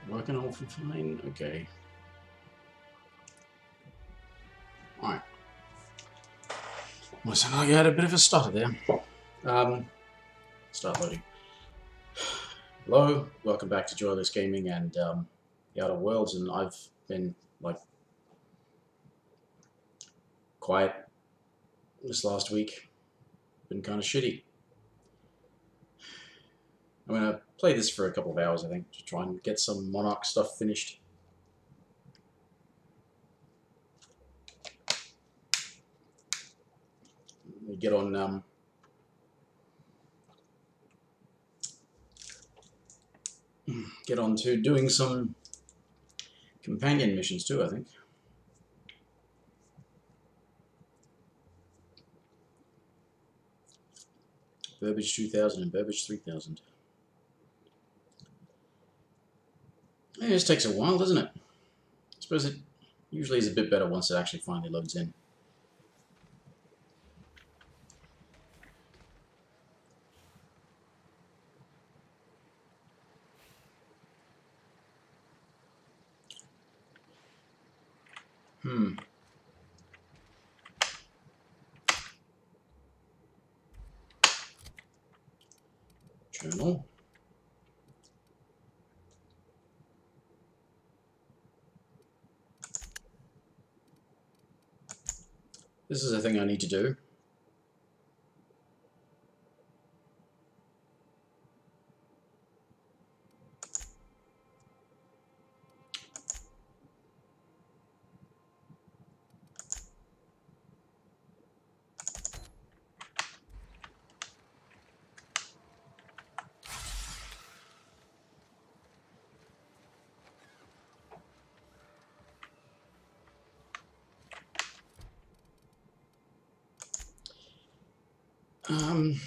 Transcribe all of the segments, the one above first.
Working all fine. Okay. Alright. Well, so I had a bit of a stutter there. Start loading. Hello, welcome back to Joyless Gaming and the Outer Worlds, and I've been like quiet this last week. Been kind of shitty. I'm gonna play this for a couple of hours, I think, to try and get some Monarch stuff finished. Get on to doing some companion missions too, I think. Burbage 2000 and Burbage 3000. Yeah, it just takes a while, doesn't it? I suppose it usually is a bit better once it actually finally loads in. Journal. This is a thing I need to do. I'm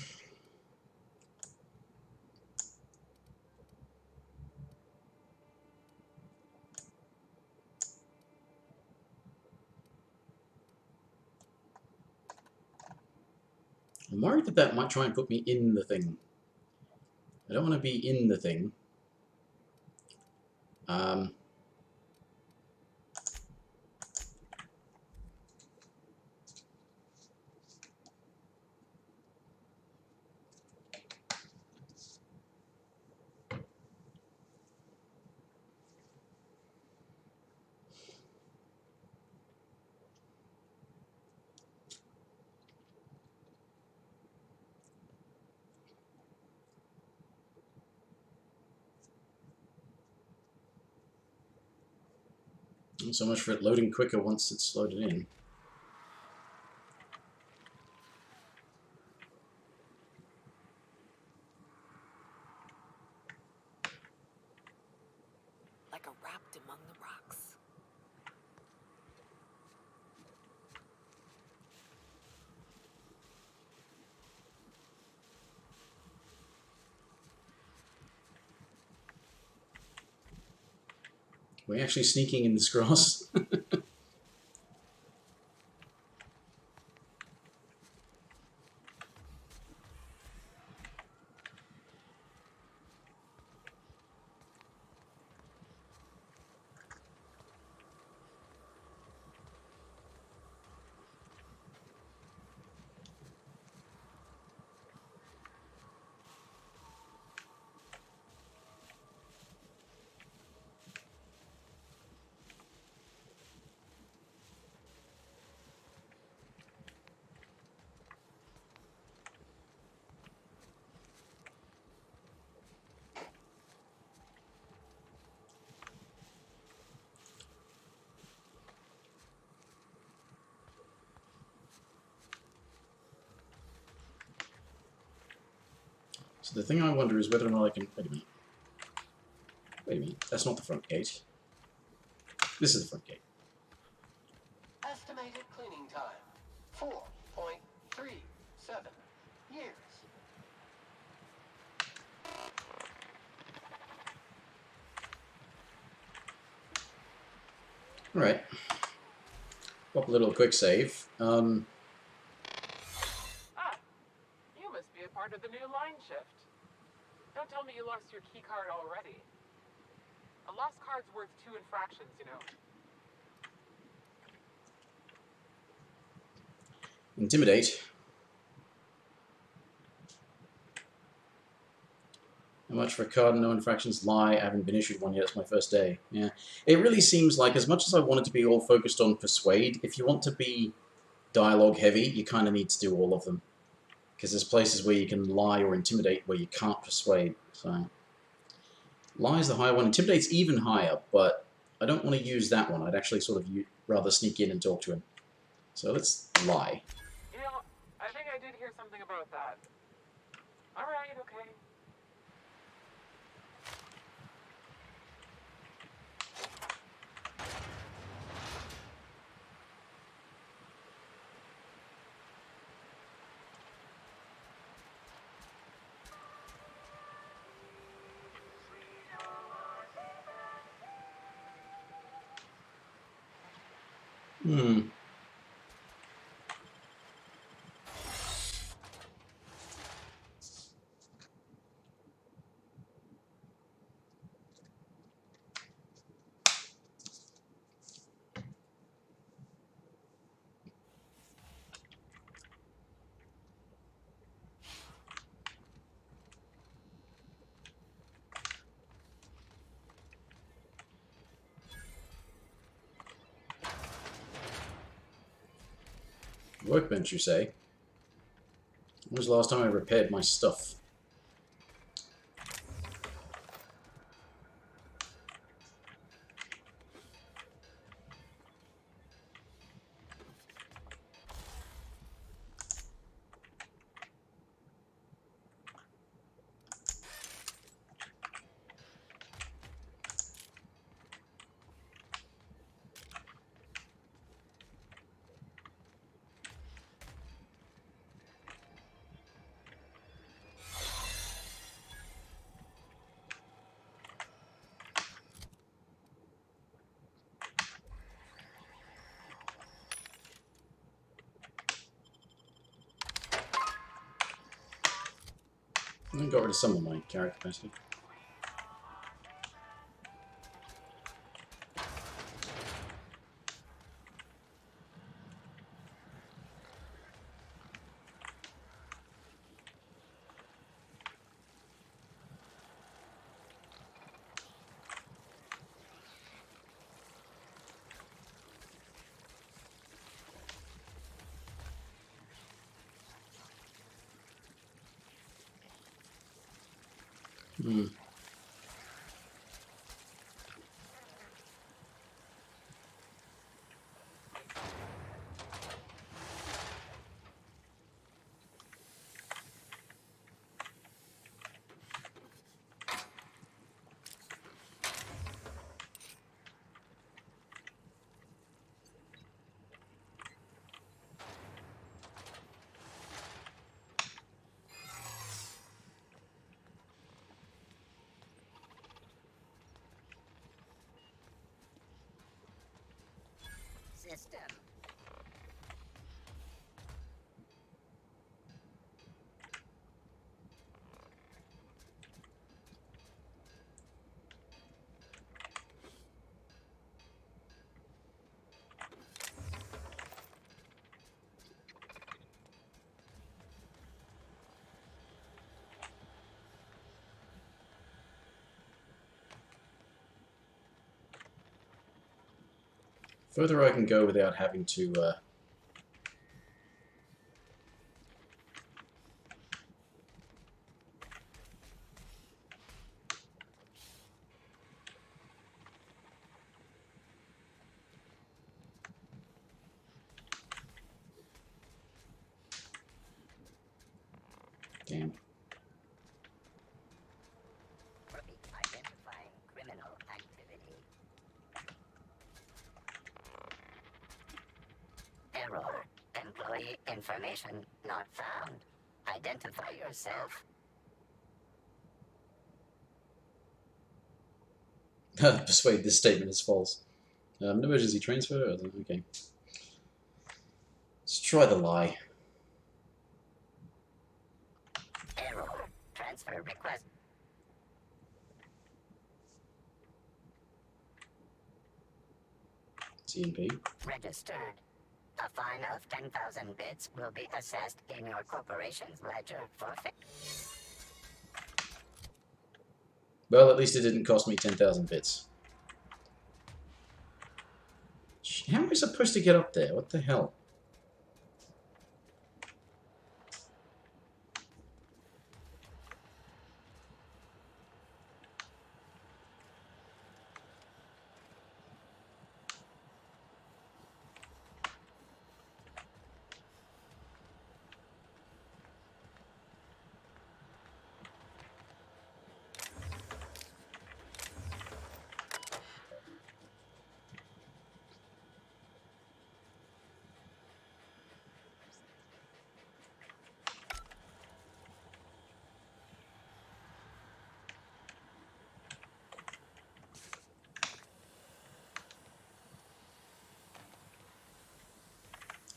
worried that that might try and put me in the thing. I don't want to be in the thing. Not so much for it loading quicker once it's loaded in. Like a rapt among the rocks. Are we actually sneaking in this grass? So the thing I wonder is whether or not I can... Wait a minute. Wait a minute. That's not the front gate. This is the front gate. Estimated cleaning time, 4.37 years. Alright. Pop a little quick save. Ah, you must be a part of the new line shift. Don't tell me you lost your key card already. A lost card's worth 2 infractions, you know. Intimidate. How much for a card? No infractions. Lie. I haven't been issued one yet. It's my first day. Yeah. It really seems like, as much as I wanted to be all focused on persuade, if you want to be dialogue heavy, you kind of need to do all of them. Because there's places where you can lie or intimidate where you can't persuade. So, lie is the higher one. Intimidate's even higher, but I don't want to use that one. I'd actually sort of rather sneak in and talk to him. So let's lie. You know, I think I did hear something about that. Alright, okay. Hmm. Workbench, you say? When was the last time I repaired my stuff? I got rid of some of my character capacity. Hmm. System. Further I can go without having to... Damn. Identifying criminal activity. Error. Employee information not found. Identify yourself. Persuade this statement is false. No emergency transfer? Okay. Let's try the lie. Error. Transfer request. CNP. Registered. A fine of 10,000 bits will be assessed in your corporation's ledger forfeit. Well, at least it didn't cost me 10,000 bits. How am I supposed to get up there? What the hell?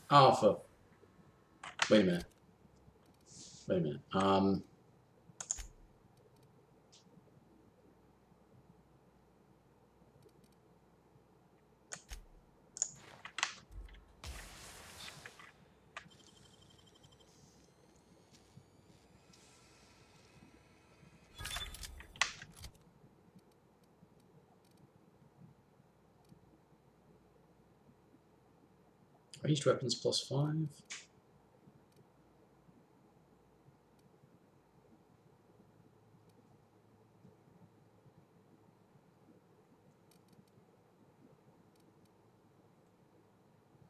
Oh, for... Wait a minute. Wait a minute. Ranged weapons +5.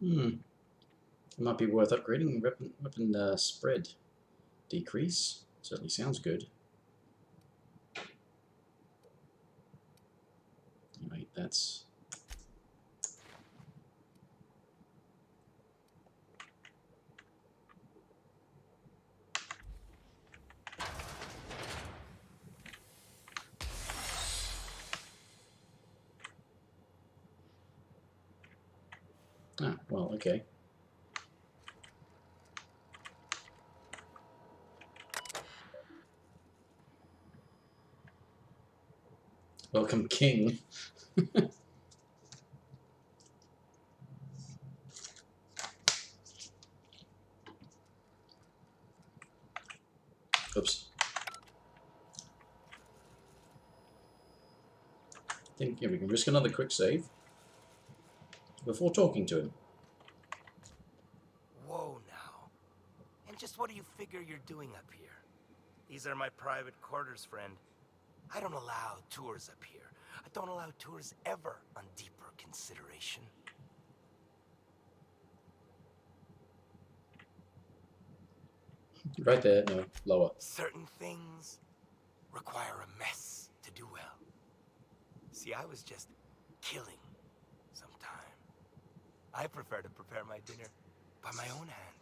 It might be worth upgrading. Weapon spread decrease. Certainly sounds good. Right, that's... Ah, well, okay. Welcome, King. Oops. I think we can risk another quick save before talking to him. Whoa now. And just what do you figure you're doing up here? These are my private quarters, friend. I don't allow tours up here. I don't allow tours ever on deeper consideration. Right there, no, lower. Certain things require a mess to do well. See, I was just killing some time. I prefer to prepare my dinner by my own hand.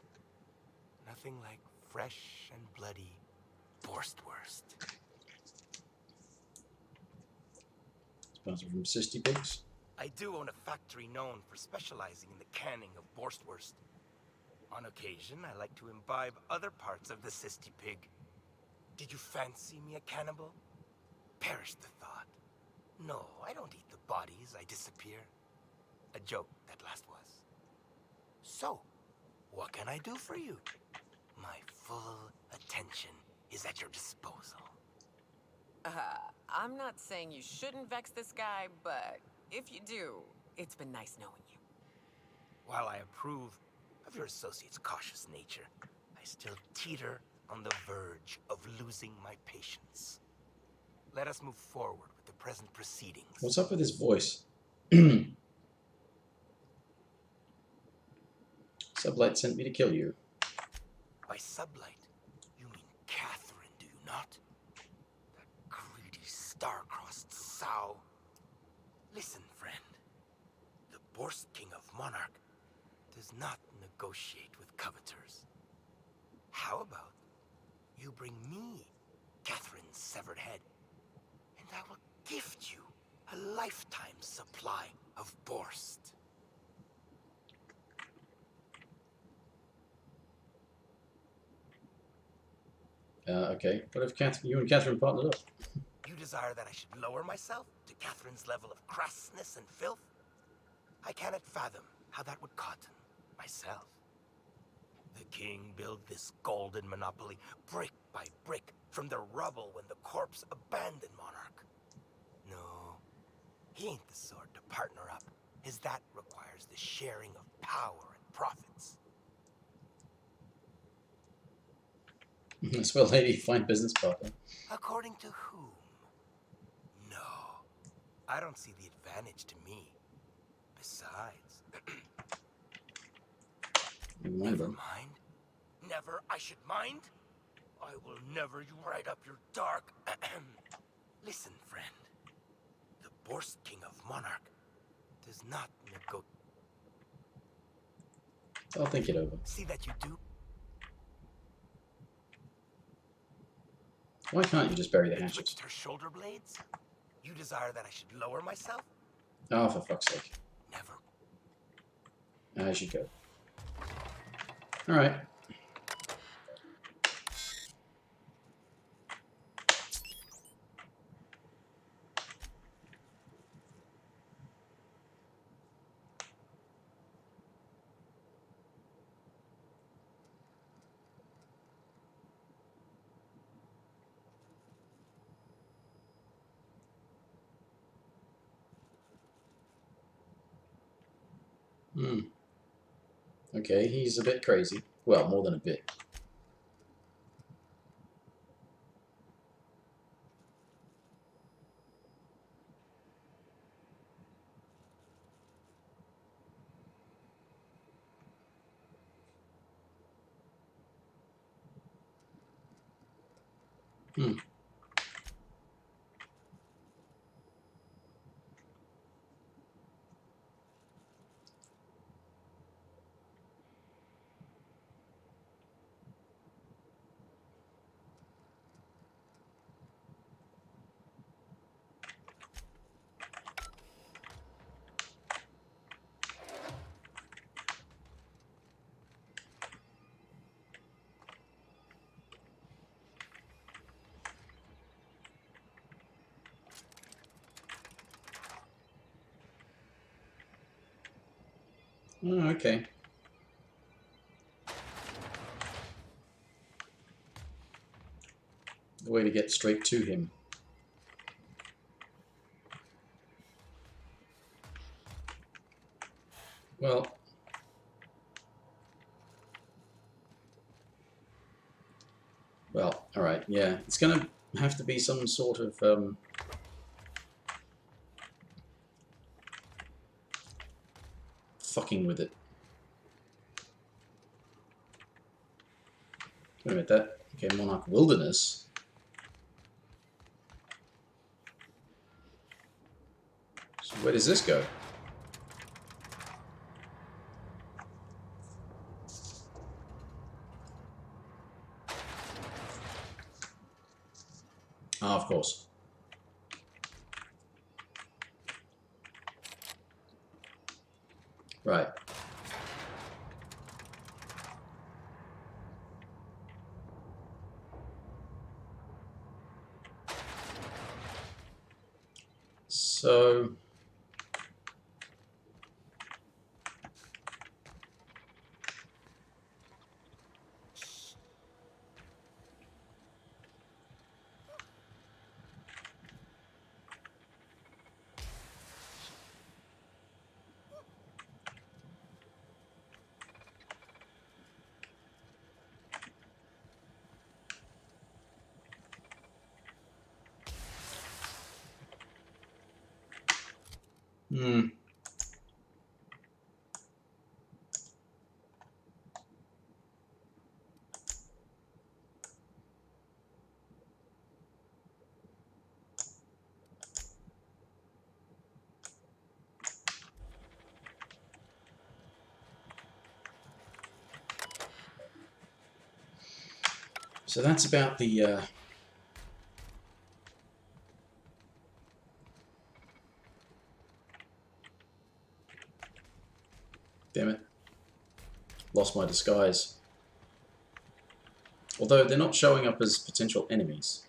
Nothing like fresh and bloody Borstwurst. Sponsored from Sisty Pigs. I do own a factory known for specializing in the canning of Borstwurst. On occasion, I like to imbibe other parts of the Sisty Pig. Did you fancy me a cannibal? Perish the thought. No, I don't eat the bodies, I disappear. A joke, that last was. So, what can I do for you? My full attention is at your disposal. I'm not saying you shouldn't vex this guy, but if you do, it's been nice knowing you. While I approve of your associate's cautious nature, I still teeter on the verge of losing my patience. Let us move forward with the present proceedings. What's up with his voice? Sublight sent me to kill you. By sublight, you mean Catherine, do you not? That greedy, star-crossed sow. Listen, friend. The Borst King of Monarch does not negotiate with coveters. How about you bring me Catherine's severed head, and I will gift you a lifetime supply of Borst. Okay. What if you and Catherine partnered up? You desire that I should lower myself to Catherine's level of crassness and filth? I cannot fathom how that would cotton myself. The king built this golden monopoly brick by brick from the rubble when the corpse abandoned Monarch. No, he ain't the sort to partner up, as that requires the sharing of power and profits. Swell lady, fine business partner. According to whom? No, I don't see the advantage to me. Besides, never mind. Never I should mind? I will never you write up your dark... Listen, friend. The Borst King of Monarch does not negotiate. I'll think it over. See that you do? Why can't you just bury the hatchet? Twitched her shoulder blades? You desire that I should lower myself? Oh, for fuck's sake. Never. As you go. Alright. Okay, he's a bit crazy. Well, more than a bit. Oh, okay. The way to get straight to him. Well, alright, yeah. It's gonna have to be some sort of, fucking with it. Wait a minute, that... Okay, Monarch Wilderness. So where does this go? Ah, of course. Right. So... So that's about the, Damn it. Lost my disguise. Although they're not showing up as potential enemies.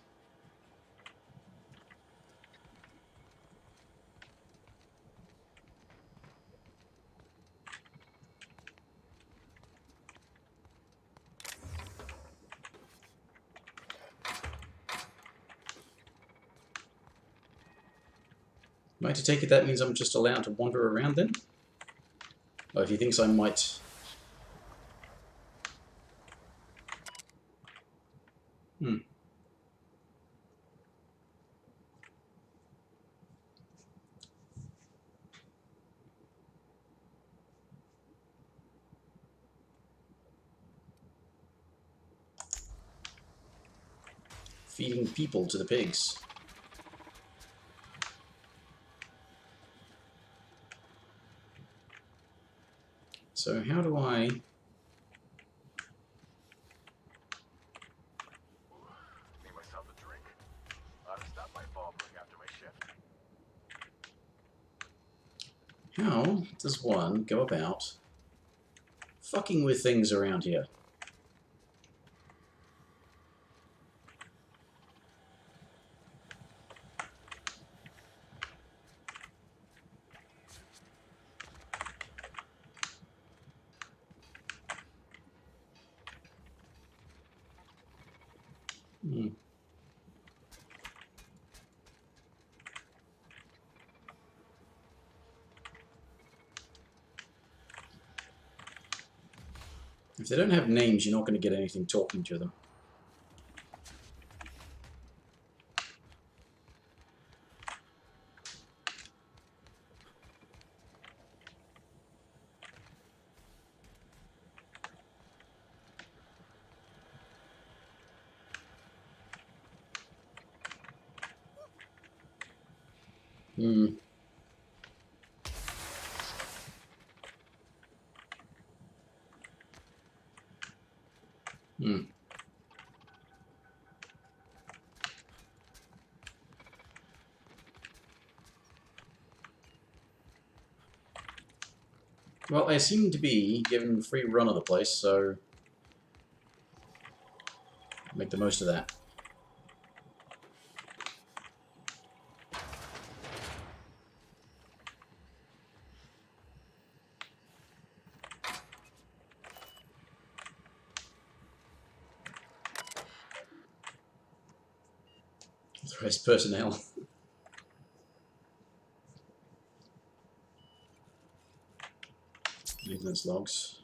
Am I to take it that means I'm just allowed to wander around then? Oh, if he thinks I might... Hmm. Feeding people to the pigs. So how do I... Need myself a drink. I'll stop by ballpark after my shift. How does one go about fucking with things around here? Hmm. If they don't have names, you're not going to get anything talking to them. Hmm. Hmm. Well, I seem to be given free run of the place, so make the most of that. Authorized personnel. Maintenance logs.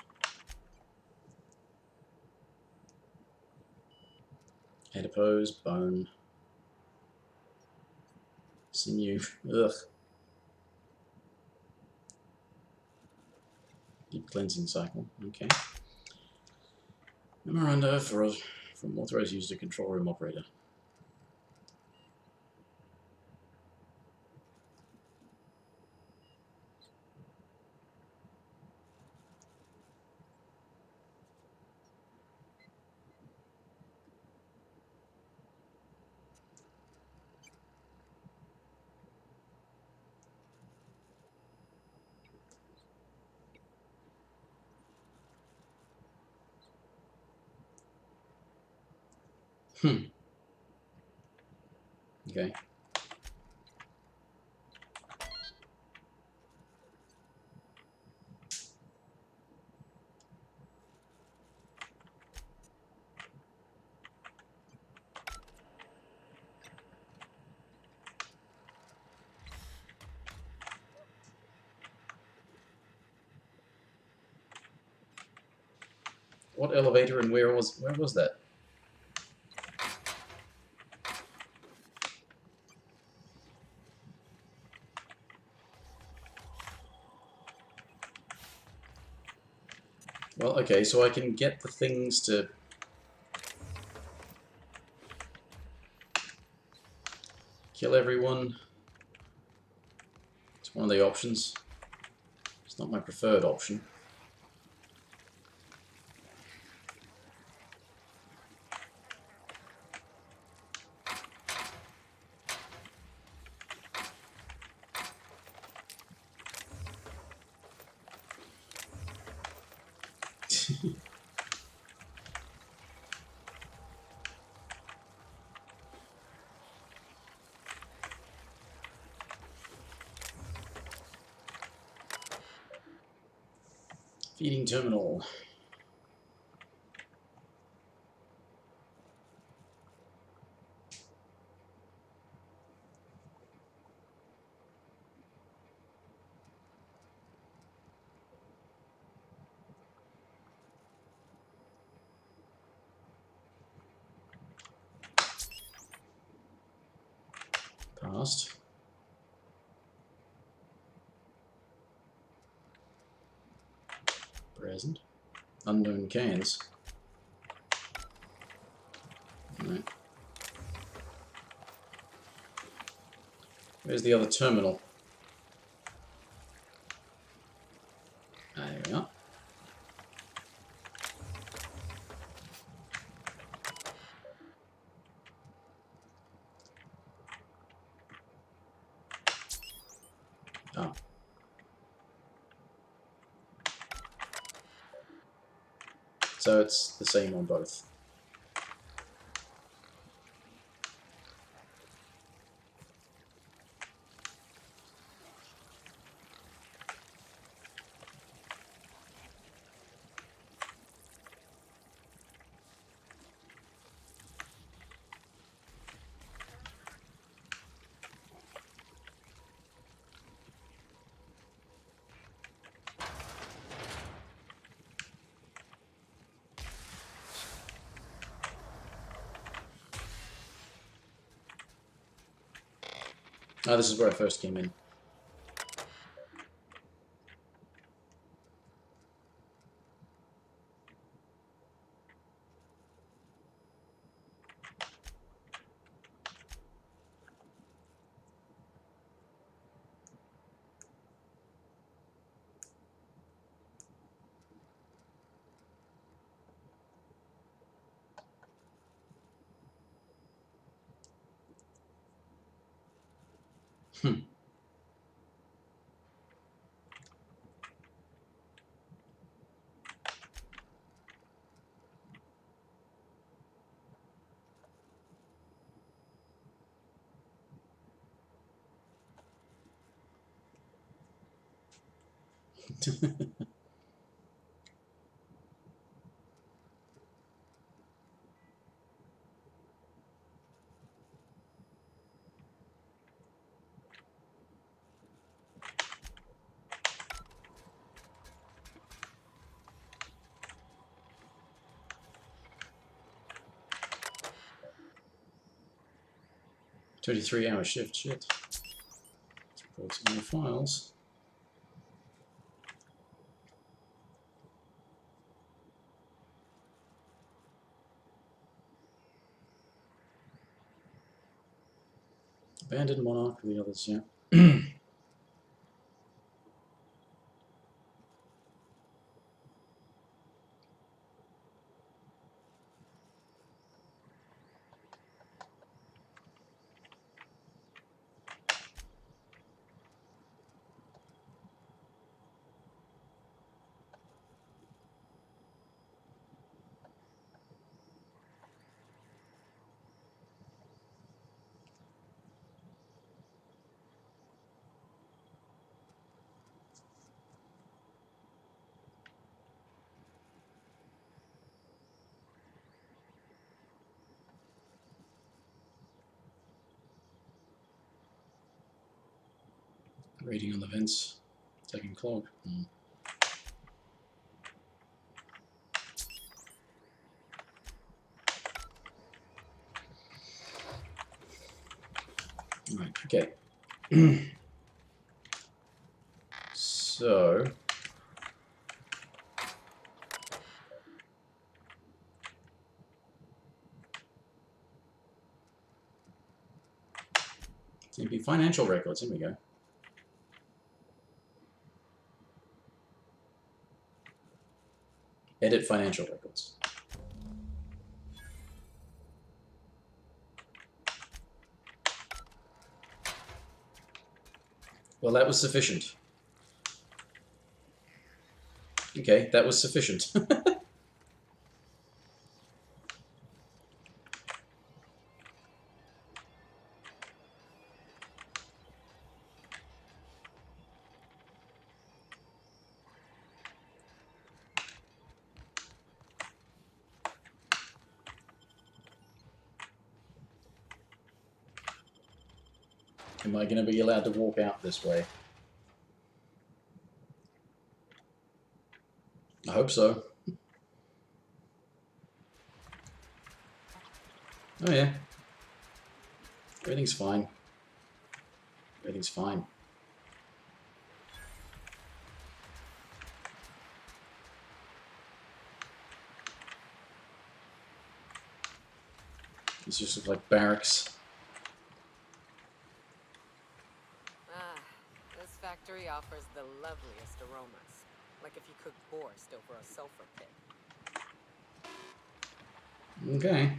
Adipose, bone, sinew. Ugh. Deep cleansing cycle. Okay. Memoranda from authorized user control room operator. Hmm. Okay. What elevator and where was that? Well, okay, so I can get the things to kill everyone. It's one of the options. It's not my preferred option. Feeding terminal. Past. Present. Unknown cans. Alright. Where's the other terminal? There we are. Oh. So it's the same on both. Oh, this is where I first came in. Hmm. $23-hour shift, shit. Let's report some more files. Abandoned Monarch with the others, yeah. Rating on the vents. Taking clock. Hmm. Right, okay. So... TMP financial records, here we go. Edit financial records. Well, that was sufficient. Okay, that was sufficient. Am I going to be allowed to walk out this way? I hope so. Oh yeah. Everything's fine. Everything's fine. These just look like barracks. Ah, this factory offers the loveliest aromas. Like if you cook borscht over a sulfur pit. Okay.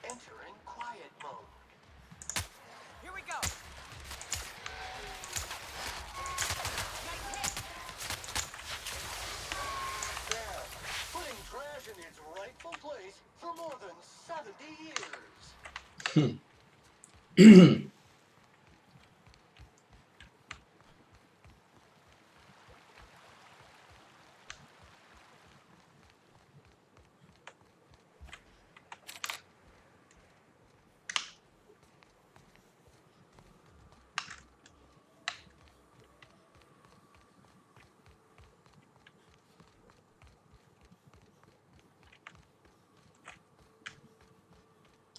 Entering quiet mode. Here we go! There, putting trash in its rightful place for more than 70 years.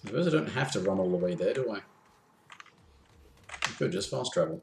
I suppose I don't have to run all the way there, do I? I could just fast travel.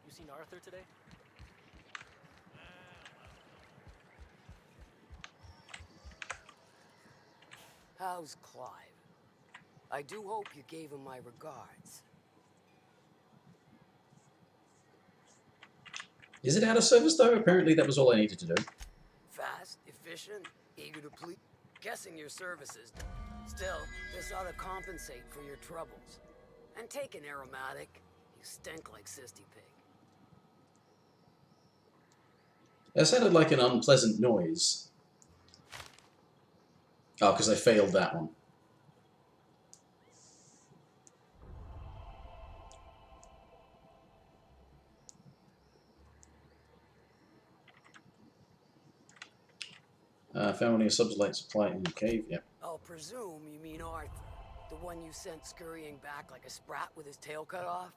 You seen Arthur today? How's Clive? I do hope you gave him my regards. Is it out of service though? Apparently that was all I needed to do. Fast, efficient, eager to please. Guessing your services. Still, this ought to compensate for your troubles. And take an aromatic. You stink like Sisty Pig. That sounded like an unpleasant noise. Oh, because I failed that one. Found one of your subslate supply in the cave, yep. I'll presume you mean Arthur. The one you sent scurrying back like a sprat with his tail cut off?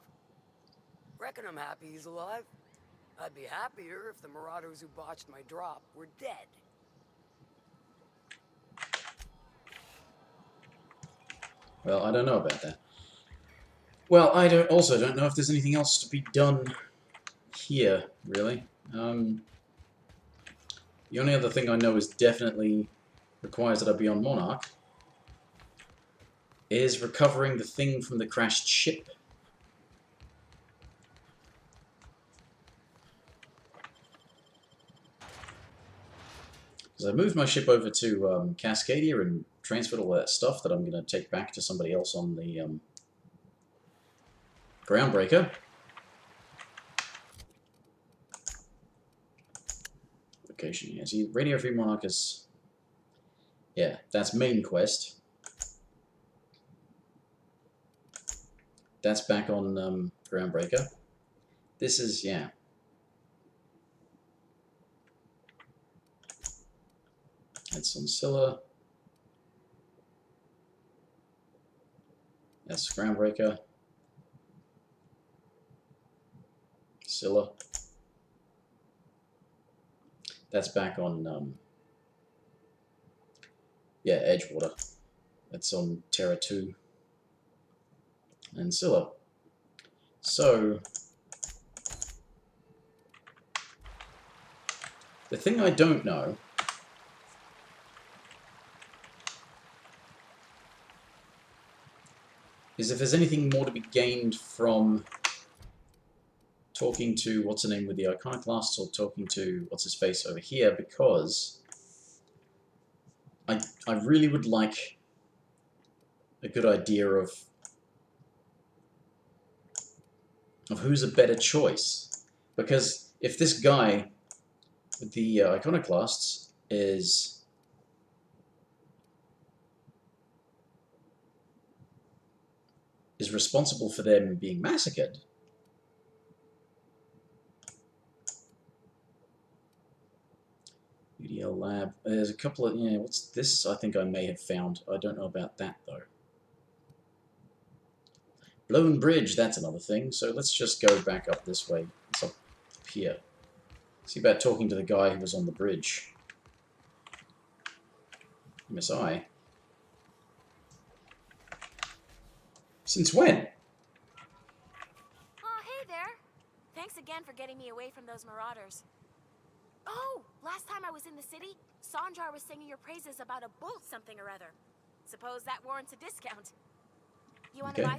Reckon I'm happy he's alive. I'd be happier if the marauders who botched my drop were dead. Well, I don't know about that. Well, I also don't know if there's anything else to be done here, really. The only other thing I know is definitely requires that I be on Monarch is recovering the thing from the crashed ship. Because I moved my ship over to Cascadia and transferred all that stuff that I'm going to take back to somebody else on the Groundbreaker. Location, yeah. See, Radio Free Monarch is... Yeah, that's main quest. That's back on Groundbreaker. This is, yeah. That's on Scylla. That's Groundbreaker. Scylla. That's back on, yeah, Edgewater. That's on Terra 2. And Scylla. So, the thing I don't know is if there's anything more to be gained from talking to what's her name with the iconoclasts or talking to what's his face over here, because I really would like a good idea of who's a better choice. Because if this guy with the iconoclasts is responsible for them being massacred, UDL lab. There's a couple of, yeah, what's this? I think I may have found. I don't know about that, though. Blown bridge, that's another thing. So let's just go back up this way. It's up here. See about talking to the guy who was on the bridge. MSI. Since when? Oh, hey there. Thanks again for getting me away from those marauders. Oh, last time I was in the city, Sanjar was singing your praises about a bolt something or other. Suppose that warrants a discount. You want to buy?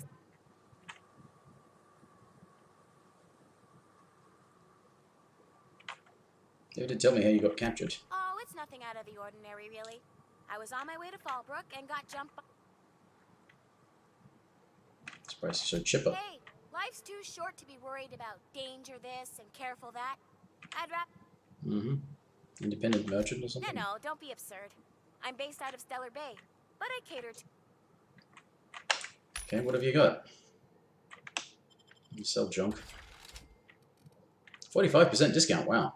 You did tell me how you got captured. Oh, it's nothing out of the ordinary, really. I was on my way to Fallbrook and got jumped by... Surprised you're so chipper. Hey, life's too short to be worried about danger this and careful that. I'd rather... Mm-hmm. Independent merchant or something? No, don't be absurd. I'm based out of Stellar Bay, but I cater to... Okay, what have you got? You sell junk. 45% discount, wow.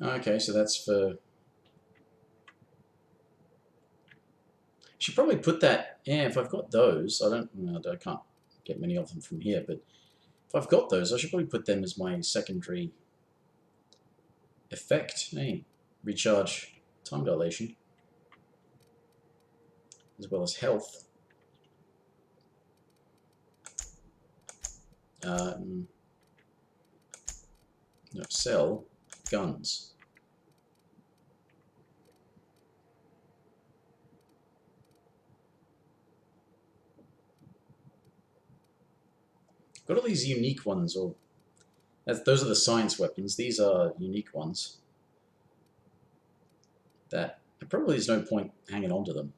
Okay, so that's for... Should probably put that... Yeah, if I've got those, I can't get many of them from here, but if I've got those, I should probably put them as my secondary effect. Hey, recharge time dilation, as well as health. No, sell guns. Got all these unique ones, or those are the science weapons. These are unique ones that there probably is no point hanging on to them.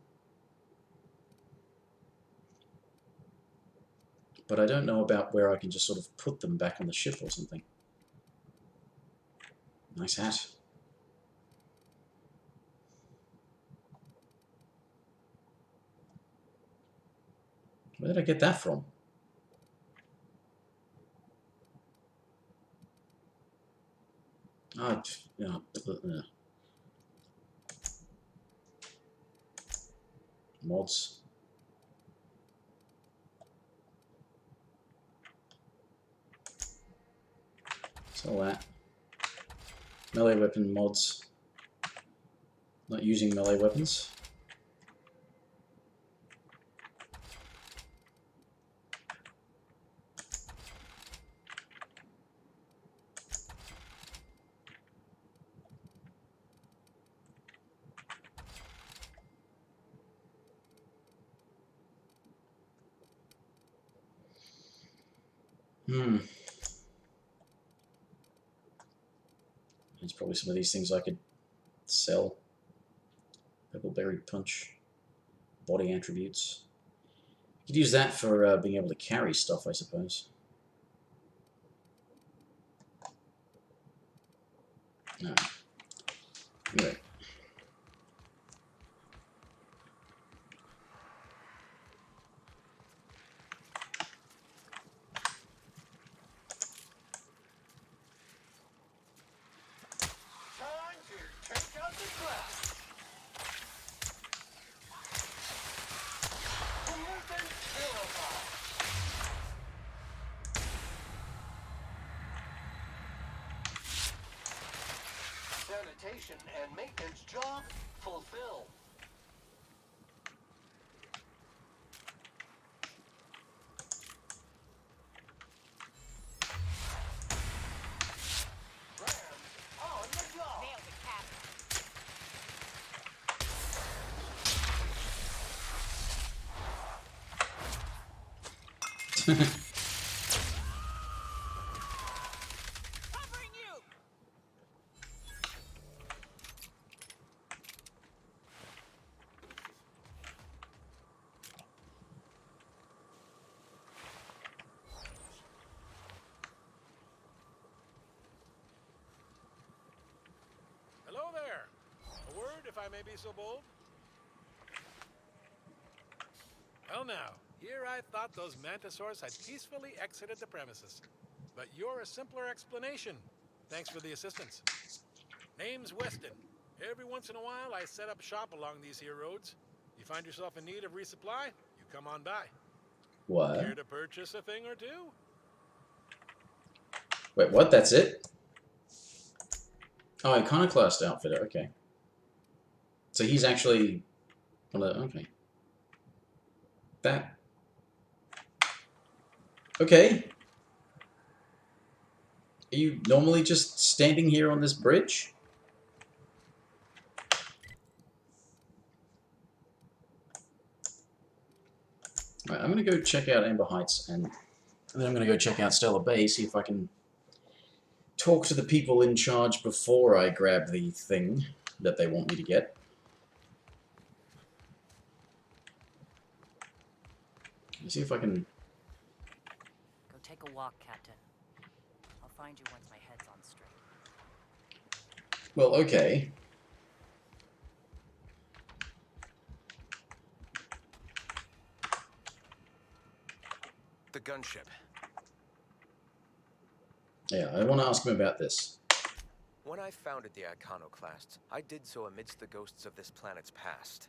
But I don't know about where I can just sort of put them back on the ship or something. Nice hat. Where did I get that from? Ah, yeah. Mods. Sell that. Melee weapon mods. Not using melee weapons. There's probably some of these things I could sell. Pebbleberry punch. Body attributes. You could use that for being able to carry stuff, I suppose. No. Anyway. Sanitation and maintenance job fulfilled. Hello there. A word, if I may be so bold. Well now, here I thought those mantisaurs had peacefully exited the premises. But you're a simpler explanation. Thanks for the assistance. Name's Weston. Every once in a while I set up shop along these here roads. You find yourself in need of resupply, you come on by. What? Care to purchase a thing or two? Wait, what? That's it? Oh, Iconoclast outfitter, okay. So he's actually... okay. That... Okay. Are you normally just standing here on this bridge? Right, I'm going to go check out Amber Heights, and then I'm going to go check out Stellar Bay, see if I can talk to the people in charge before I grab the thing that they want me to get. See if I can... Go take a walk, Captain. I'll find you once my head's on straight. Well, okay. The gunship. Yeah, I want to ask him about this. When I founded the Iconoclasts, I did so amidst the ghosts of this planet's past.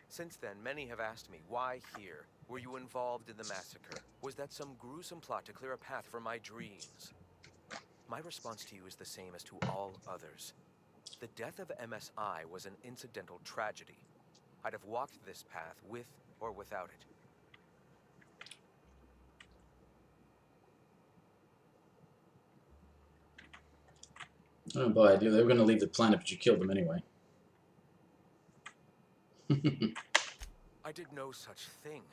Since then, many have asked me, why here? Were you involved in the massacre? Was that some gruesome plot to clear a path for my dreams? My response to you is the same as to all others. The death of MSI was an incidental tragedy. I'd have walked this path with or without it. I don't buy it. They were going to leave the planet, but you killed them anyway. I did no such thing.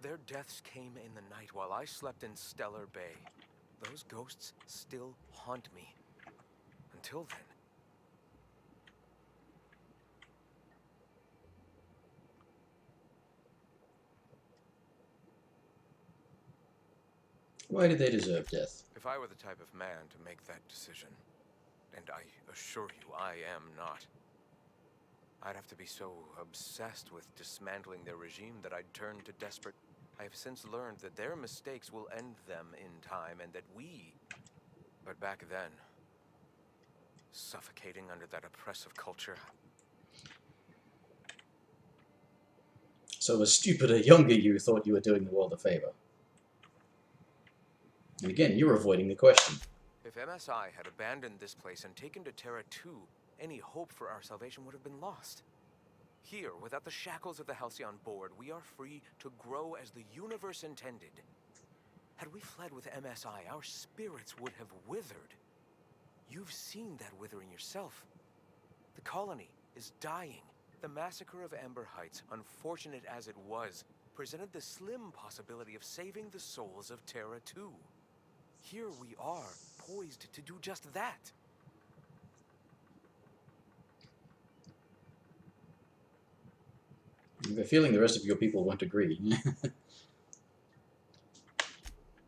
Their deaths came in the night while I slept in Stellar Bay. Those ghosts still haunt me. Until then. Why did they deserve death? If I were the type of man to make that decision, and I assure you I am not, I'd have to be so obsessed with dismantling their regime that I'd turn to desperate... I have since learned that their mistakes will end them in time, and that we... But back then, suffocating under that oppressive culture... So a stupider, younger you thought you were doing the world a favor. And again, you're avoiding the question. If MSI had abandoned this place and taken to Terra 2, any hope for our salvation would have been lost. Here, without the shackles of the Halcyon board, we are free to grow as the universe intended. Had we fled with MSI, our spirits would have withered. You've seen that withering yourself. The colony is dying. The massacre of Amber Heights, unfortunate as it was, presented the slim possibility of saving the souls of Terra 2. Here we are, poised to do just that. I have a feeling the rest of your people won't agree.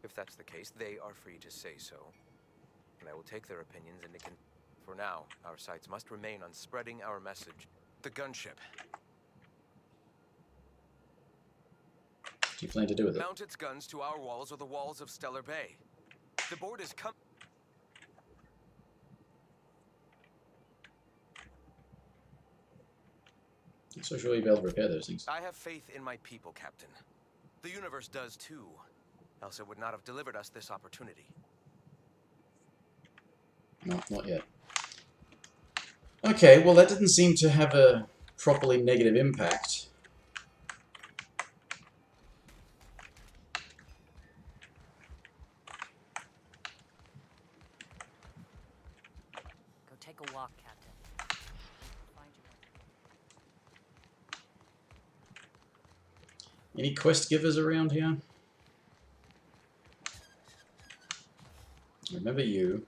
If that's the case, they are free to say so. And I will take their opinions into con... For now, our sights must remain on spreading our message. The gunship. What do you plan to do with it? Mount its guns to our walls or the walls of Stellar Bay. The board is come... I'm so sure you'll be able to repair those things. I have faith in my people, Captain. The universe does too. Else it would not have delivered us this opportunity. No, not yet. Okay, well that didn't seem to have a properly negative impact. Go take a walk, Captain. I'll find you. Any quest givers around here? Remember you.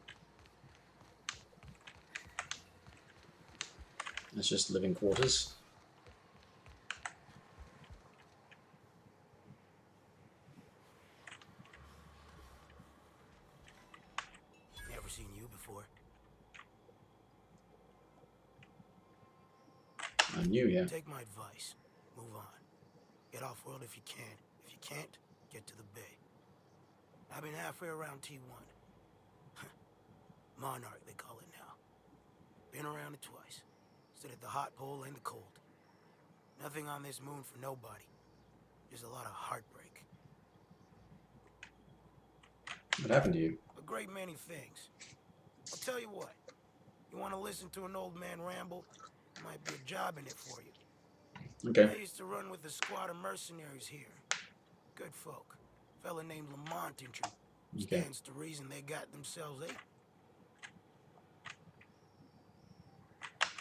That's just living quarters. Never seen you before. I'm new here. Take my advice. Move on. Get off-world if you can. If you can't, get to the bay. I've been halfway around T1. Monarch, they call it now. Been around it twice. Stood at the hot pole and the cold. Nothing on this moon for nobody. Just a lot of heartbreak. What happened to you? A great many things. I'll tell you what. You want to listen to an old man ramble? Might be a job in it for you. Okay. I used to run with a squad of mercenaries here. Good folk. Fella named Lamont introduced. Okay. Stands to reason they got themselves ate.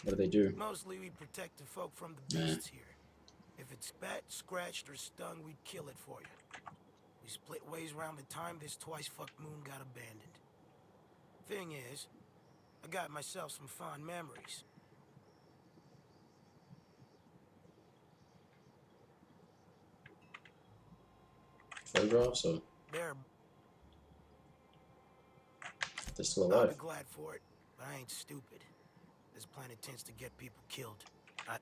What do they do? Mostly we protect the folk from the beasts here. If it's spat, scratched, or stung, we'd kill it for you. We split ways around the time this twice-fucked moon got abandoned. Thing is, I got myself some fond memories. Photographs, or They're... they're still I'll alive? be glad for it, but I ain't stupid. This planet tends to get people killed. I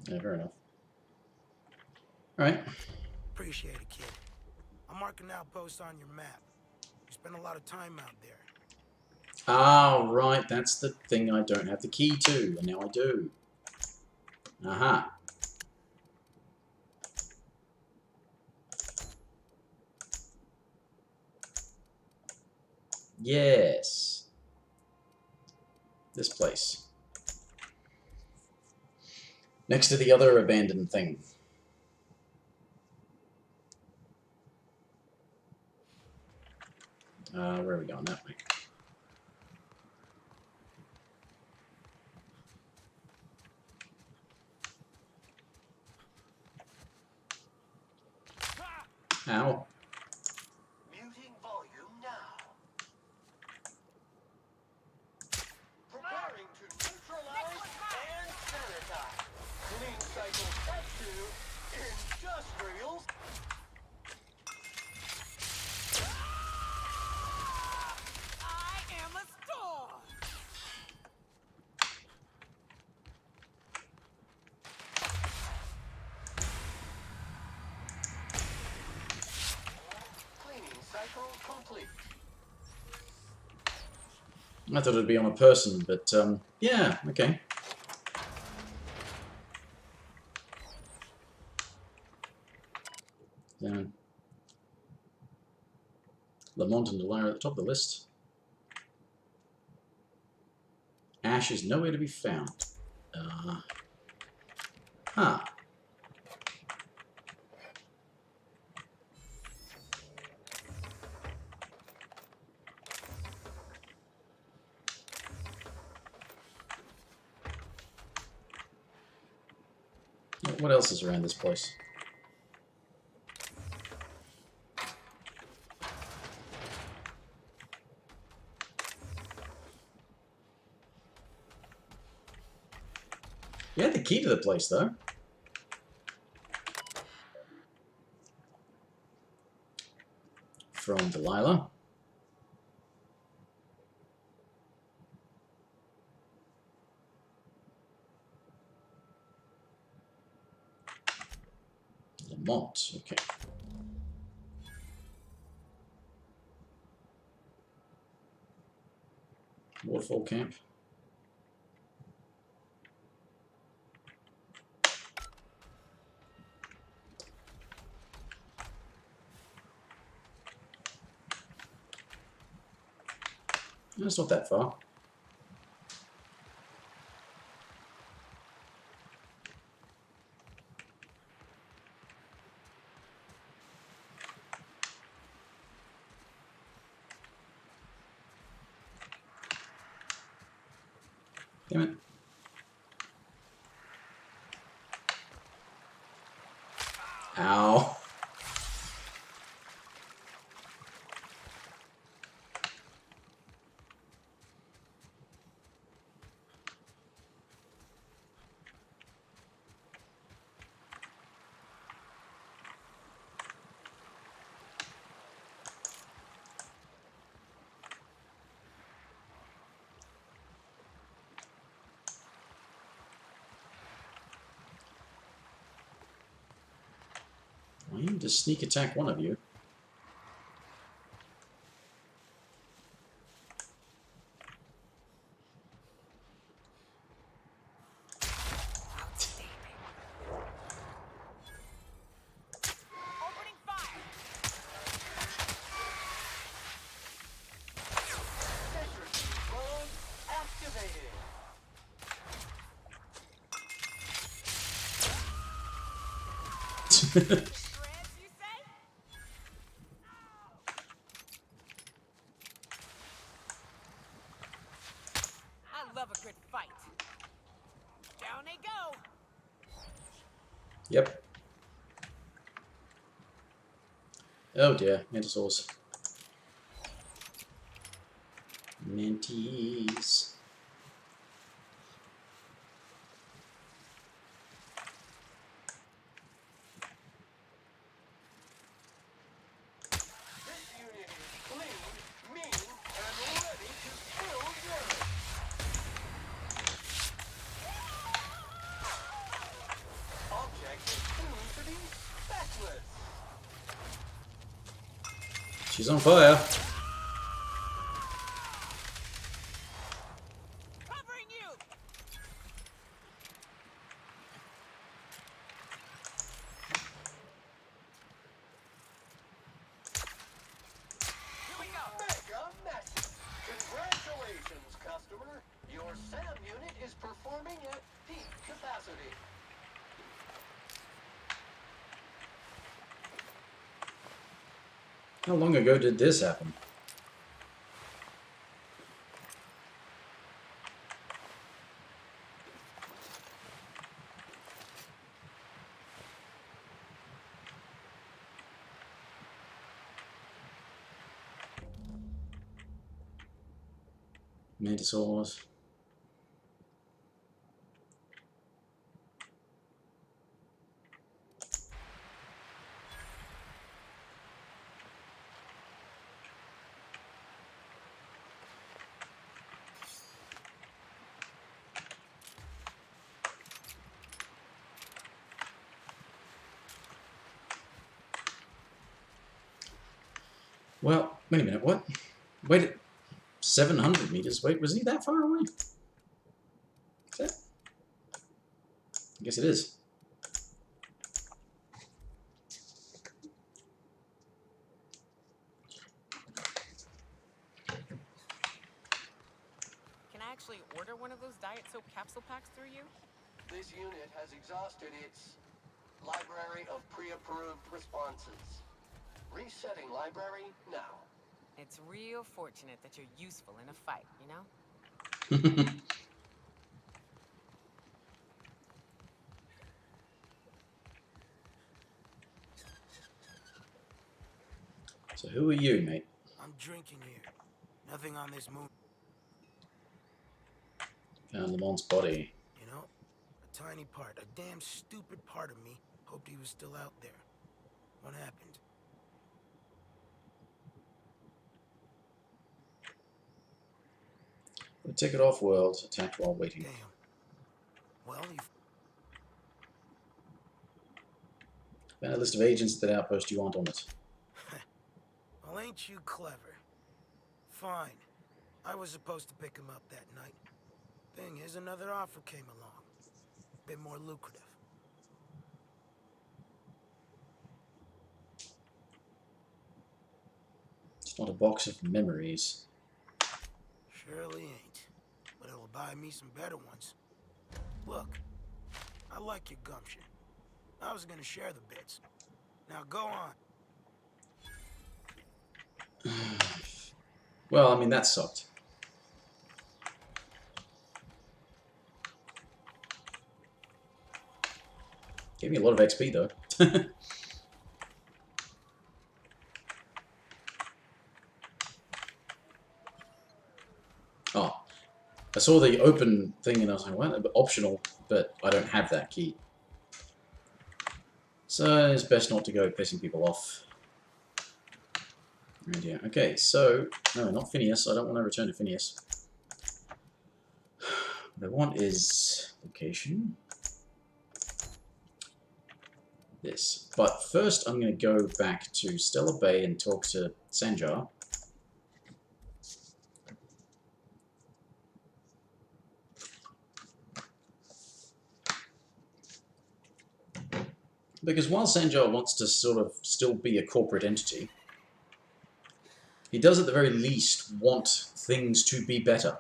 Yeah, fair enough. Alright. appreciate it, kid. I'm marking outposts on your map. You spend a lot of time out there. Ah, right, that's the thing I don't have the key to, and now I do. Aha. Yes. This place. Next to the other abandoned thing. Where are we going? That way. Ow. Muting volume now. Preparing to neutralize and sanitize. Clean cycle step 2. Industrial. I am a star! Cleaning cycle complete. I thought it'd be on a person, but yeah, okay. Then Lamont and Delara at the top of the list. Ash is nowhere to be found. Huh. What else is around this place? You had the key to the place, though. From Delilah. Lamont, okay. Waterfall camp. No, it's not that far. Damn it. Ow. need to sneak attack one of you. Opening fire! Citrus drone activated. Shreds, you say? I love a good fight. Down they go. Yep. Oh dear, Mantisaurs. Manties. This unit is clean, mean, and ready to kill Jerry. Object is tuned to be speckless. She's on fire. Covering you. Here we go. Mega message. Congratulations, customer. Your SAM unit is performing at peak capacity. How long ago did this happen? Mantisaurs. Well, wait a minute, what? Wait, 700 meters? Wait, was he that far away? Is that? I guess it is. Can I actually order one of those diet soap capsule packs through you? This unit has exhausted its library of pre-approved responses. Resetting library now. It's real fortunate that you're useful in a fight, you know? So who are you, mate? I'm drinking here. Nothing on this moon. Found Lamont's body. You know, a tiny part, a damn stupid part of me hoped he was still out there. What happened? The ticket off world attacked while waiting. Damn. Well, you Found a list of agents at that outpost you aren't on it. well, ain't you clever? Fine. I was supposed to pick him up that night. Thing is, another offer came along. Bit more lucrative. It's not a box of memories. Surely ain't. But it'll buy me some better ones. Look, I like your gumption. I was gonna share the bits. Now go on. Well, I mean, that sucked. Gave me a lot of XP, though. Oh. I saw the open thing and I was like, what? Optional, but I don't have that key. So it's best not to go pissing people off. Oh dear. Okay, so, no, not Phineas. I don't want to return to Phineas. What I want is location. this. But first, I'm going to go back to Stellar Bay and talk to Sanjar. Because while Sanjar wants to sort of still be a corporate entity, he does at the very least want things to be better.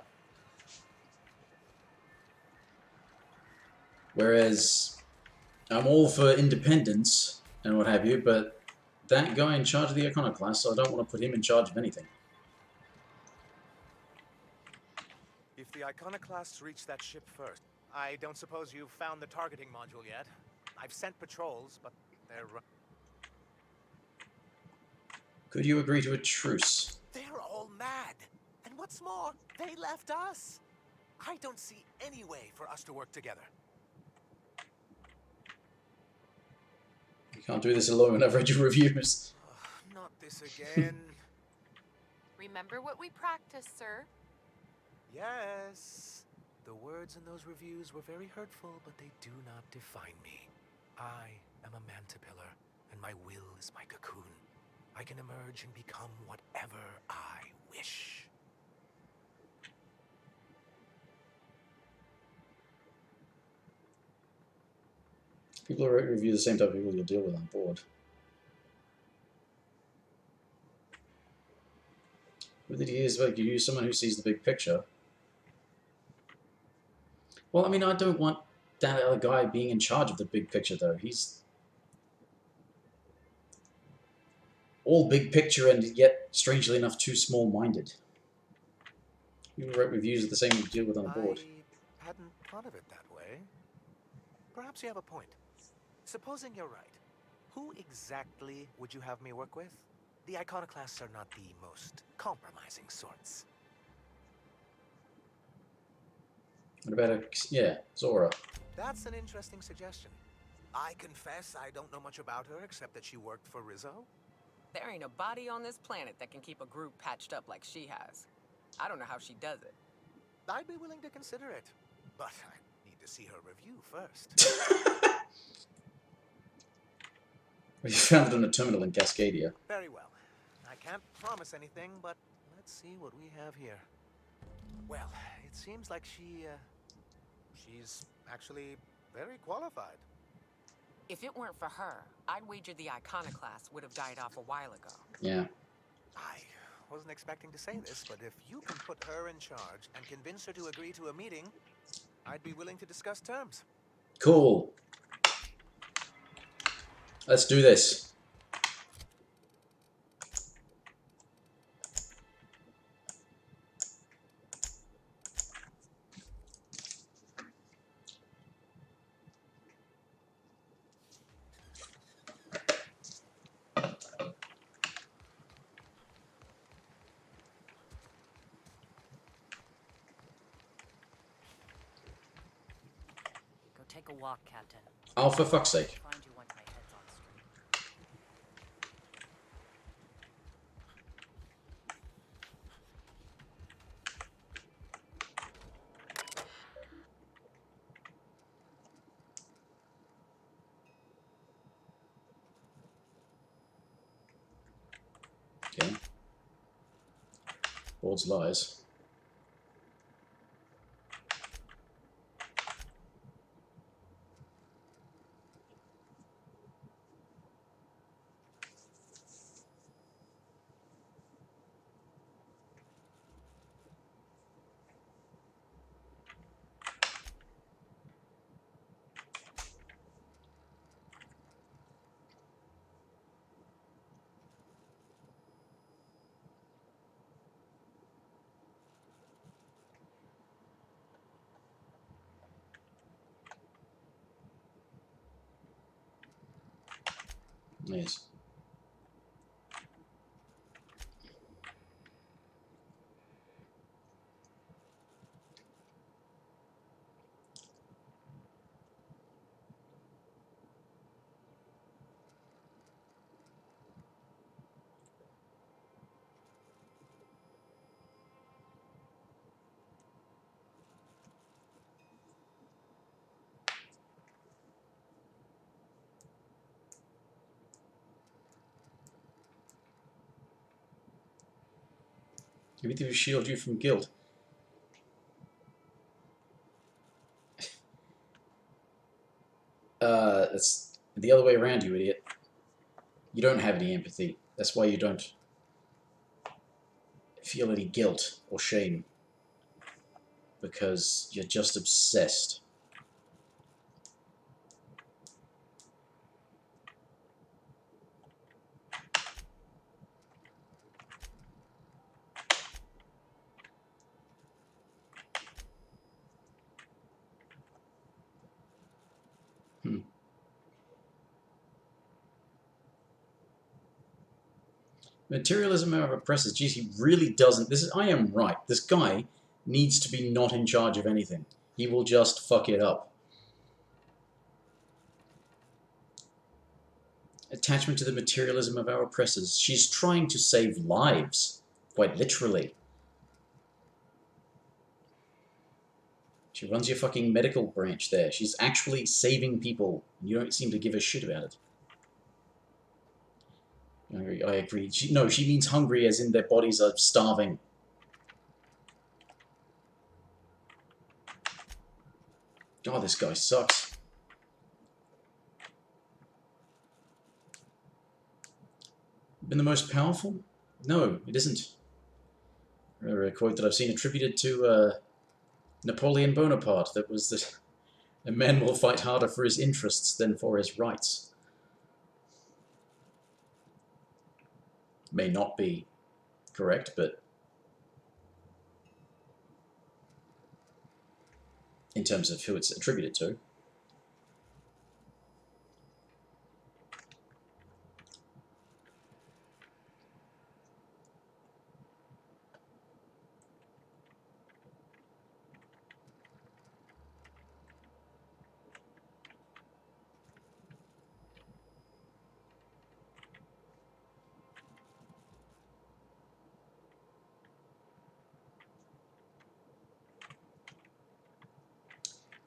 Whereas I'm all for independence and what have you, but that guy in charge of the Iconoclast, I don't want to put him in charge of anything. If the Iconoclasts reach that ship first, I don't suppose you've found the targeting module yet. I've sent patrols, but they're... Could you agree to a truce? They're all mad. And what's more, they left us. I don't see any way for us to work together. You can't do this alone, I've read your reviews. Not this again. Remember what we practiced, sir. Yes. The words in those reviews were very hurtful, but they do not define me. I am a mantipillar, and my will is my cocoon. I can emerge and become whatever I wish. People who review the same type of people you'll deal with on board. What did he use? Like, you use someone who sees the big picture. Well, I mean, I don't want that other guy being in charge of the big picture, though. He's all big picture and yet, strangely enough, too small-minded. People who write reviews are the same you deal with on a board. I hadn't thought of it that way. Perhaps you have a point. Supposing you're right, who exactly would you have me work with? The Iconoclasts are not the most compromising sorts. What about yeah, Zora? That's an interesting suggestion. I confess I don't know much about her except that she worked for Rizzo. There ain't a body on this planet that can keep a group patched up like she has. I don't know how she does it. I'd be willing to consider it, but I need to see her review first. You found it on a terminal in Cascadia. Very well. I can't promise anything, but let's see what we have here. Well, it seems like she's actually very qualified. If it weren't for her, I'd wager the Iconoclast would have died off a while ago. Yeah. I wasn't expecting to say this, but if you can put her in charge and convince her to agree to a meeting, I'd be willing to discuss terms. Cool. Let's do this. Go take a walk, Captain. Oh, for fuck's sake. I'll find you once my head's on straight. Okay. Board's lies. Yes. Everything will shield you from guilt. It's the other way around, you idiot. You don't have any empathy. That's why you don't feel any guilt or shame. Because you're just obsessed. Materialism of oppressors. Geez, he really doesn't. I am right. This guy needs to be not in charge of anything. He will just fuck it up. Attachment to the materialism of our oppressors. She's trying to save lives, quite literally. She runs your fucking medical branch there. She's actually saving people. You don't seem to give a shit about it. I agree. No, she means hungry as in their bodies are starving. God, this guy sucks. Been the most powerful? No, it isn't. A quote that I've seen attributed to Napoleon Bonaparte that was that a man will fight harder for his interests than for his rights. May not be correct, but in terms of who it's attributed to.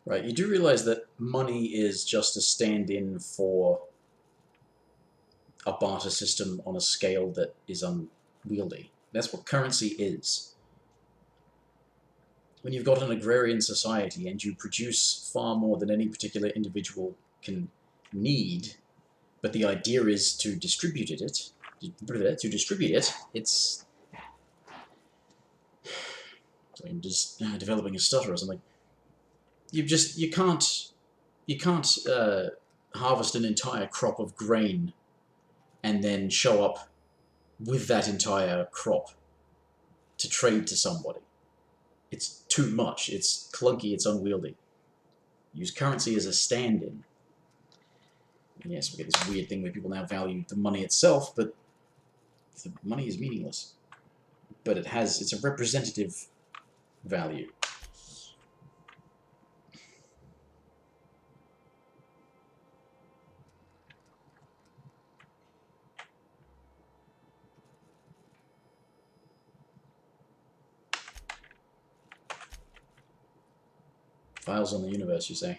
Right, you do realize that money is just a stand-in for a barter system on a scale that is unwieldy. That's what currency is. When you've got an agrarian society and you produce far more than any particular individual can need, but the idea is to distribute it, it's... I'm just developing a stutter or something. You can't harvest an entire crop of grain and then show up with that entire crop to trade to somebody. It's too much. It's clunky. It's unwieldy. Use currency as a stand-in. Yes, we get this weird thing where people now value the money itself, but the money is meaningless. But it's a representative value. Files on the universe, you say?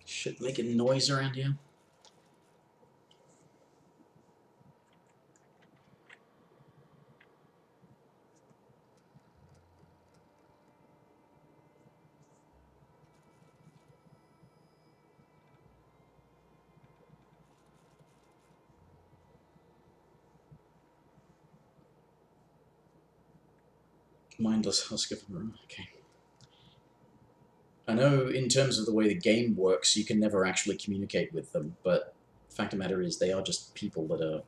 Shit making noise around here? Mindless husk of a room. Okay. I know in terms of the way the game works, you can never actually communicate with them, but the fact of the matter is they are just people that are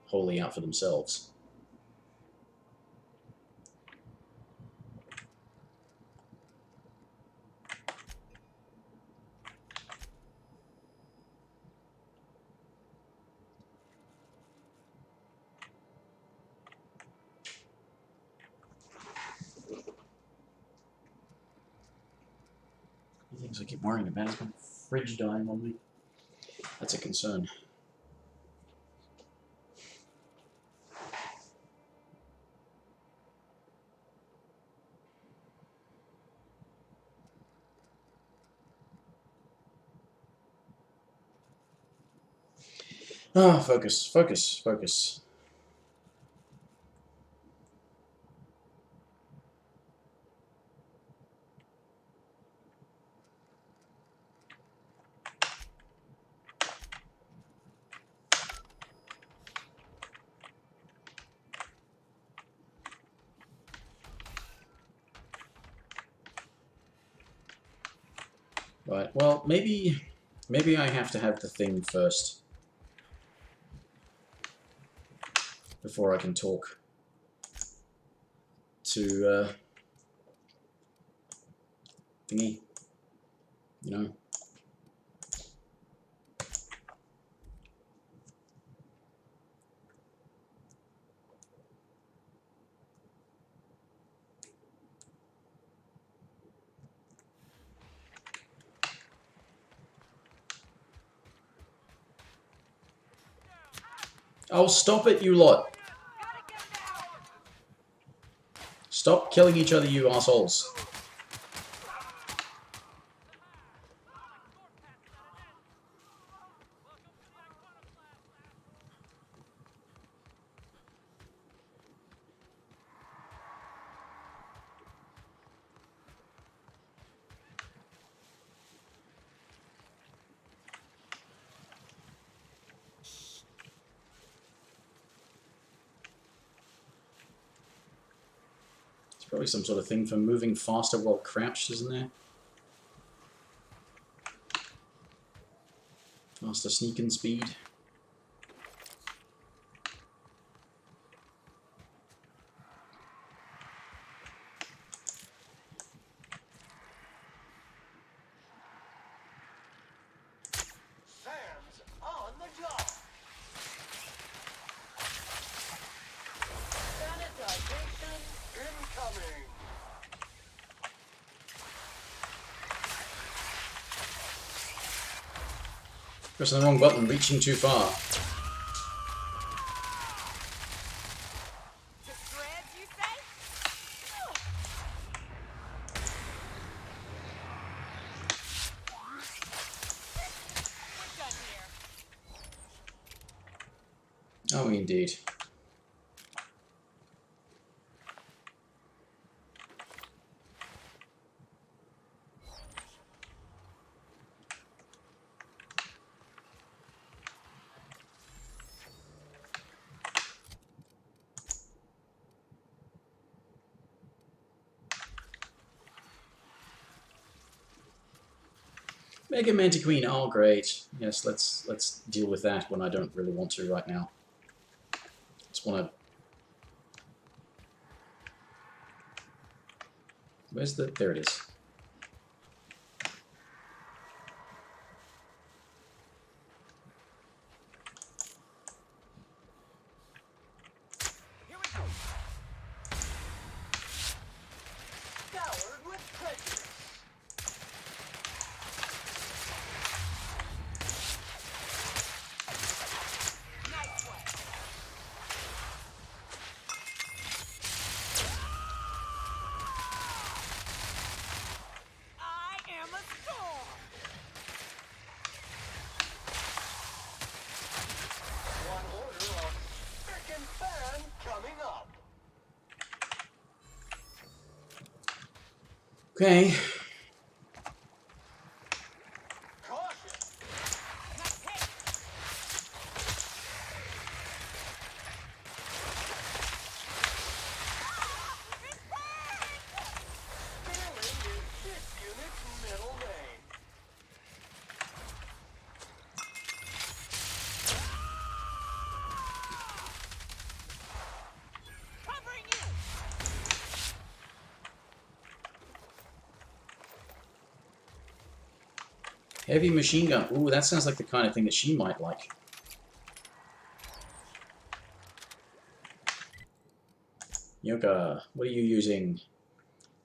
wholly out for themselves. things I keep worrying about is my fridge dying on me. That's a concern. Ah, focus, focus, focus. Right, well, maybe I have to have the thing first before I can talk to thingy, you know. Oh, stop it, you lot! Stop killing each other, you assholes! It's probably some sort of thing for moving faster while crouched, isn't there? Faster sneaking speed. Sam's on the job. Sanitization incoming. Pressing the wrong button, reaching too far. To shreds, you say? Ugh. We're done here. Oh, indeed. Mega Mantiqueen, oh great. Yes, let's deal with that when I don't really want to right now. Just wanna... Where's the... There it is. Here we go. Scoured with prejudice. Nice one. I am a storm. One order of frickin' fan coming up. Okay. Caution. Nice hit. Failing is this unit's middle name. Covering you. Heavy machine gun. Ooh, that sounds like the kind of thing that she might like. Nyoka, what are you using?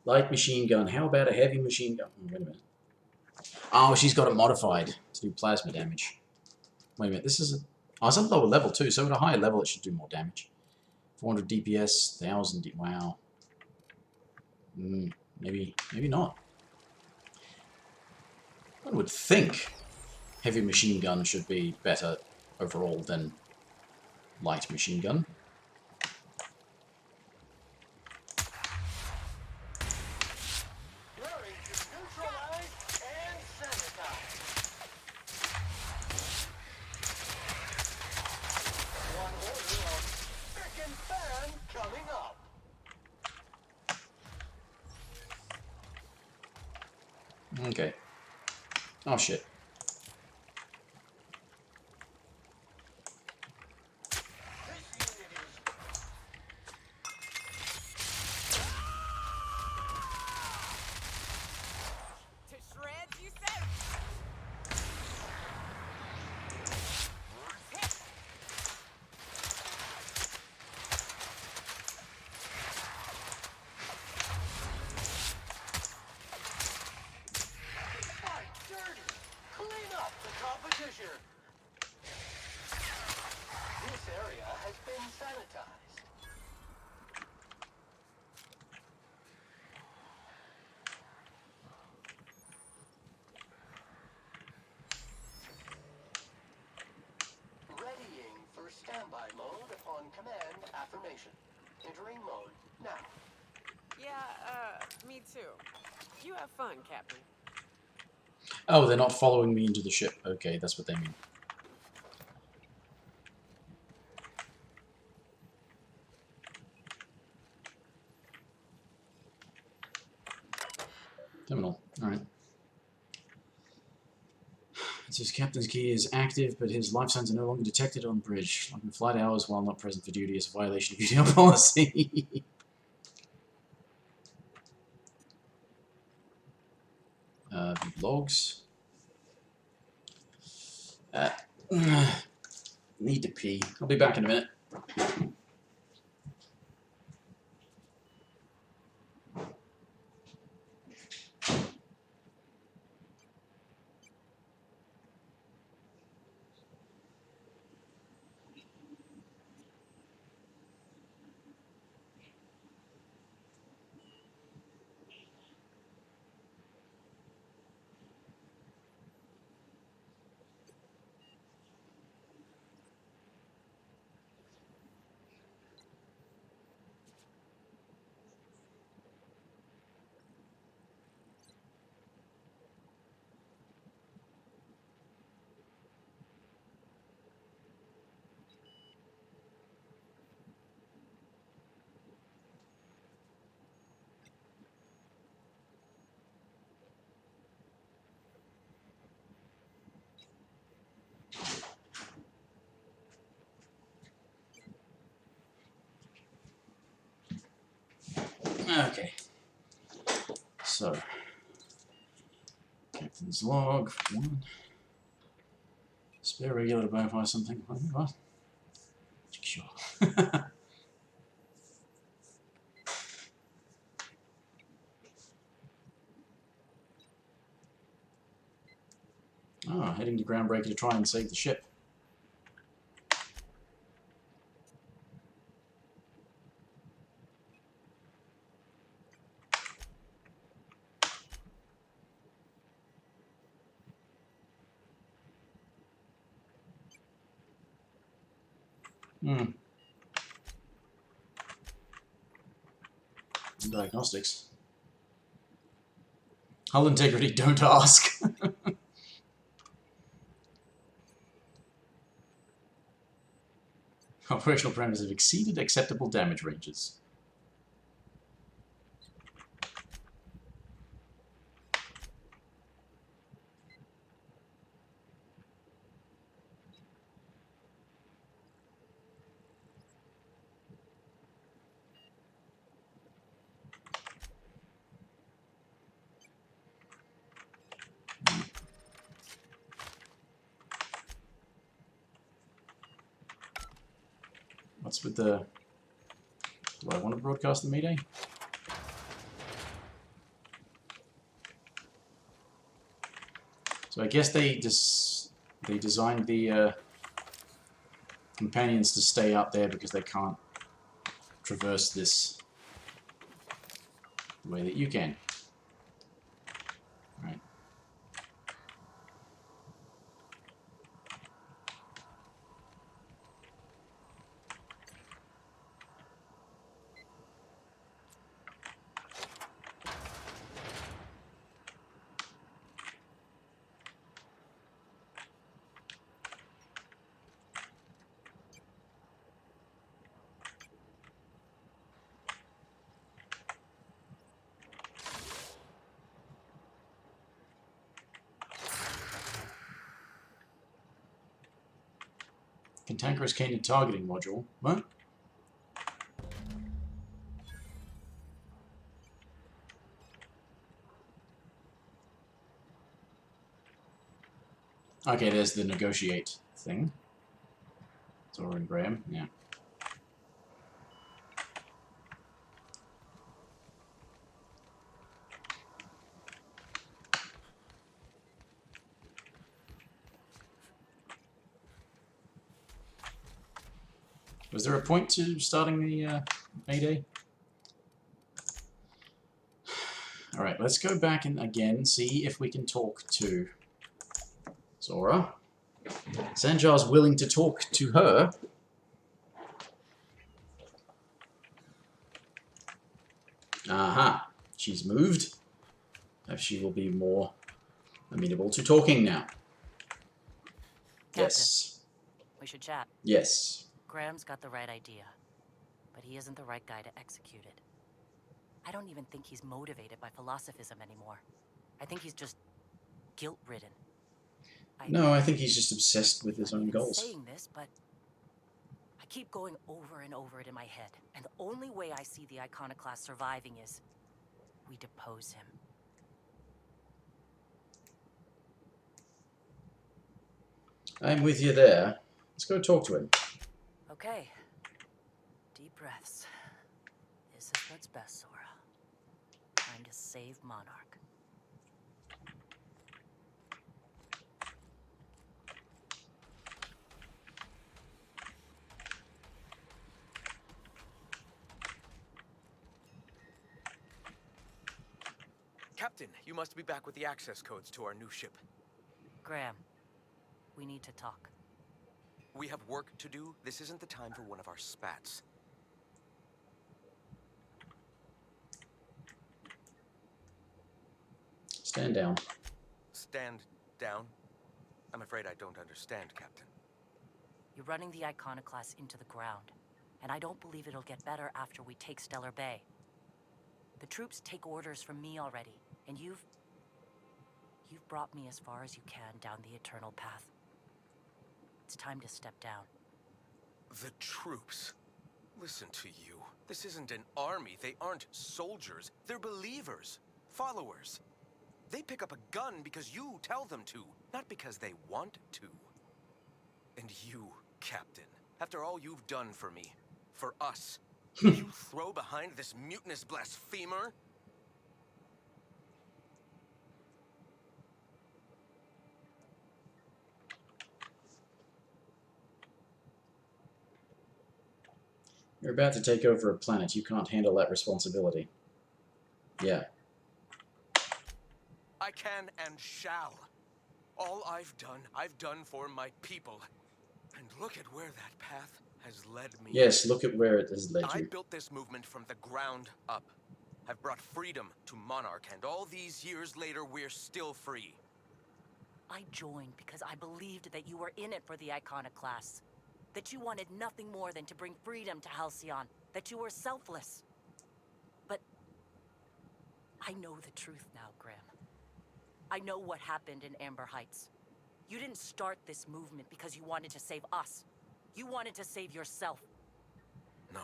Light machine gun. How about a heavy machine gun? Oh, wait a minute. Oh, she's got it modified to do plasma damage. Wait a minute, this is a... Oh, it's a lower level too, so at a higher level it should do more damage. 400 DPS, 1000 D... Wow. Maybe not. I would think heavy machine gun should be better overall than light machine gun. Learning to neutralize and sanitize. One order of frickin' fan coming up. Okay. Oh shit. This unit is To shreds, you said? fight dirty. Clean up the competition. This area has been sanitized. Readying for standby mode upon command affirmation. Entering mode now. Yeah, me too. You have fun, Captain. Oh, they're not following me into the ship. Okay, that's what they mean. Terminal. Alright. It says Captain's key is active, but his life signs are no longer detected on bridge. Logging flight hours while not present for duty is a violation of UTL policy. Logs. Need to pee. I'll be back in a minute. Okay. So, Captain's log, 1. Spare regular to bonfire something. What? Sure. Oh, heading to Groundbreaker to try and save the ship. Diagnostics. Hull integrity, don't ask. Operational parameters have exceeded acceptable damage ranges. What's with the... Do I want to broadcast the Mayday? So I guess they designed the companions to stay out there because they can't traverse this the way that you can. Right. Cantankerous Canyon targeting module. What? Okay, there's the negotiate thing. Zora and Graham, yeah. Was there a point to starting the Mayday? Alright, let's go back and again see if we can talk to Zora. Sanjar's willing to talk to her. Aha, she's moved. Perhaps she will be more amenable to talking now. Captain, Yes. we should chat. Yes. Graham's got the right idea, but he isn't the right guy to execute it. I don't even think he's motivated by philosophism anymore. I think he's just guilt-ridden. No, I think he's just obsessed with his own goals. I'm saying this, but I keep going over and over it in my head, and the only way I see the Iconoclast surviving is we depose him. I'm with you there. Let's go talk to him. Okay. Deep breaths. This is what's best, Zora. Time to save Monarch. Captain, you must be back with the access codes to our new ship. Graham, we need to talk. We have work to do. This isn't the time for one of our spats. Stand down. Stand down? I'm afraid I don't understand, Captain. You're running the Iconoclast into the ground, and I don't believe it'll get better after we take Stellar Bay. The troops take orders from me already, and you've brought me as far as you can down the eternal path. It's time to step down. The troops? Listen to you. This isn't an army. They aren't soldiers. They're believers. Followers. They pick up a gun because you tell them to, not because they want to. And you, Captain, after all you've done for me, for us, you throw behind this mutinous blasphemer? You're about to take over a planet. You can't handle that responsibility. Yeah. I can and shall. All I've done for my people. And look at where that path has led me. Yes, look at where it has led I you. built this movement from the ground up. I've brought freedom to Monarch, and all these years later, we're still free. I joined because I believed that you were in it for the Iconoclasts. That you wanted nothing more than to bring freedom to Halcyon. That you were selfless. But I know the truth now, Graham. I know what happened in Amber Heights. You didn't start this movement because you wanted to save us. You wanted to save yourself. No.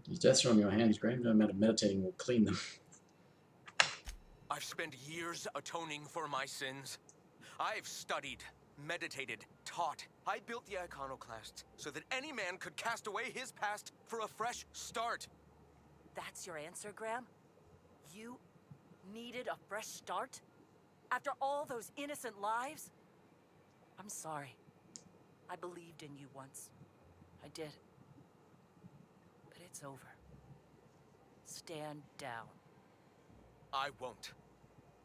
These deaths are on your hands, Graham. No amount of meditating will clean them. I've spent years atoning for my sins. I've studied, meditated, taught. I built the iconoclasts so that any man could cast away his past for a fresh start. That's your answer, Graham? You needed a fresh start? After all those innocent lives? I'm sorry. I believed in you once. I did. But it's over. Stand down. I won't.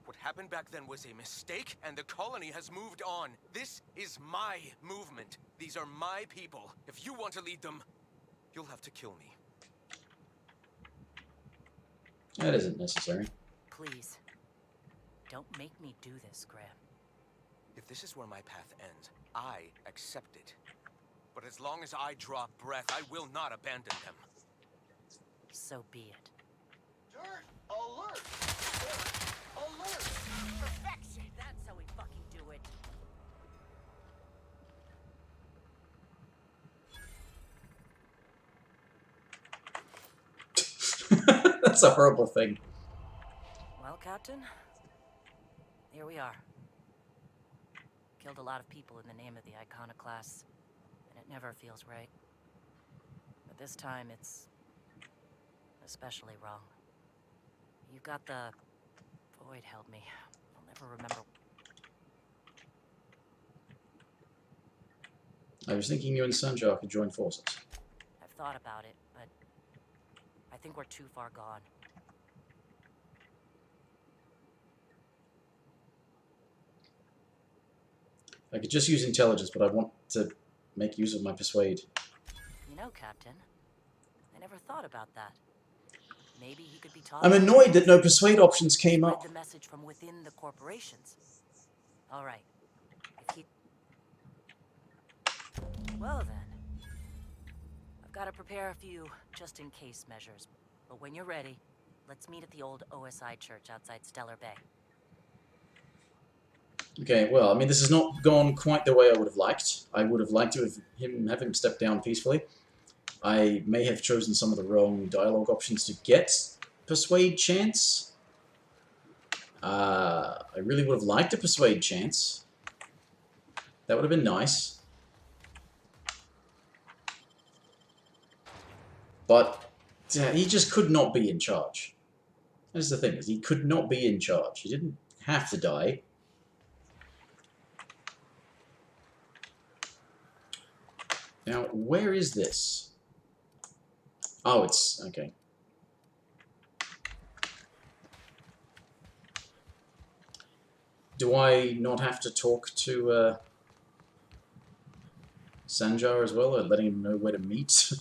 What happened back then was a mistake, and the colony has moved on. This is my movement. These are my people. If you want to lead them, you'll have to kill me. That isn't necessary. Please. Don't make me do this, Graham. If this is where my path ends, I accept it. But as long as I draw breath, I will not abandon them. So be it. Dirt alert! Dirt alert! Perfection! That's how we fucking do it. That's a horrible thing. Well, Captain, here we are. Killed a lot of people in the name of the iconoclasts, and it never feels right. But this time, it's especially wrong. You got the... Void held me. I'll never remember. I was thinking you and Sanjar could join forces. I've thought about it, but I think we're too far gone. I could just use intelligence, but I want to make use of my persuade. You know, Captain, I never thought about that. Maybe he could be taught. I'm annoyed that no persuade options came spread up. the message from within the corporations. All right. If he... Well then, I've got to prepare a few just-in-case measures. But when you're ready, let's meet at the old OSI church outside Stellar Bay. Okay, well, I mean, this has not gone quite the way I would have liked. I would have liked to have him step down peacefully. I may have chosen some of the wrong dialogue options to get persuade chance. I really would have liked a persuade chance. That would have been nice. But he just could not be in charge. That's the thing, is he could not be in charge. He didn't have to die. Now, where is this? Oh, it's... okay. Do I not have to talk to Sanjar as well, or letting him know where to meet?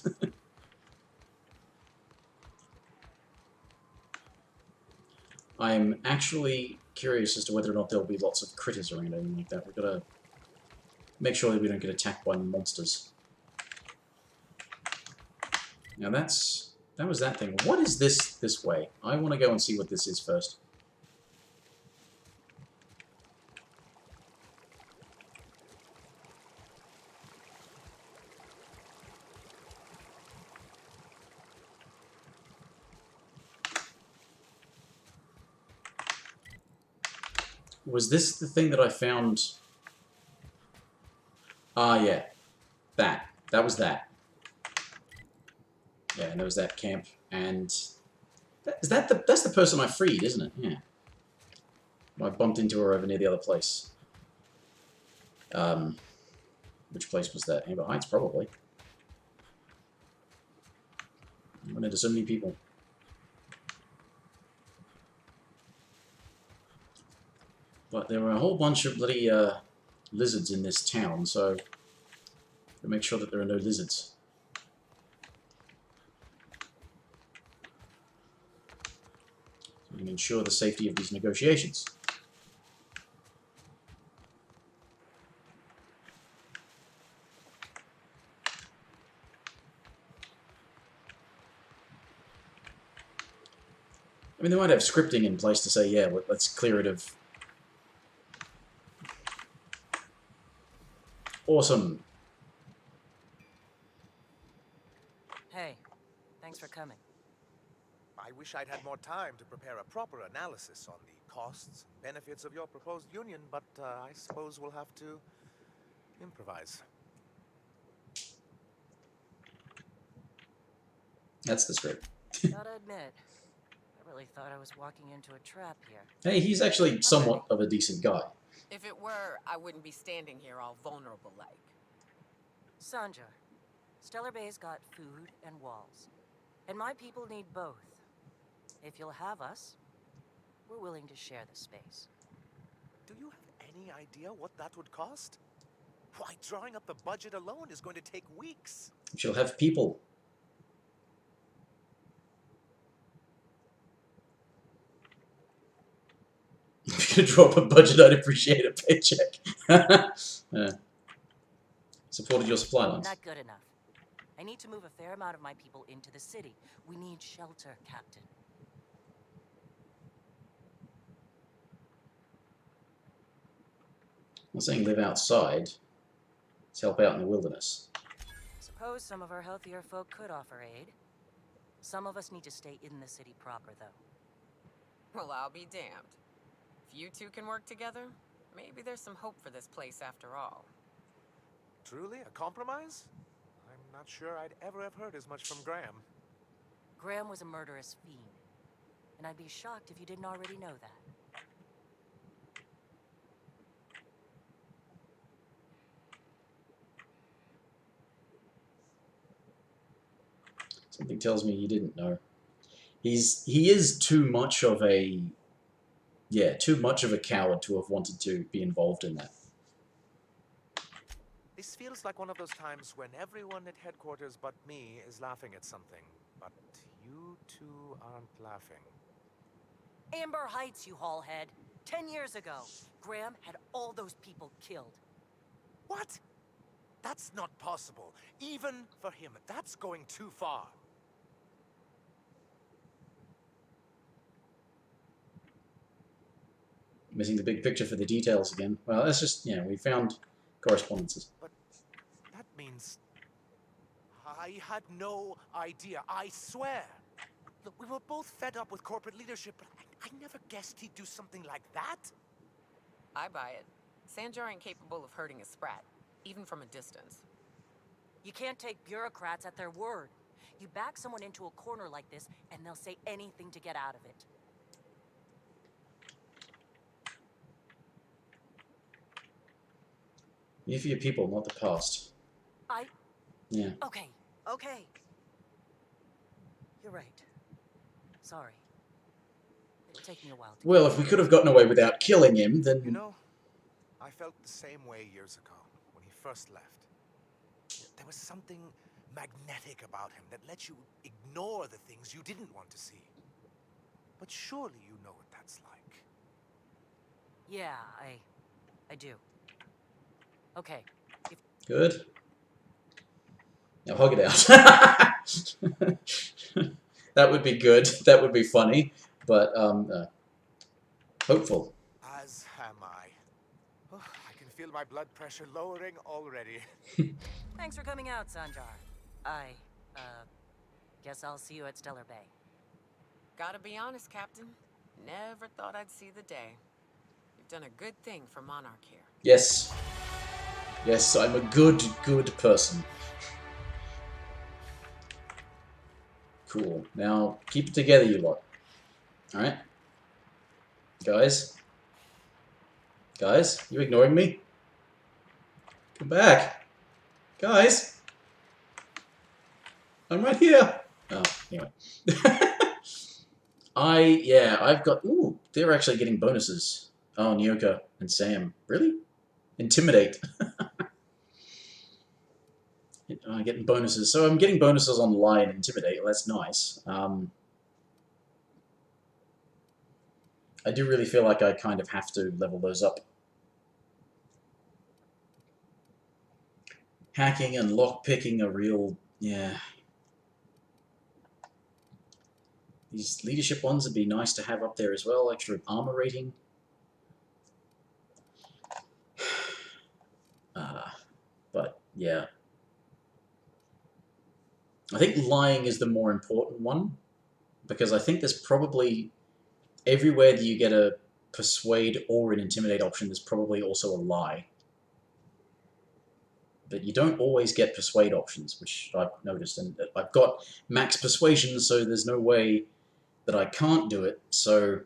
I'm actually curious as to whether or not there'll be lots of critters around or anything like that. We've got to make sure that we don't get attacked by monsters. Now that was that thing. What is this way? I want to go and see what this is first. Was this the thing that I found? Ah, yeah. That was that. Yeah, and there was that camp, and that's the person I freed, isn't it? Yeah. I bumped into her over near the other place. Which place was that? Amber Heights, probably. I went into so many people. But there were a whole bunch of bloody lizards in this town, so to make sure that there are no lizards. We can ensure the safety of these negotiations. I mean, they might have scripting in place to say, yeah, let's clear it of... Awesome. Hey, thanks for coming. I wish I'd had more time to prepare a proper analysis on the costs and benefits of your proposed union, but I suppose we'll have to improvise. That's the script. Gotta admit, I really thought I was walking into a trap here. Hey, he's actually somewhat of a decent guy. If it were, I wouldn't be standing here all vulnerable like. Sanjar, Stellar Bay's got food and walls. And my people need both. If you'll have us, we're willing to share the space. Do you have any idea what that would cost? Why, drawing up the budget alone is going to take weeks. She'll have people. If you drop a budget, I'd appreciate a paycheck. Yeah. Supported your supply lines. Not good enough. I need to move a fair amount of my people into the city. We need shelter, Captain. I'm not saying live outside. Let's help out in the wilderness. Suppose some of our healthier folk could offer aid. Some of us need to stay in the city proper, though. Well, I'll be damned. If you two can work together, maybe there's some hope for this place after all. Truly, a compromise? I'm not sure I'd ever have heard as much from Graham. Graham was a murderous fiend, and I'd be shocked if you didn't already know that. Something tells me he didn't know. He is too much of a coward to have wanted to be involved in that. This feels like one of those times when everyone at headquarters but me is laughing at something, but you two aren't laughing. Amber Heights, you haulhead. 10 years ago, Graham had all those people killed. What? That's not possible. Even for him, that's going too far. Missing the big picture for the details again. Well, that's just, we found correspondences. But that means I had no idea, I swear. Look, we were both fed up with corporate leadership, but I never guessed he'd do something like that. I buy it. Sanjar ain't capable of hurting a sprat, even from a distance. You can't take bureaucrats at their word. You back someone into a corner like this, and they'll say anything to get out of it. You for your people, not the past. Yeah. Okay. You're right. Sorry. It'll take me a while to... Well, if we could have gotten away without killing him, then... You know, I felt the same way years ago, when he first left. There was something magnetic about him that let you ignore the things you didn't want to see. But surely you know what that's like. Yeah, I do. Okay. Good. Now hug it out. That would be good. That would be funny. But, hopeful. As am I. Oh, I can feel my blood pressure lowering already. Thanks for coming out, Sanjar. I guess I'll see you at Stellar Bay. Gotta be honest, Captain. Never thought I'd see the day. You've done a good thing for Monarch here. Yes. Yes, I'm a good person. Cool. Now, keep it together, you lot. Alright? Guys? Guys? You ignoring me? Come back. Guys? I'm right here. Oh, anyway. I've got... Ooh, they're actually getting bonuses. Oh, Nyoka and Sam. Really? Intimidate. Getting bonuses. So I'm getting bonuses on Lie and Intimidate. Well, that's nice. I do really feel like I kind of have to level those up. Hacking and lockpicking are real... Yeah. These leadership ones would be nice to have up there as well. Extra armor rating. But, yeah. I think lying is the more important one, because I think there's probably, everywhere that you get a persuade or an intimidate option, there's probably also a lie. But you don't always get persuade options, which I've noticed. And I've got max persuasion, so there's no way that I can't do it. So you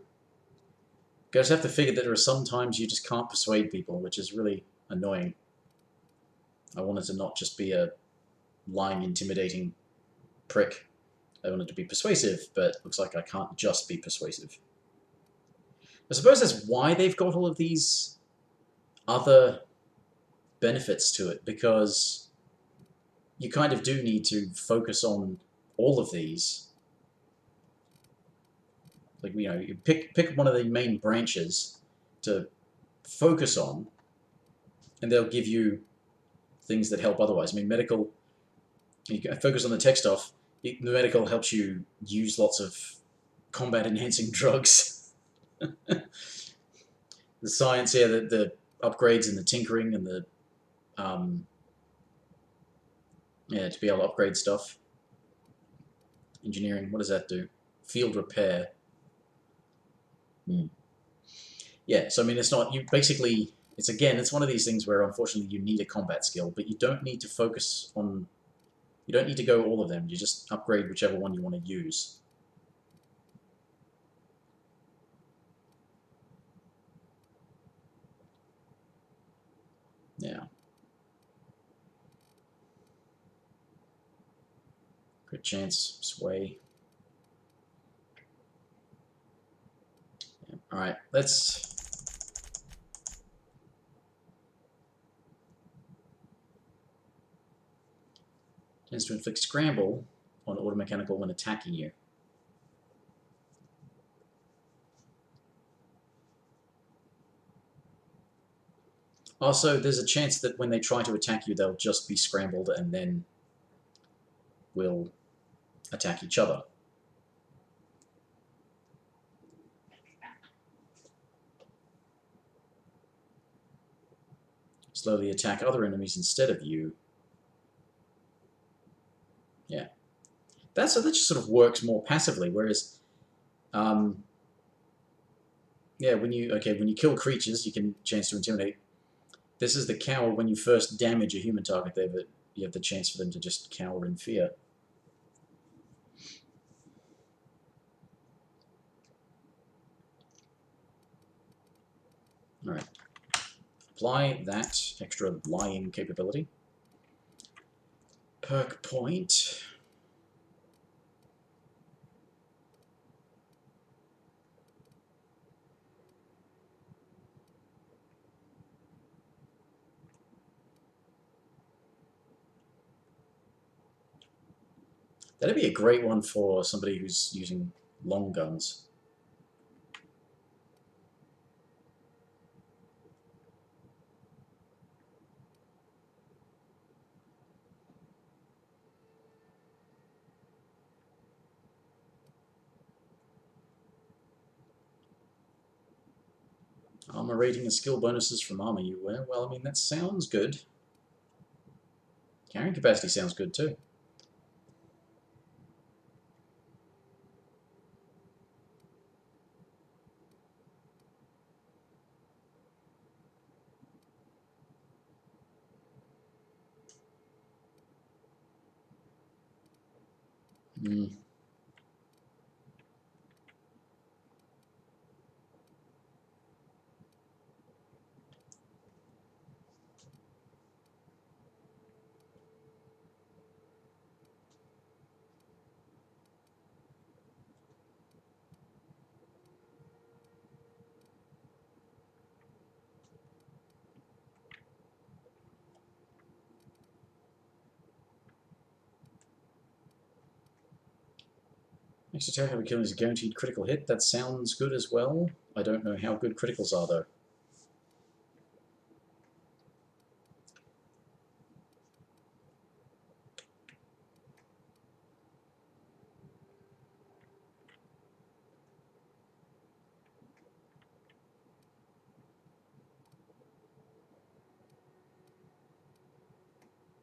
guys have to figure that there are some times you just can't persuade people, which is really annoying. I wanted to not just be a lying, intimidating prick. I wanted to be persuasive, but looks like I can't just be persuasive. I suppose that's why they've got all of these other benefits to it, because you kind of do need to focus on all of these. Like, you know, you pick one of the main branches to focus on, and they'll give you things that help otherwise. I mean, medical, you can focus on the tech stuff. The medical helps you use lots of combat-enhancing drugs. The science, yeah, the upgrades and the tinkering and the yeah, to be able to upgrade stuff. Engineering, what does that do? Field repair. Yeah, so I mean, it's not, you basically, it's again, it's one of these things where unfortunately you need a combat skill, but you don't need to focus on, you don't need to go all of them, you just upgrade whichever one you want to use. Yeah. Good chance, sway. Yeah. Alright, let's... Tends to inflict scramble on automechanical when attacking you. Also, there's a chance that when they try to attack you, they'll just be scrambled and then will attack each other. Slowly attack other enemies instead of you. Yeah. That just sort of works more passively, whereas, yeah, when you kill creatures, you can chance to intimidate. This is the cower when you first damage a human target there, but you have the chance for them to just cower in fear. Alright. Apply that extra lying capability. Perk point. That'd be a great one for somebody who's using long guns. Armor rating and skill bonuses from armor you wear. Well, I mean, that sounds good. Carrying capacity sounds good too. Next attack every killing is a guaranteed critical hit. That sounds good as well. I don't know how good criticals are though.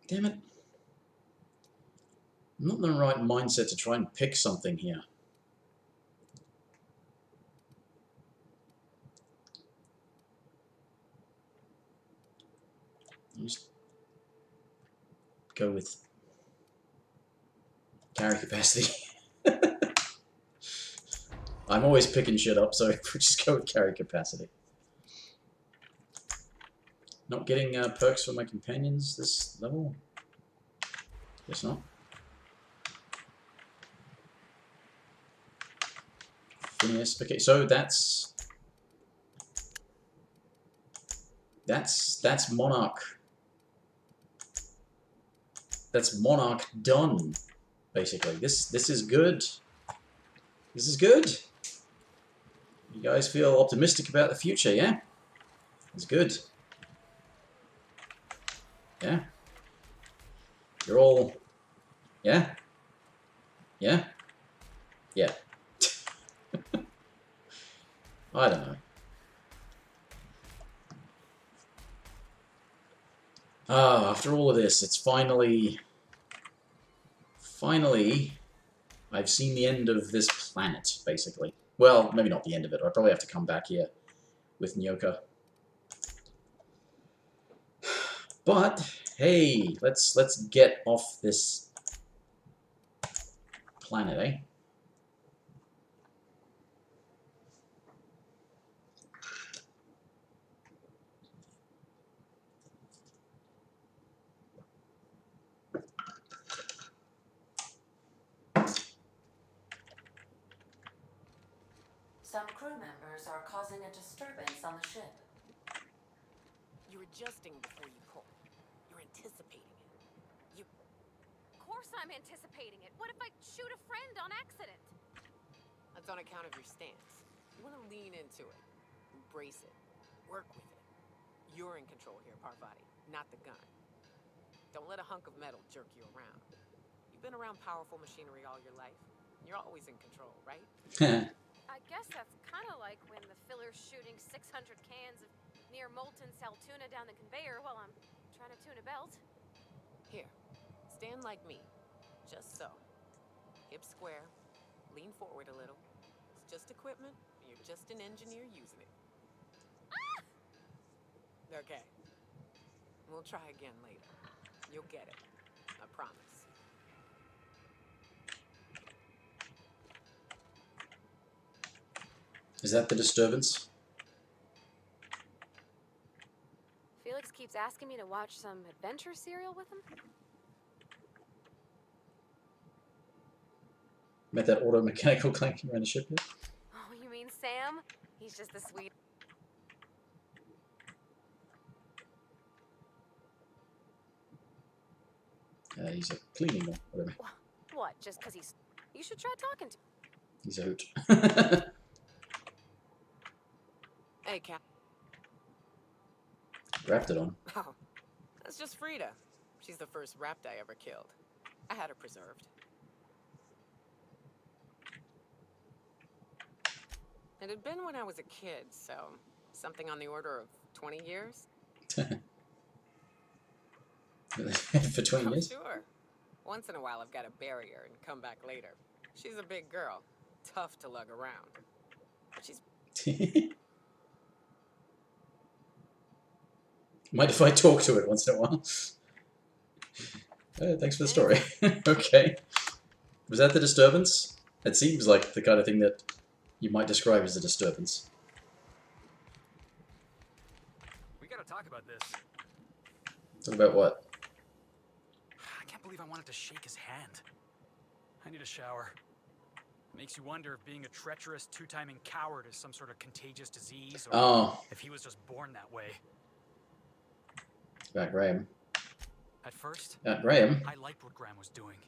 Damn it. I'm not in the right mindset to try and pick something here. go with carry capacity. I'm always picking shit up, so we'll just go with carry capacity. Not getting perks for my companions this level? Guess not. Phineas. Okay, so that's Monarch. That's Monarch done, basically. This is good. This is good. You guys feel optimistic about the future, yeah? It's good. Yeah? You're all... Yeah? Yeah? Yeah. I don't know. Ah, after all of this, it's finally... Finally, I've seen the end of this planet, basically. Well, maybe not the end of it. I'll probably have to come back here with Nyoka. But, hey, let's get off this planet, eh? Some crew members are causing a disturbance on the ship. You're adjusting before you pull. You're anticipating it. Of course I'm anticipating it. What if I shoot a friend on accident? That's on account of your stance. You want to lean into it. Embrace it. Work with it. You're in control here, Parvati, not the gun. Don't let a hunk of metal jerk you around. You've been around powerful machinery all your life. You're always in control, right? I guess that's kind of like when the filler's shooting 600 cans of near molten cell tuna down the conveyor while I'm trying to tune a belt. Here, stand like me. Just so. Hips square. Lean forward a little. It's just equipment. You're just an engineer using it. Ah! Okay. We'll try again later. You'll get it. I promise. Is that the disturbance? Felix keeps asking me to watch some adventure serial with him. Met that auto-mechanical clanking around the ship yet? Oh, you mean Sam? He's just the sweet... He's a cleaning one, whatever. What, just because he's... You should try talking to... He's a hoot. Hey, Cap. Wrapped it on. Oh, that's just Frida. She's the first rapt I ever killed. I had her preserved. It had been when I was a kid, so something on the order of 20 years. For 20 years? Sure. Once in a while I've got to bury her and come back later. She's a big girl. Tough to lug around. But she's... Mind if I talk to it once in a while? Thanks for the story. Okay. Was that the disturbance? It seems like the kind of thing that you might describe as a disturbance. We gotta talk about this. Talk about what? I can't believe I wanted to shake his hand. I need a shower. Makes you wonder if being a treacherous, two-timing coward is some sort of contagious disease, or if he was just born that way. About Graham. At first, Graham? I liked what Graham was doing.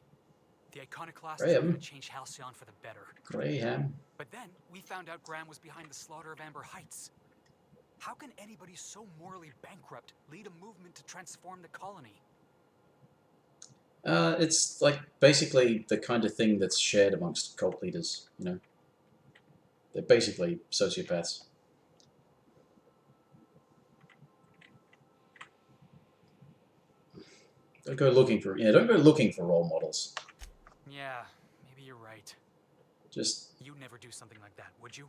The iconoclasts Graham? were going to change Halcyon for the better. Graham. But then, we found out Graham was behind the slaughter of Amber Heights. How can anybody so morally bankrupt lead a movement to transform the colony? It's like basically the kind of thing that's shared amongst cult leaders, you know. They're basically sociopaths. Don't go looking for role models. Yeah, maybe you're right. Just You'd never do something like that, would you?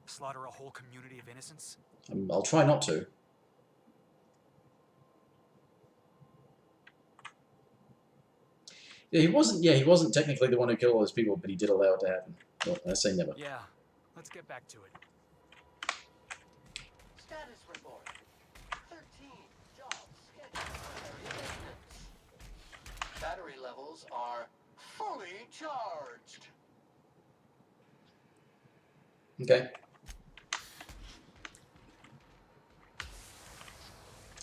Slaughter a whole community of innocents? I'll try not to. Yeah, he wasn't. Yeah, he wasn't technically the one who killed all those people, but he did allow it to happen. Well, I say never. Yeah, let's get back to it. Status report. 13 jobs scheduled for maintenance. Battery levels are fully charged. Okay.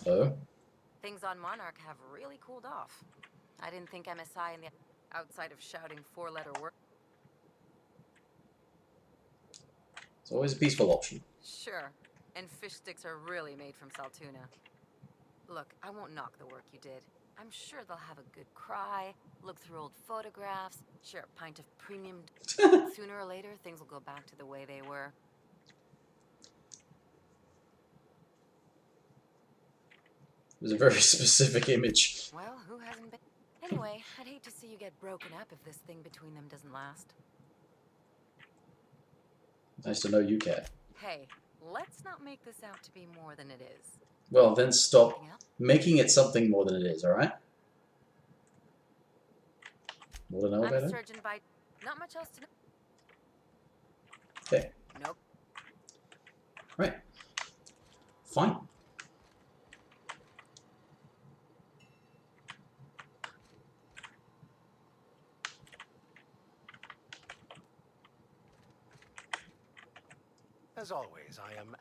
Oh. Things on Monarch have really cooled off. I didn't think MSI in the outside of shouting four-letter word. It's always a peaceful option. Sure, and fish sticks are really made from Saltuna. Look, I won't knock the work you did. I'm sure they'll have a good cry, look through old photographs, share a pint of premium. Sooner or later, things will go back to the way they were. It was a very specific image. Well, who hasn't been? Anyway, I'd hate to see you get broken up if this thing between them doesn't last. Nice to know you, Cat. Hey, let's not make this out to be more than it is. Well, then stop making it something more than it is, alright? Want to know I'm about a it? surgeon by... Not much else to know. Okay. Nope. Right. Fine. As always, I am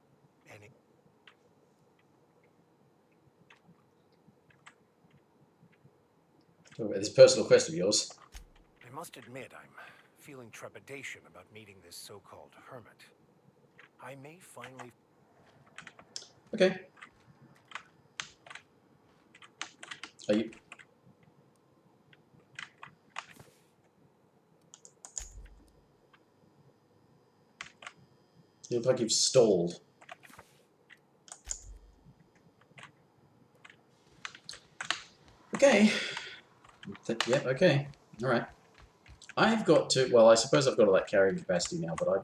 any. Oh, this personal quest of yours. I must admit, I'm feeling trepidation about meeting this so-called hermit. I may finally. Okay. Are you... You look like you've stalled. Okay. Yep, okay. Alright. I've got to... Well, I suppose I've got all that carrying capacity now, but I...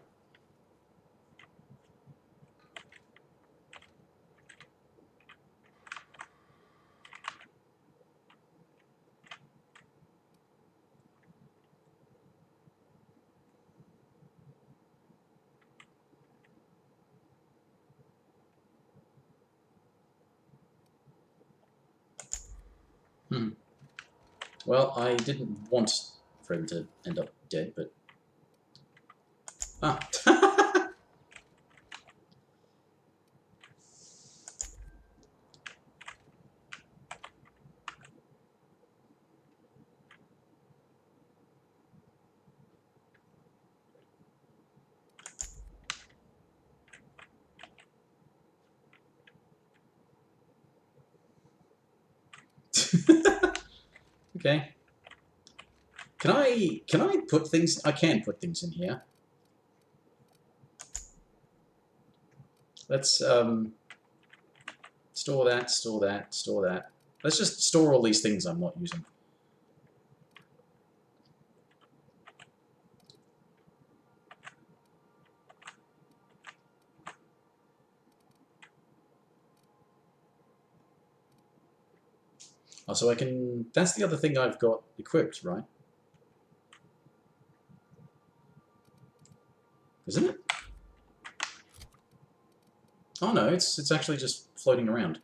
Well, I didn't want for him to end up dead, but... Ah. Okay. Can I put things... I can put things in here. Let's store that, store that, store that. Let's just store all these things I'm not using. Oh, so I can... That's the other thing I've got equipped, right? Isn't it? Oh no, it's actually just floating around.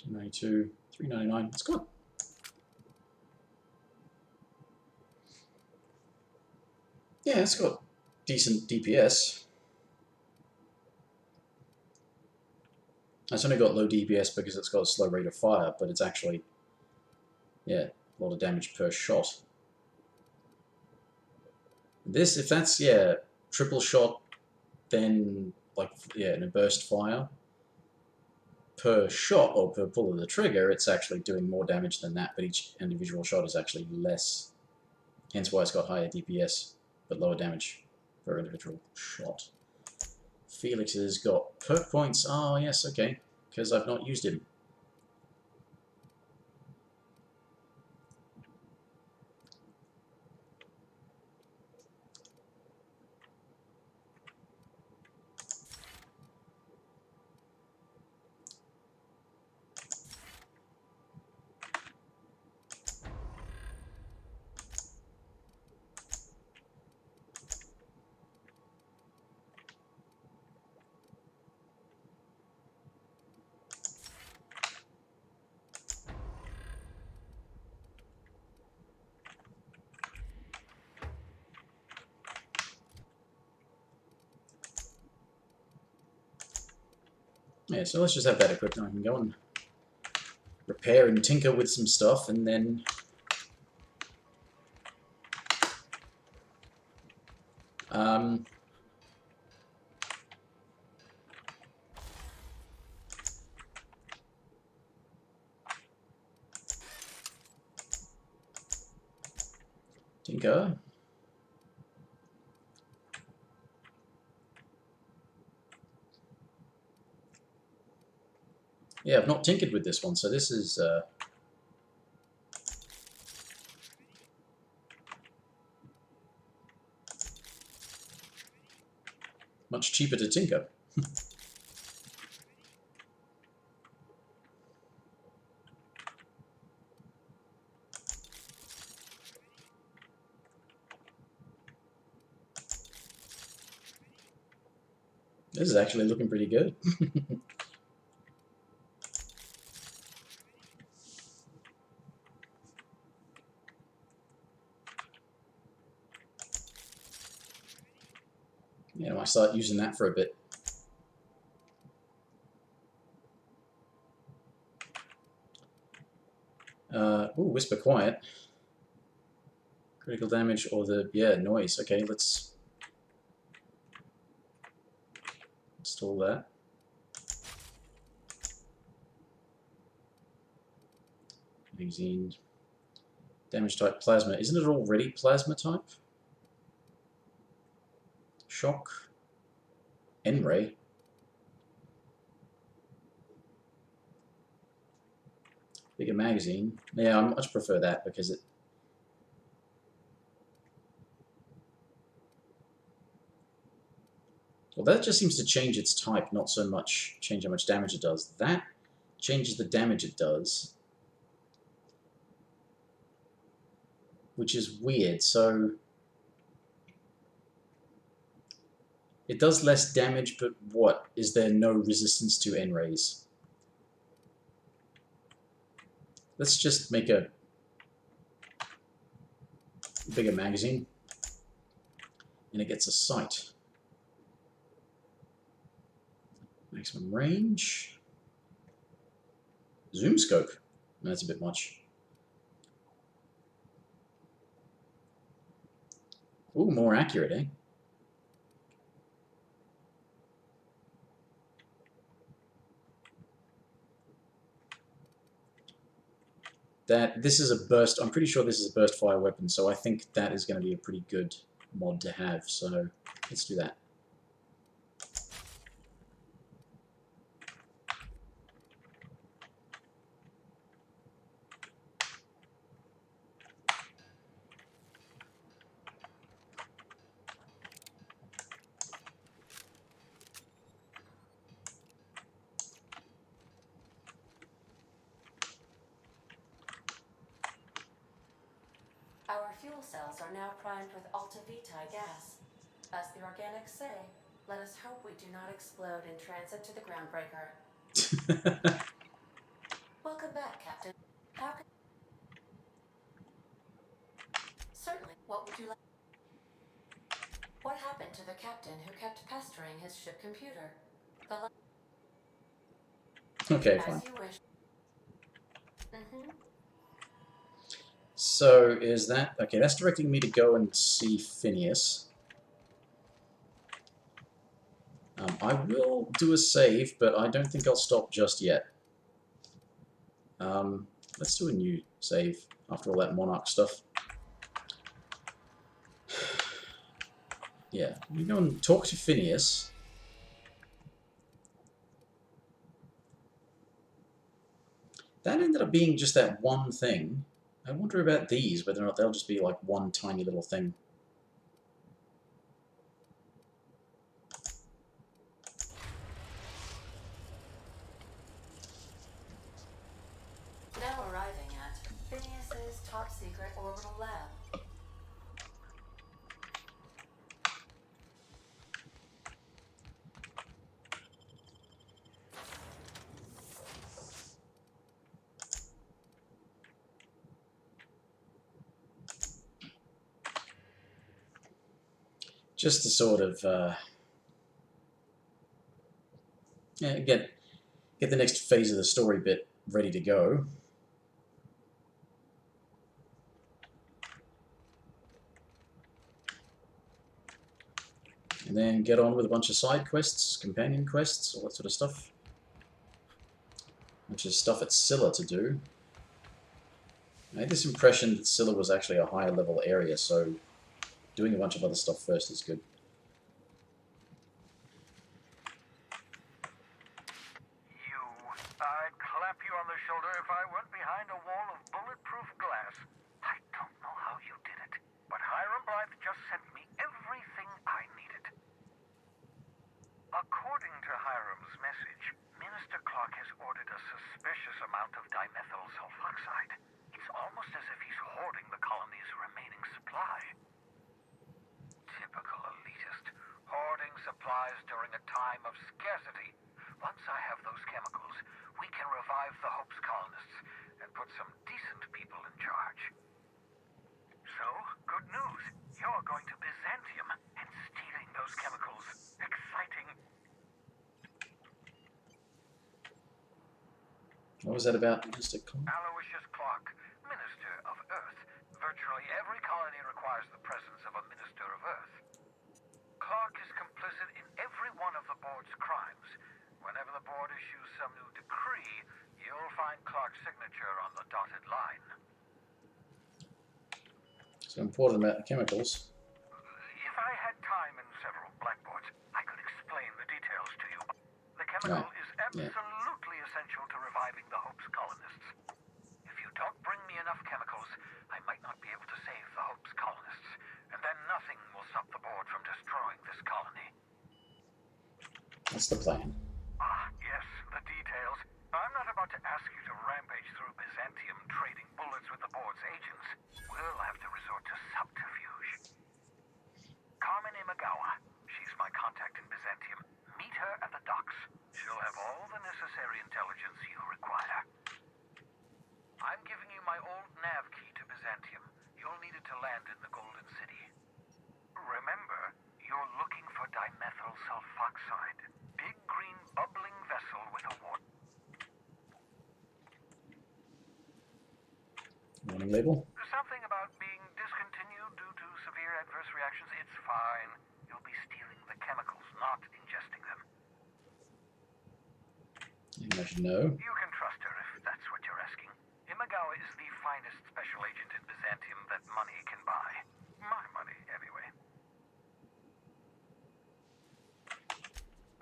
$292, $399. That's good. Yeah, it's got decent DPS. It's only got low DPS because it's got a slow rate of fire, but it's actually, yeah, a lot of damage per shot. This, if that's, yeah, triple shot, then, like, yeah, in a burst fire, per shot, or per pull of the trigger, it's actually doing more damage than that, but each individual shot is actually less. Hence why it's got higher DPS, but lower damage per individual shot. Felix has got perk points. Oh, yes, okay. Because I've not used him. Yeah, so let's just have that equipped and I can go and repair and tinker with some stuff, and then tinker. Yeah, I've not tinkered with this one, so this is much cheaper to tinker. This is actually looking pretty good. Yeah, I might start using that for a bit. Ooh, Whisper Quiet. Critical damage or the, yeah, noise. Okay, let's install that. Magazine. Damage type plasma. Isn't it already plasma type? Shock. N-ray. Bigger magazine. Yeah, I much prefer that because it. Well, that just seems to change its type, not so much change how much damage it does. That changes the damage it does, which is weird. So it does less damage, but what? Is there no resistance to N-rays? Let's just make a bigger magazine, and it gets a sight. Maximum range. Zoom scope. That's a bit much. Ooh, more accurate, eh? This is a burst. I'm pretty sure this is a burst fire weapon, so I think that is going to be a pretty good mod to have. So let's do that. Our fuel cells are now primed with Alta Vitae gas. As the organics say, let us hope we do not explode in transit to the groundbreaker. Welcome back, Captain. How can... Certainly. What would you like? What happened to the captain who kept pestering his ship computer? Okay, fine. As you wish. So is that okay? That's directing me to go and see Phineas. I will do a save, but I don't think I'll stop just yet. Let's do a new save after all that Monarch stuff. Yeah, we go and talk to Phineas. That ended up being just that one thing. I wonder about these, whether or not they'll just be like one tiny little thing. Now arriving at Phineas's top secret orbital lab. Just to sort of, yeah, again, get the next phase of the story bit ready to go. And then get on with a bunch of side quests, companion quests, all that sort of stuff. Which is stuff at Scylla to do. I had this impression that Scylla was actually a higher level area, so doing a bunch of other stuff first is good. I'd clap you on the shoulder if I went behind a wall of bulletproof glass. I don't know how you did it, but Hiram Blythe just sent me everything I needed. According to Hiram's message, Minister Clark has ordered a suspicious amount of dimethyl sulfoxide. It's almost as if he's hoarding the colony's remaining supply. Typical elitist, hoarding supplies during a time of scarcity. Once I have those chemicals, we can revive the Hope's colonists and put some decent people in charge. So, good news. You're going to Byzantium and stealing those chemicals. Exciting. What was that about, Mr. Clark? Aloysius Clark, Minister of Earth. Virtually every colony requires the presence of a Minister of Earth. Clark is complicit in every one of the board's crimes. Whenever the board issues some new decree, you'll find Clark's signature on the dotted line. So important about the chemicals. If I had time and several blackboards, I could explain the details to you. The chemical is absolutely essential to reviving the Hope's colonists. If you don't bring me enough chemicals, I might not be able to save the Hope's colonists, and then nothing will stop the board from destroying this colony. That's the plan. Ah, yes, the details. I'm not about to ask you to rampage through Byzantium trading bullets with the board's agents. We'll have to resort to subterfuge. Carmen Imagawa. She's my contact in Byzantium. Meet her at the docks. She'll have all the necessary intelligence you require. I'm giving you my old nav key to Byzantium. You'll need it to land in the Golden City. Remember, you're looking for dimethyl sulfoxide. Big green bubbling vessel with a warning. Warning label? Something about being discontinued due to severe adverse reactions. It's fine. You'll be stealing the chemicals, not ingesting them. I imagine no. You can trust her if that's what you're asking. Imagawa is the finest special agent in Byzantium that money can buy. My money, anyway.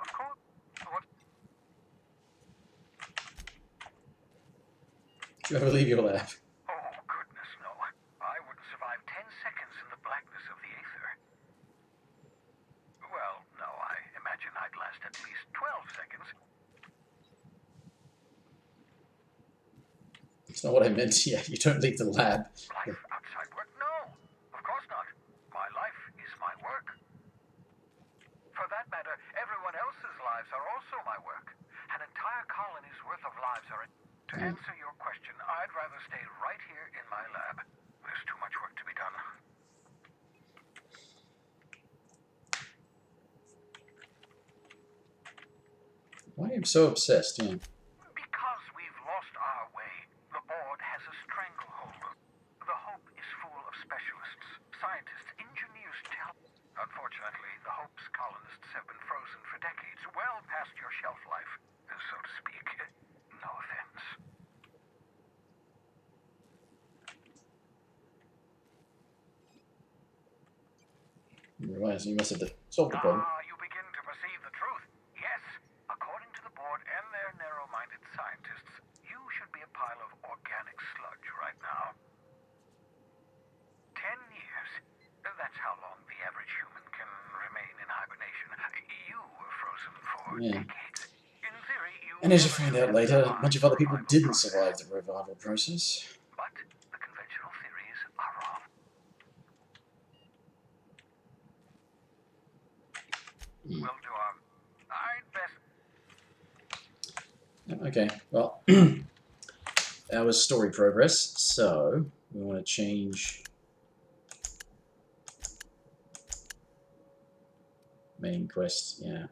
Of course. What? Do you ever leave your lab? Oh, goodness, no. I wouldn't survive 10 seconds in the blackness of the aether. Well, no, I imagine I'd last at least 12 seconds. That's not what I meant. Yeah, you don't leave the lab. Life outside work? No, of course not. My life is my work. For that matter, everyone else's lives are also my work. An entire colony's worth of lives are... To answer your question, I'd rather stay right here in my lab. There's too much work to be done. Why are you so obsessed? Yeah. Because we've lost our way. The board has a stranglehold. The Hope is full of specialists, scientists, engineers, Unfortunately, the Hope's colonists have been frozen for decades, well past your shelf life, so to speak. No offense. Realize you must have solved the problem. You begin to perceive the truth. Yes, according to the board and their narrow-minded scientists, you should be a pile of organic sludge right now. 10 years. That's how long the average human can remain in hibernation. You were frozen for decades. In theory, you... And as you find out later, a bunch of other people didn't survive the revival process. But the conventional theories are wrong. We'll do our... I'd best... Okay, well, that was story progress, so we want to change main quest, yeah.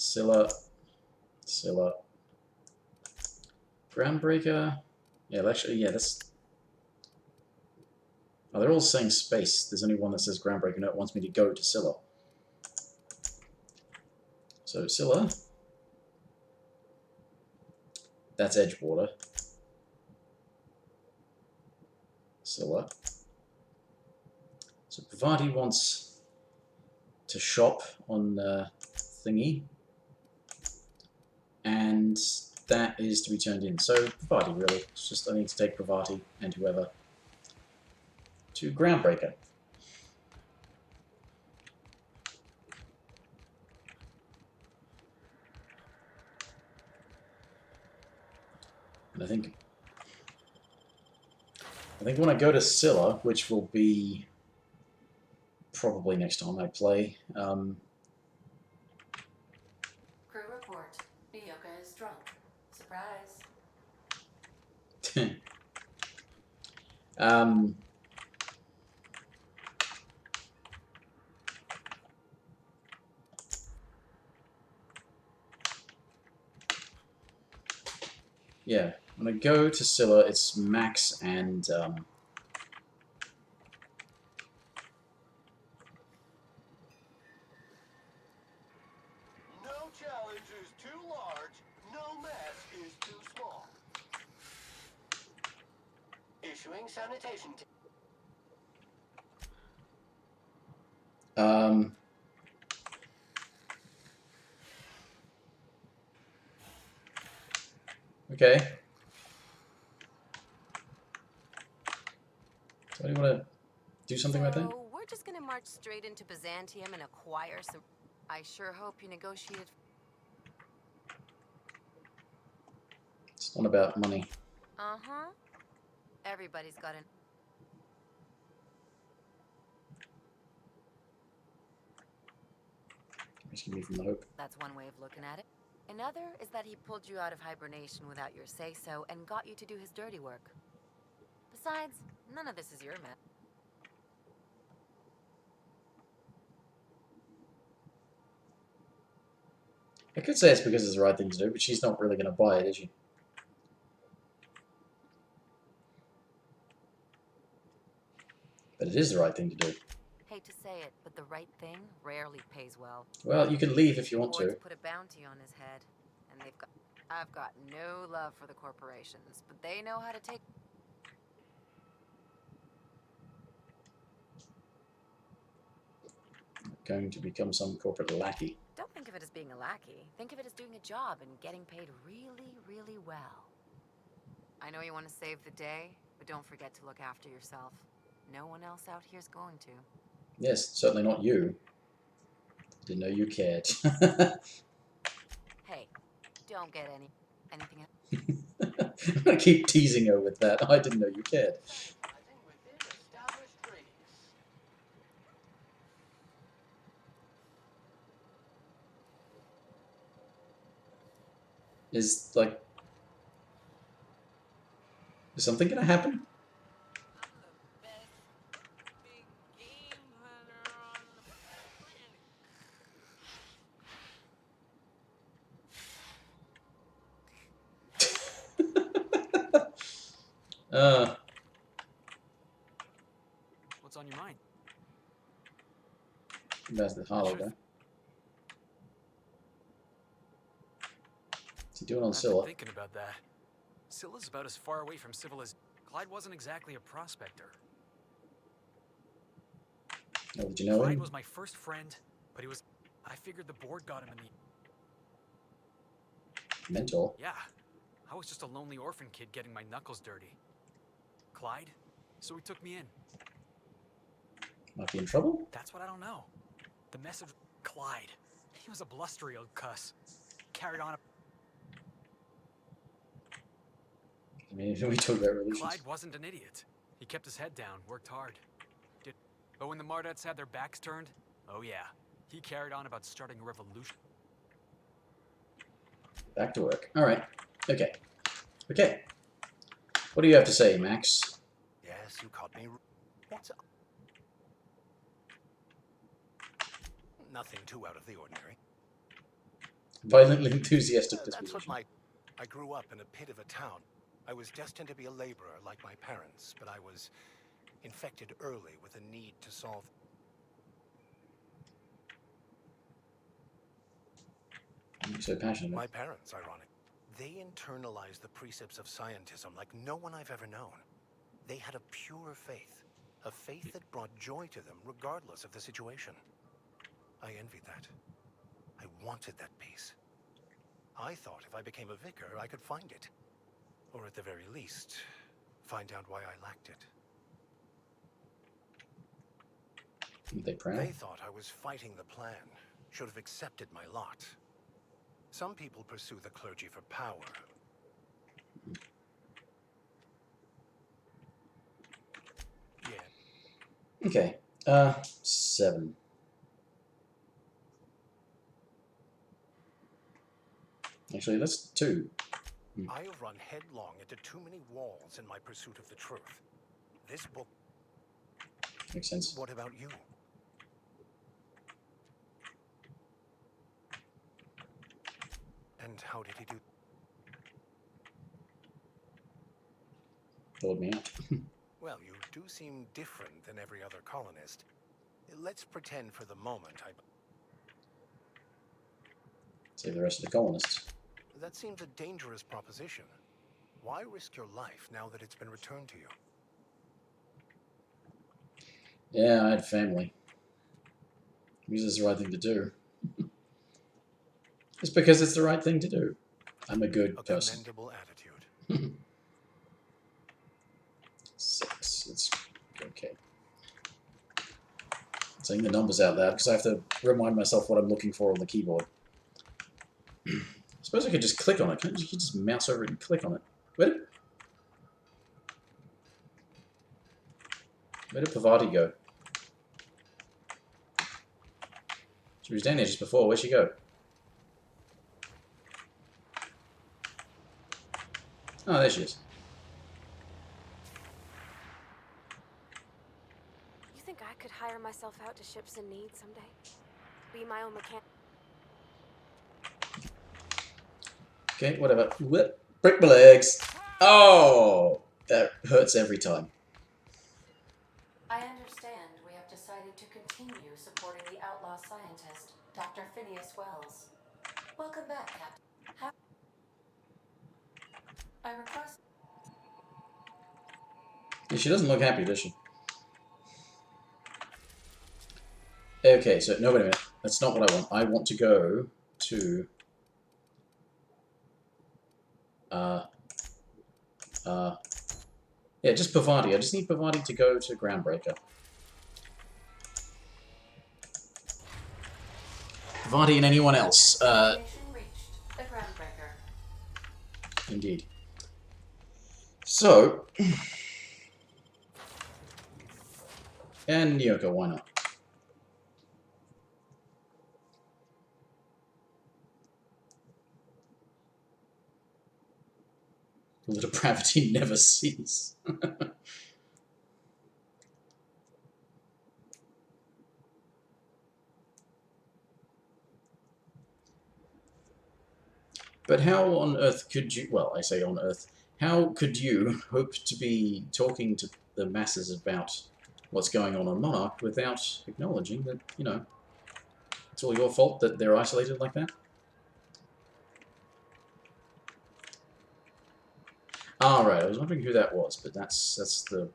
Scylla. Scylla. Groundbreaker. Yeah, actually, yeah, that's... Oh, they're all saying space. There's only one that says Groundbreaker. No, it wants me to go to Scylla. So, Scylla. That's Edgewater. Scylla. So, Parvati wants to shop on thingy. And that is to be turned in. So, Parvati, really. It's just I need to take Parvati and whoever to Groundbreaker. And I think when I go to Scylla, which will be probably next time I play, Crew report. Nyoka is drunk. Surprise. yeah, when I go to Scylla, it's Max and No challenge is too large, no mess is too small. Issuing sanitation. okay. So do you want to do something about that? So, we're just gonna march straight into Byzantium and acquire some... I sure hope you negotiated... It's not about money. Uh-huh. Everybody's got an... Rescue me from the hope. That's one way of looking at it. Another is that he pulled you out of hibernation without your say-so and got you to do his dirty work. Besides, none of this is your mess. I could say it's because it's the right thing to do, but she's not really going to buy it, is she? But it is the right thing to do. Hate to say it, but the right thing rarely pays well. Well, you can leave if you want Boards to. put a bounty on his head, and they've got... I've got no love for the corporations, but they know how to take... Going to become some corporate lackey. Don't think of it as being a lackey. Think of it as doing a job and getting paid really, really well. I know you want to save the day, but don't forget to look after yourself. No one else out here's going to. Yes, certainly not you. Didn't know you cared. Hey, don't get anything else. I'm going to keep teasing her with that. I didn't know you cared. Is something going to happen? What's on your mind? That's the Harlow guy. What's he doing on I've been Scylla? thinking about that. Scylla's about as far away from civil as... Clyde wasn't exactly a prospector. Oh, did you know Clyde him? was my first friend, but he was... I figured the board got him in the... Mentor? Yeah. I was just a lonely orphan kid getting my knuckles dirty. Clyde? So he took me in. Might be in trouble? That's what I don't know. The message... Clyde. He was a blustery old cuss. Carried on... I mean, we talk about religions. Clyde wasn't an idiot. He kept his head down, worked hard. But when the Mardettes had their backs turned, oh yeah, he carried on about starting a revolution. Back to work. Alright. Okay. Okay. What do you have to say, Max? Yes, you caught me. What's up? Nothing too out of the ordinary. Violently enthusiastic That's what disposition. I grew up in a pit of a town. I was destined to be a laborer like my parents, but I was infected early with a need to solve... You're so passionate. My parents, ironic. They internalized the precepts of scientism like no one I've ever known. They had a pure faith. A faith that brought joy to them regardless of the situation. I envied that. I wanted that peace. I thought if I became a vicar, I could find it. Or at the very least, find out why I lacked it. They proud? They thought I was fighting the plan, should have accepted my lot. Some people pursue the clergy for power. Yeah. Okay. 7. Actually, that's 2. I have run headlong into too many walls in my pursuit of the truth. This book... Makes sense. What about you? And how did he do... Thawed me out. Well, you do seem different than every other colonist. Let's pretend for the moment I... Save the rest of the colonists. That seems a dangerous proposition. Why risk your life now that it's been returned to you? Yeah, I had family. Because it's the right thing to do. It's because it's the right thing to do. I'm a good person. Commendable attitude. 6. It's okay. Saying the numbers out loud because I have to remind myself what I'm looking for on the keyboard. I suppose I could just click on it. Can't you just mouse over it and click on it? Where did Parvati go? She was down there just before. Where'd she go? Oh, there she is. You think I could hire myself out to ships in need someday? Be my own mechanic? Okay, whatever. Whip. Break my legs. Oh! That hurts every time. I understand we have decided to continue supporting the outlaw scientist, Dr. Phineas Wells. Welcome back, Captain. I request... Yeah, she doesn't look happy, does she? Okay, so, no, wait a minute. That's not what I want. I want to go to... yeah, just Parvati. I just need Parvati to go to Groundbreaker. Parvati and anyone else. Indeed. So... and Nyoka, why not? The depravity never cease. But how on earth could you, well, I say on earth, how could you hope to be talking to the masses about what's going on Monarch without acknowledging that, you know, it's all your fault that they're isolated like that? Ah, right, I was wondering who that was, but that's the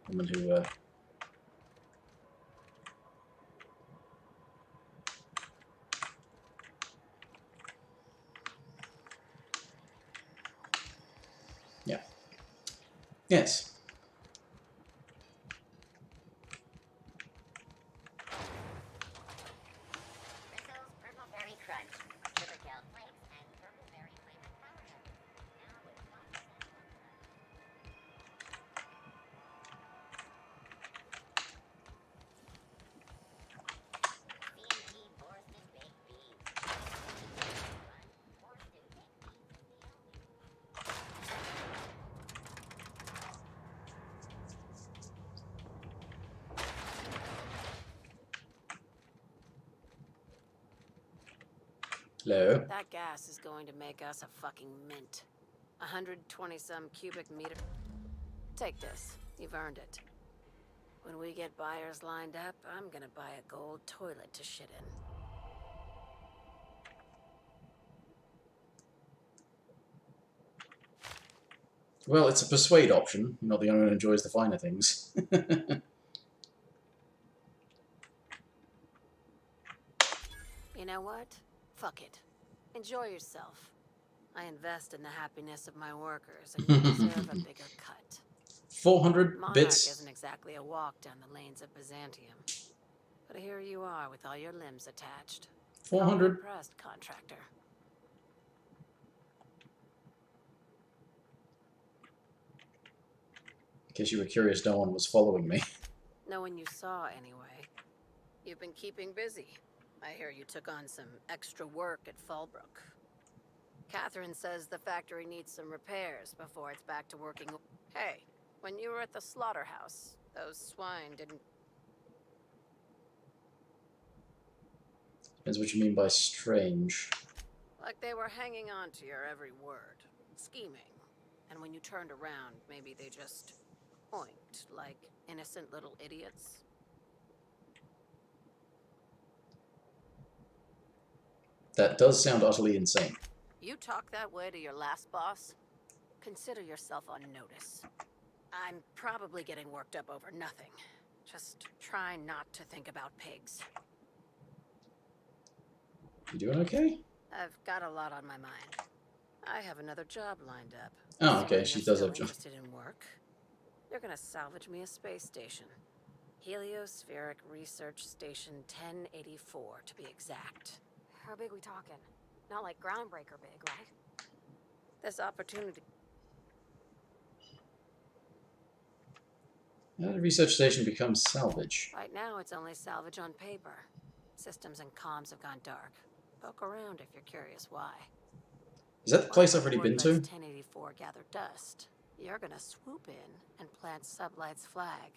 woman who, yeah. Yes. Bristles, purple berry crunch, sugar gel flakes, and purple berry flavored powder. Now with C&G Borston baked beans. Borston baked beans is the only. Hello. That gas is going to make us a fucking mint. 120-some cubic meter. Take this. You've earned it. When we get buyers lined up, I'm gonna buy a gold toilet to shit in. Well, it's a persuade option. You're not the only one who enjoys the finer things. You know what? Fuck it. Enjoy yourself. I invest in the happiness of my workers, and you deserve a bigger cut. 400 Monarch bits. isn't exactly a walk down the lanes of Byzantium. But here you are with all your limbs attached. 400. Impressed, contractor. In case you were curious, no one was following me. No one you saw, anyway. You've been keeping busy. I hear you took on some extra work at Fallbrook. Catherine says the factory needs some repairs before it's back to working. Hey, when you were at the slaughterhouse, those swine didn't... Depends what you mean by strange. Like they were hanging on to your every word. Scheming. And when you turned around, maybe they just oinked like innocent little idiots. That does sound utterly insane. You talk that way to your last boss? Consider yourself on notice. I'm probably getting worked up over nothing. Just try not to think about pigs. You doing okay? I've got a lot on my mind. I have another job lined up. Oh, okay, Assuming she you're does have a still job. interested in work. They're gonna salvage me a space station. Heliospheric Research Station 1084, to be exact. How big we talking? Not like groundbreaker big, right? This opportunity... How did the research station become salvage? Right now, it's only salvage on paper. Systems and comms have gone dark. Poke around if you're curious why. Is that the place I've already been to? 1084 gather dust. You're gonna swoop in and plant Sublight's flag.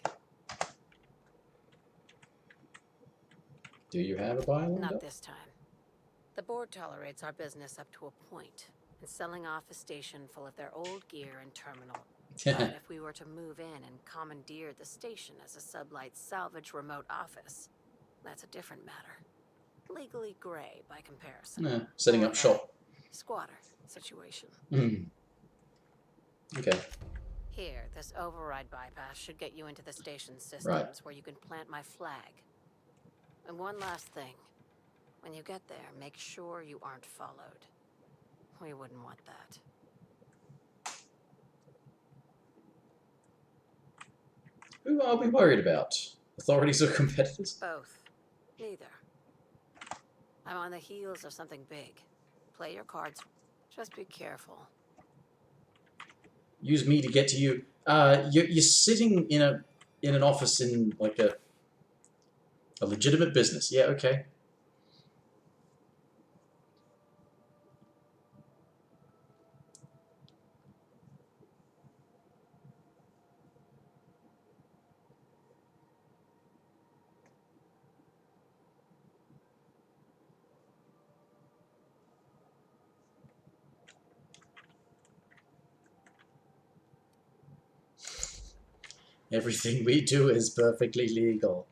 Do you have a buy lined Not up? this time. The board tolerates our business up to a point, and selling off a station full of their old gear and terminal. But if we were to move in and commandeer the station as a Sublight salvage remote office, that's a different matter. Legally gray by comparison. Setting up shop. Squatter situation. Okay. Here, this override bypass should get you into the station systems where you can plant my flag. And one last thing. When you get there, make sure you aren't followed. We wouldn't want that. Who are we worried about? Authorities or competitors? Both. Neither. I'm on the heels of something big. Play your cards. Just be careful. Use me to get to you. You're sitting in an office in like a legitimate business. Yeah, okay. Everything we do is perfectly legal.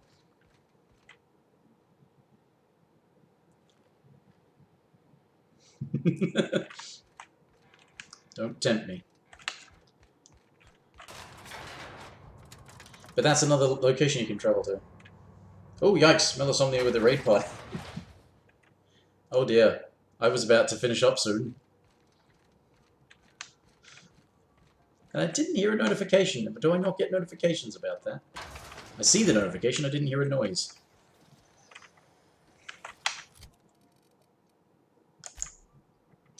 Don't tempt me. But that's another location you can travel to. Oh, yikes. Melisomnia with the raid pod. Oh dear. I was about to finish up soon. And I didn't hear a notification. But do I not get notifications about that? I see the notification, I didn't hear a noise.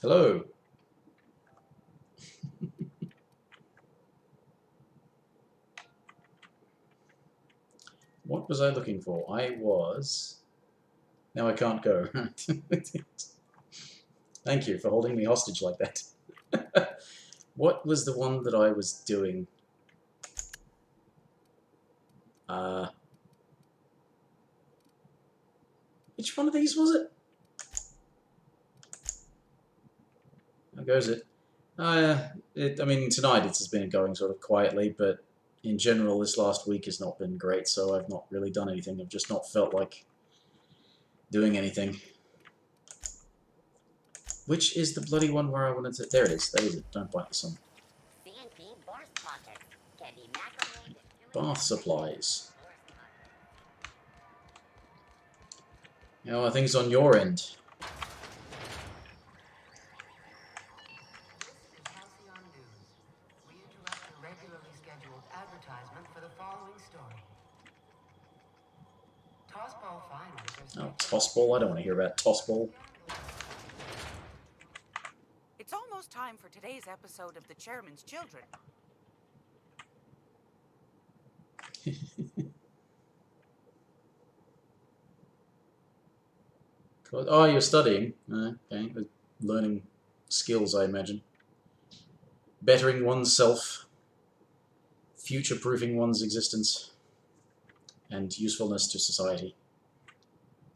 Hello. What was I looking for? I was... Now I can't go. Thank you for holding me hostage like that. What was the one that I was doing? Which one of these was it? goes it. I mean, tonight it has been going sort of quietly, but in general, this last week has not been great, so I've not really done anything. I've just not felt like doing anything. Which is the bloody one where I wanted to... There it is. That is it. Don't bite the sun. Bath supplies. How are things on your end? Oh, tossball? I don't want to hear about tossball. It's almost time for today's episode of The Chairman's Children. Oh, you're studying. Okay, learning skills, I imagine. Bettering oneself, future-proofing one's existence, and usefulness to society.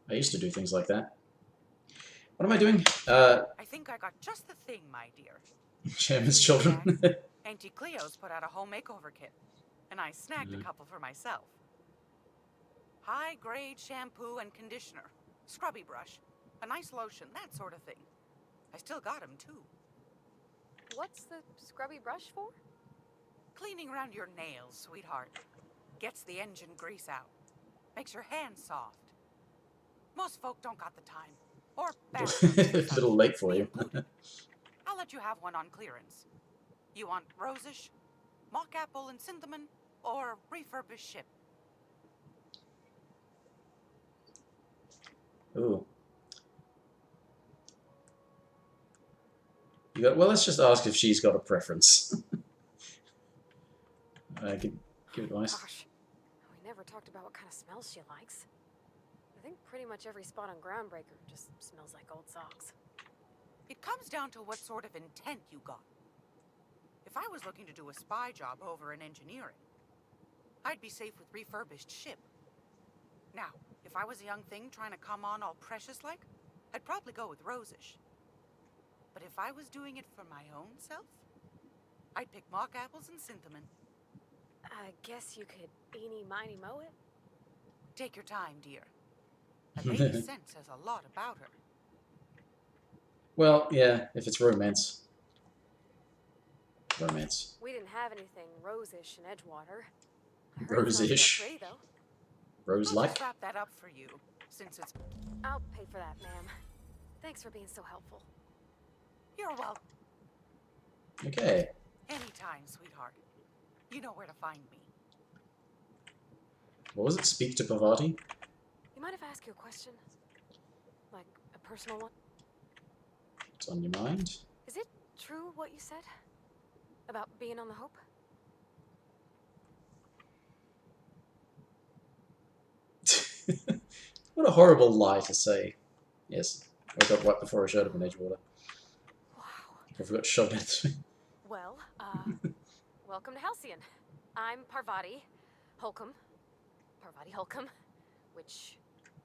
I used to do things like that. What am I doing? I think I got just the thing, my dear. Chairman's Children. Auntie Cleo's put out a home makeover kit, and I snagged a couple for myself. High-grade shampoo and conditioner, scrubby brush, a nice lotion, that sort of thing. I still got them, too. What's the scrubby brush for? Cleaning around your nails, sweetheart. Gets the engine grease out. Makes your hands soft. Most folk don't got the time. Or a little late for you. I'll let you have one on clearance. You want rosish, mock apple and cinnamon, or refurbished ship? Ooh. Well, let's just ask if she's got a preference. I could give advice. Gosh, we never talked about what kind of smells she likes. I think pretty much every spot on Groundbreaker just smells like old socks. It comes down to what sort of intent you got. If I was looking to do a spy job over in engineering, I'd be safe with refurbished ship. Now, if I was a young thing trying to come on all precious-like, I'd probably go with rosish. But if I was doing it for my own self, I'd pick mock apples and cinnamon. I guess you could eeny, miny, moe it? Take your time, dear. A lady's scent says a lot about her. Well, yeah, if it's romance. Romance. We didn't have anything rosish in Edgewater. Rosish. Pretty, though. Rose-like? I'll just wrap that up for you, since it's... I'll pay for that, ma'am. Thanks for being so helpful. You're welcome. Okay. Anytime, sweetheart. You know where to find me. What was it? Speak to Parvati? You mind if I ask you a question? Like, a personal one? What's on your mind? Is it true what you said? About being on the Hope? What a horrible lie to say. Yes. I got right before I showed up in Edgewater. Wow. I forgot to shove it. Well, welcome to Halcyon. I'm Parvati Holcomb. Parvati Holcomb, which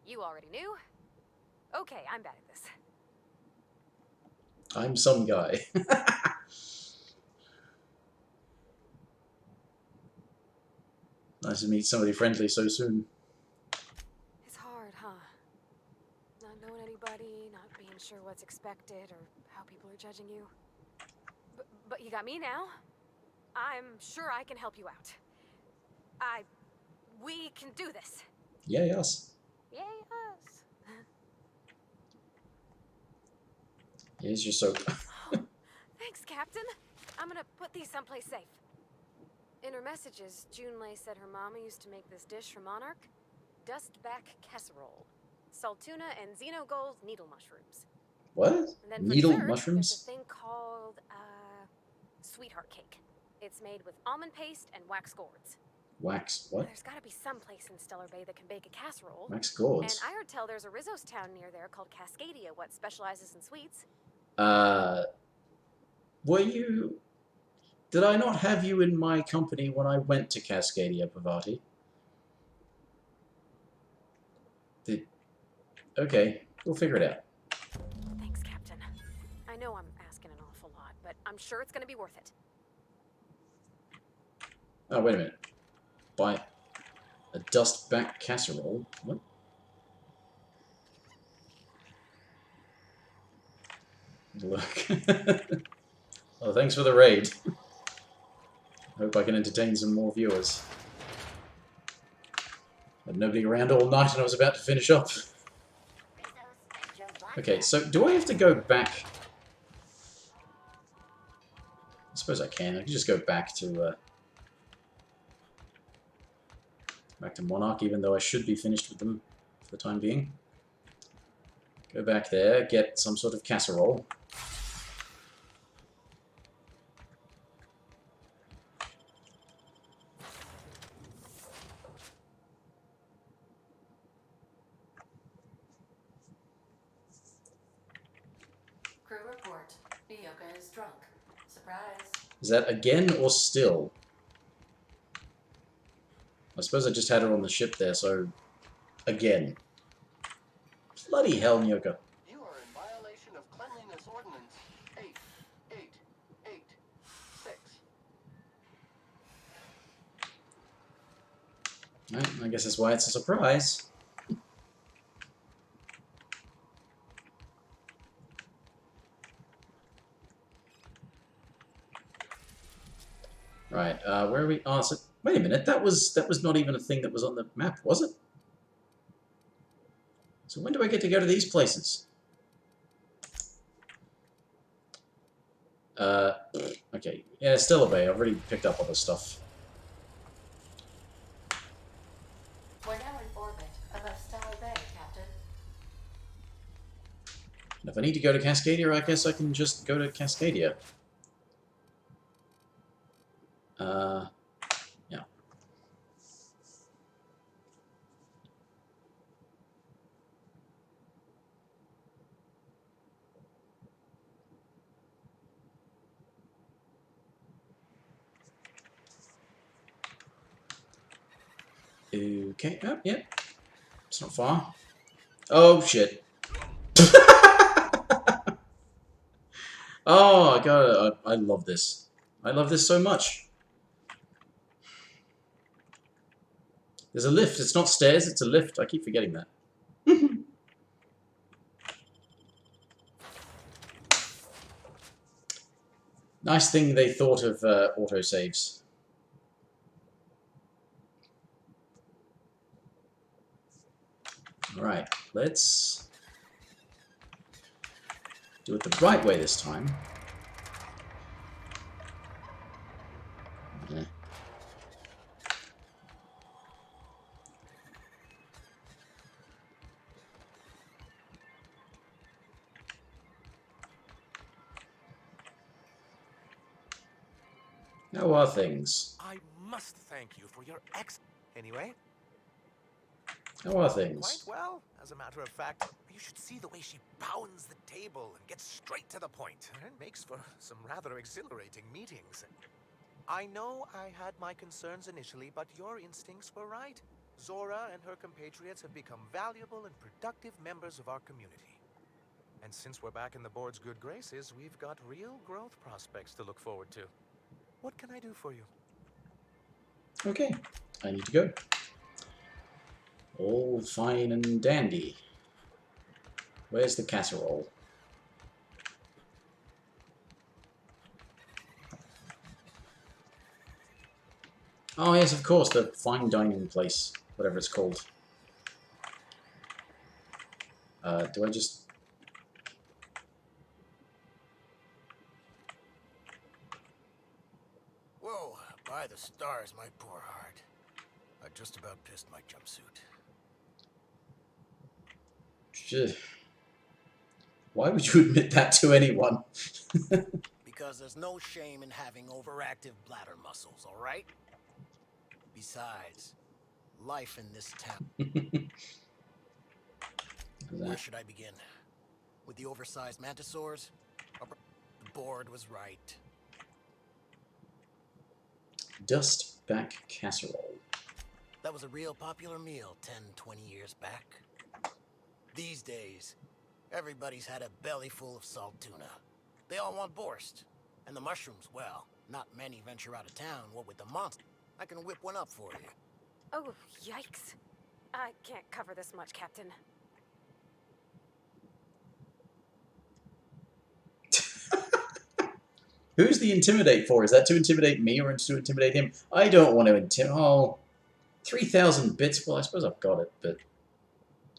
you already knew. Okay, I'm bad at this. I'm some guy. Nice to meet somebody friendly so soon. It's hard, huh? Not knowing anybody, not being sure what's expected or how people are judging you. But you got me now. I'm sure I can help you out. We can do this. Yeah, yes. Yay, us. Here's your soap. Thanks, Captain. I'm gonna put these someplace safe. In her messages, Junlei said her mama used to make this dish for Monarch. Dustback casserole. Salt tuna and xenogold needle mushrooms. What? And then for Needle dessert, mushrooms? There's a thing called, sweetheart cake. It's made with almond paste and wax gourds. Wax what? There's gotta be some place in Stellar Bay that can bake a casserole. Wax gourds? And I heard tell there's a Rizzo's town near there called Cascadia, what specializes in sweets. Were you... Did I not have you in my company when I went to Cascadia, Parvati? Okay, we'll figure it out. Thanks, Captain. I know I'm asking an awful lot. I'm sure it's gonna be worth it. Oh, wait a minute. Buy a dust-back casserole? What? Look. Well, thanks for the raid. Hope I can entertain some more viewers. Had nobody around all night and I was about to finish up. Okay, so do I have to go back? I suppose I can. I can just go back to Monarch, even though I should be finished with them for the time being. Go back there, get some sort of casserole. Crew report. Nyoka is drunk. Surprise. Is that again or still? I suppose I just had her on the ship there, so again. Bloody hell, Nyoka. You are in violation of Cleanliness Ordinance 8886. Right, I guess that's why it's a surprise. Right, where are we? Oh, so, wait a minute. That was not even a thing that was on the map, was it? So when do I get to go to these places? Okay. Yeah, Stella Bay. I've already picked up all this stuff. We're now in orbit above Stellar Bay, Captain. And if I need to go to Cascadia, I guess I can just go to Cascadia. Yeah. Okay. Oh, yeah. It's not far. Oh, shit. Oh, God. I love this. I love this so much. There's a lift. It's not stairs, it's a lift. I keep forgetting that. Nice thing they thought of autosaves. Alright, let's do it the right way this time. Yeah. How are things? I must thank you for your Anyway. How are things? Quite well, as a matter of fact. You should see the way she pounds the table and gets straight to the point. It makes for some rather exhilarating meetings. I know I had my concerns initially, but your instincts were right. Zora and her compatriots have become valuable and productive members of our community. And since we're back in the board's good graces, we've got real growth prospects to look forward to. What can I do for you? Okay, I need to go. All fine and dandy. Where's the casserole? Oh yes, of course, the fine dining place, whatever it's called. Do I just... Whoa, by the stars, my poor heart. I just about pissed my jumpsuit. Why would you admit that to anyone? Because there's no shame in having overactive bladder muscles, all right? Besides, life in this town. Where should I begin? With the oversized mantisaurs? The board was right. Dust back casserole. That was a real popular meal 10, 20 years back. These days, everybody's had a belly full of salt tuna. They all want borscht. And the mushrooms, well, not many venture out of town, what with the monster. I can whip one up for you. Oh, yikes. I can't cover this much, Captain. Who's the intimidate for? Is that to intimidate me or to intimidate him? I don't want to intimidate. Oh, 3,000 bits. Well, I suppose I've got it, but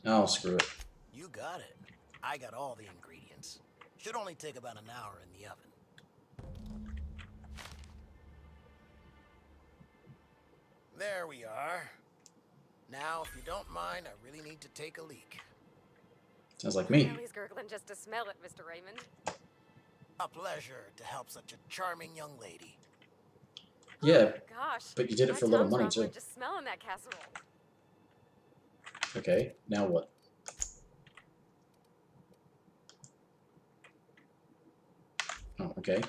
oh, screw it. You got it. I got all the ingredients. Should only take about an hour in the oven. There we are. Now, if you don't mind, I really need to take a leak. Sounds like me. Ellie's gurgling just to smell it, Mr. Raymond. A pleasure to help such a charming young lady. Yeah, Oh, gosh. but you did it for a lot of money too. Just smelling that casserole. Okay, now what? Oh, okay.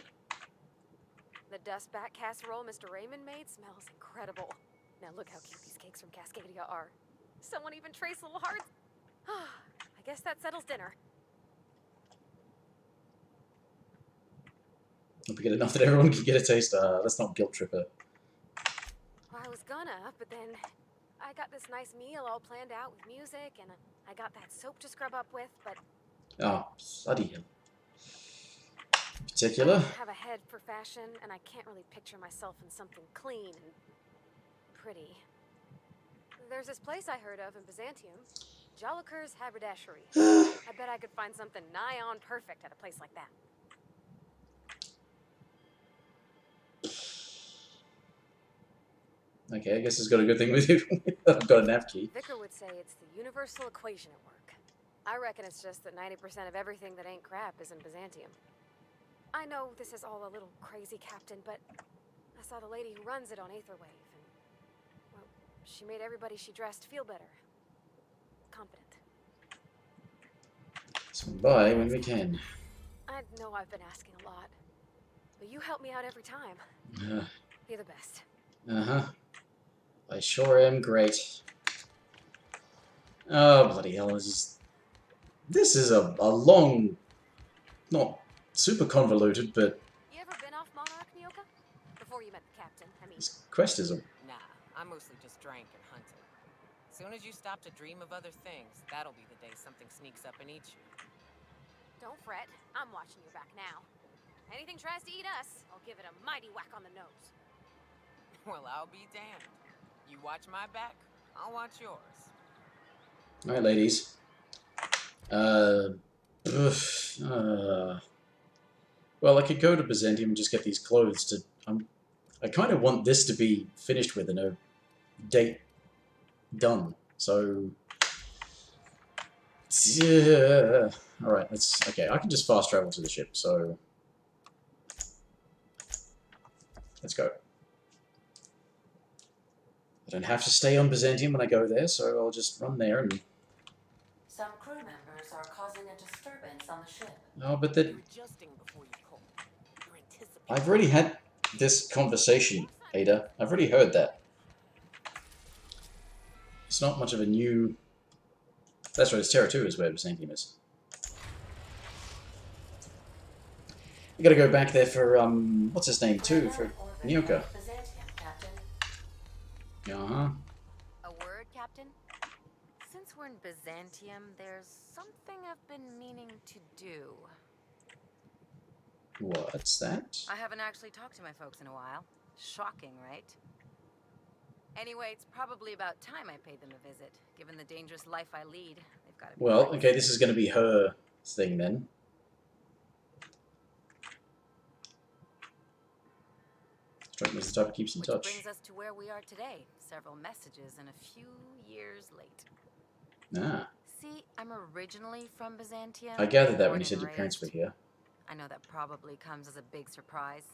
The dustback casserole Mr. Raymond made smells incredible. Now look how cute these cakes from Cascadia are. Someone even traced little hearts. I guess that settles dinner. Hope we get enough that everyone can get a taste. Let's not guilt trip her. Well, I was gonna, but then I got this nice meal all planned out with music, and I got that soap to scrub up with, but... Oh, bloody hell. Particular? I have a head for fashion, and I can't really picture myself in something clean and pretty. There's this place I heard of in Byzantium, Jolicoeur's Haberdashery. I bet I could find something nigh on perfect at a place like that. Okay, I guess it's got a good thing with you. I've got a nav key. Vicar would say it's the universal equation at work. I reckon it's just that 90% of everything that ain't crap is in Byzantium. I know this is all a little crazy, Captain, but I saw the lady who runs it on Aetherwave, and, well, she made everybody she dressed feel better. Competent. Swing by when we can. I know I've been asking a lot, but you help me out every time. You're the best. Uh-huh. I sure am great. Oh, bloody hell, this is a long, not super convoluted, but... You ever been off Monarch, Nyoka? Before you met the captain, I mean... This quest is a... Nah, I mostly just drank and hunted. As soon as you stop to dream of other things, that'll be the day something sneaks up and eats you. Don't fret, I'm watching your back now. Anything tries to eat us, I'll give it a mighty whack on the nose. Well, I'll be damned. You watch my back, I'll watch yours. Alright, ladies. Well, I could go to Byzantium and just get these clothes to... I kind of want this to be finished with and a date done. So... Yeah. Alright, let's... Okay, I can just fast travel to the ship, so... Let's go. I don't have to stay on Byzantium when I go there, so I'll just run there and... Some crew members are causing a disturbance on the ship. Oh, but then... I've already had this conversation, Ada. I've already heard that. It's not much of a new... That's right, it's Terra 2 is where Byzantium is. We gotta go back there for, what's his name, too, for Nyoka. Uh-huh. A word, Captain? Since we're in Byzantium, there's something I've been meaning to do. What's that? I haven't actually talked to my folks in a while. Shocking, right? Anyway, it's probably about time I paid them a visit. Given the dangerous life I lead, they've got to be Well, right. okay, this is going to be her thing then. Strike me as the type who keeps in touch. Which brings us to where we are today. Several messages and a few years late. Ah. See, I'm originally from Byzantium. I gathered that when born you said and your parents were raised. here. I know that probably comes as a big surprise.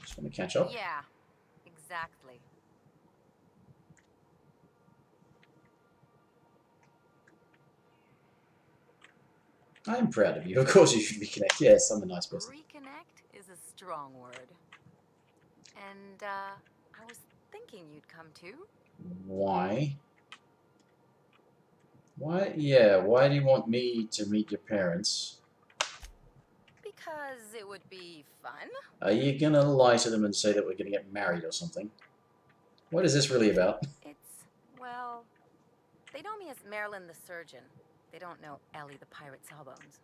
Just want to catch up. Yeah, exactly. I'm proud of you. Of course you should reconnect. Yes, I'm a nice person. Reconnect is a strong word. And, I was thinking you'd come too. Why? Why? Yeah, why do you want me to meet your parents? Because it would be fun. Are you gonna lie to them and say that we're gonna get married or something? What is this really about? It's, well, they know me as Marilyn the surgeon. They don't know Ellie the pirate sawbones.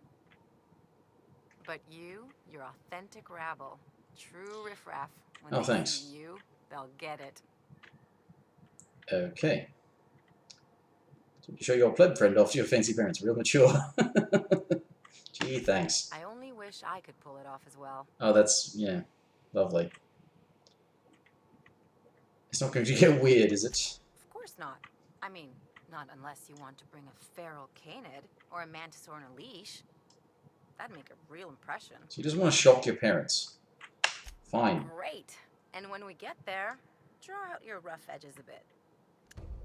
But you're authentic rabble. True riffraff. When Oh, they thanks. see you, they'll get it. Okay. So you show your pleb friend off to your fancy parents. Real mature. Gee, thanks. I only wish I could pull it off as well. Oh, that's, yeah, lovely. It's not going to get weird, is it? Of course not. I mean, not unless you want to bring a feral canid or a mantis on a leash. That'd make a real impression. So you just want to shock your parents. Fine. Great. And when we get there, draw out your rough edges a bit.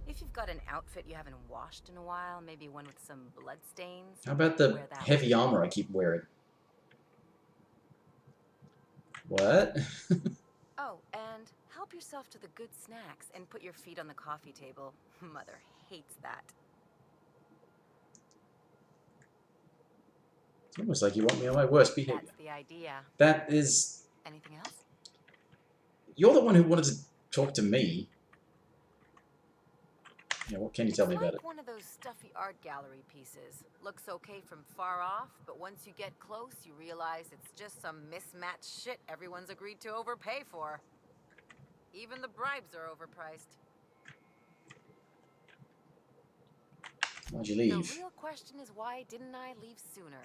If you've got an outfit you haven't washed in a while, maybe one with some blood stains. How about the heavy armor I keep wearing? What? Oh, and help yourself to the good snacks and put your feet on the coffee table. Mother hates that. It's almost like you want me on my worst behavior. That's the idea. That is... Anything else? You're the one who wanted to talk to me. Yeah, what can you tell me about it? It's like one of those stuffy art gallery pieces. Looks okay from far off, but once you get close, you realize it's just some mismatched shit everyone's agreed to overpay for. Even the bribes are overpriced. Why'd you leave? The real question is, why didn't I leave sooner?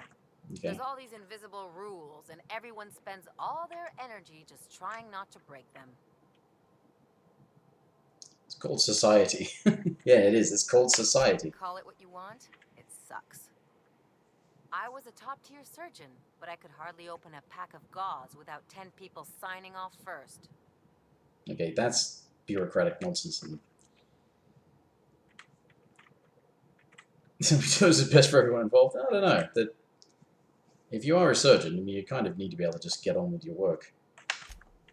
Okay. There's all these invisible rules, and everyone spends all their energy just trying not to break them. It's called society. Yeah, it is. It's called society. Call it what you want, it sucks. I was a top-tier surgeon, but I could hardly open a pack of gauze without 10 people signing off first. Okay, that's bureaucratic nonsense. And so is it best for everyone involved? I don't know. That if you are a surgeon, I mean, you kind of need to be able to just get on with your work.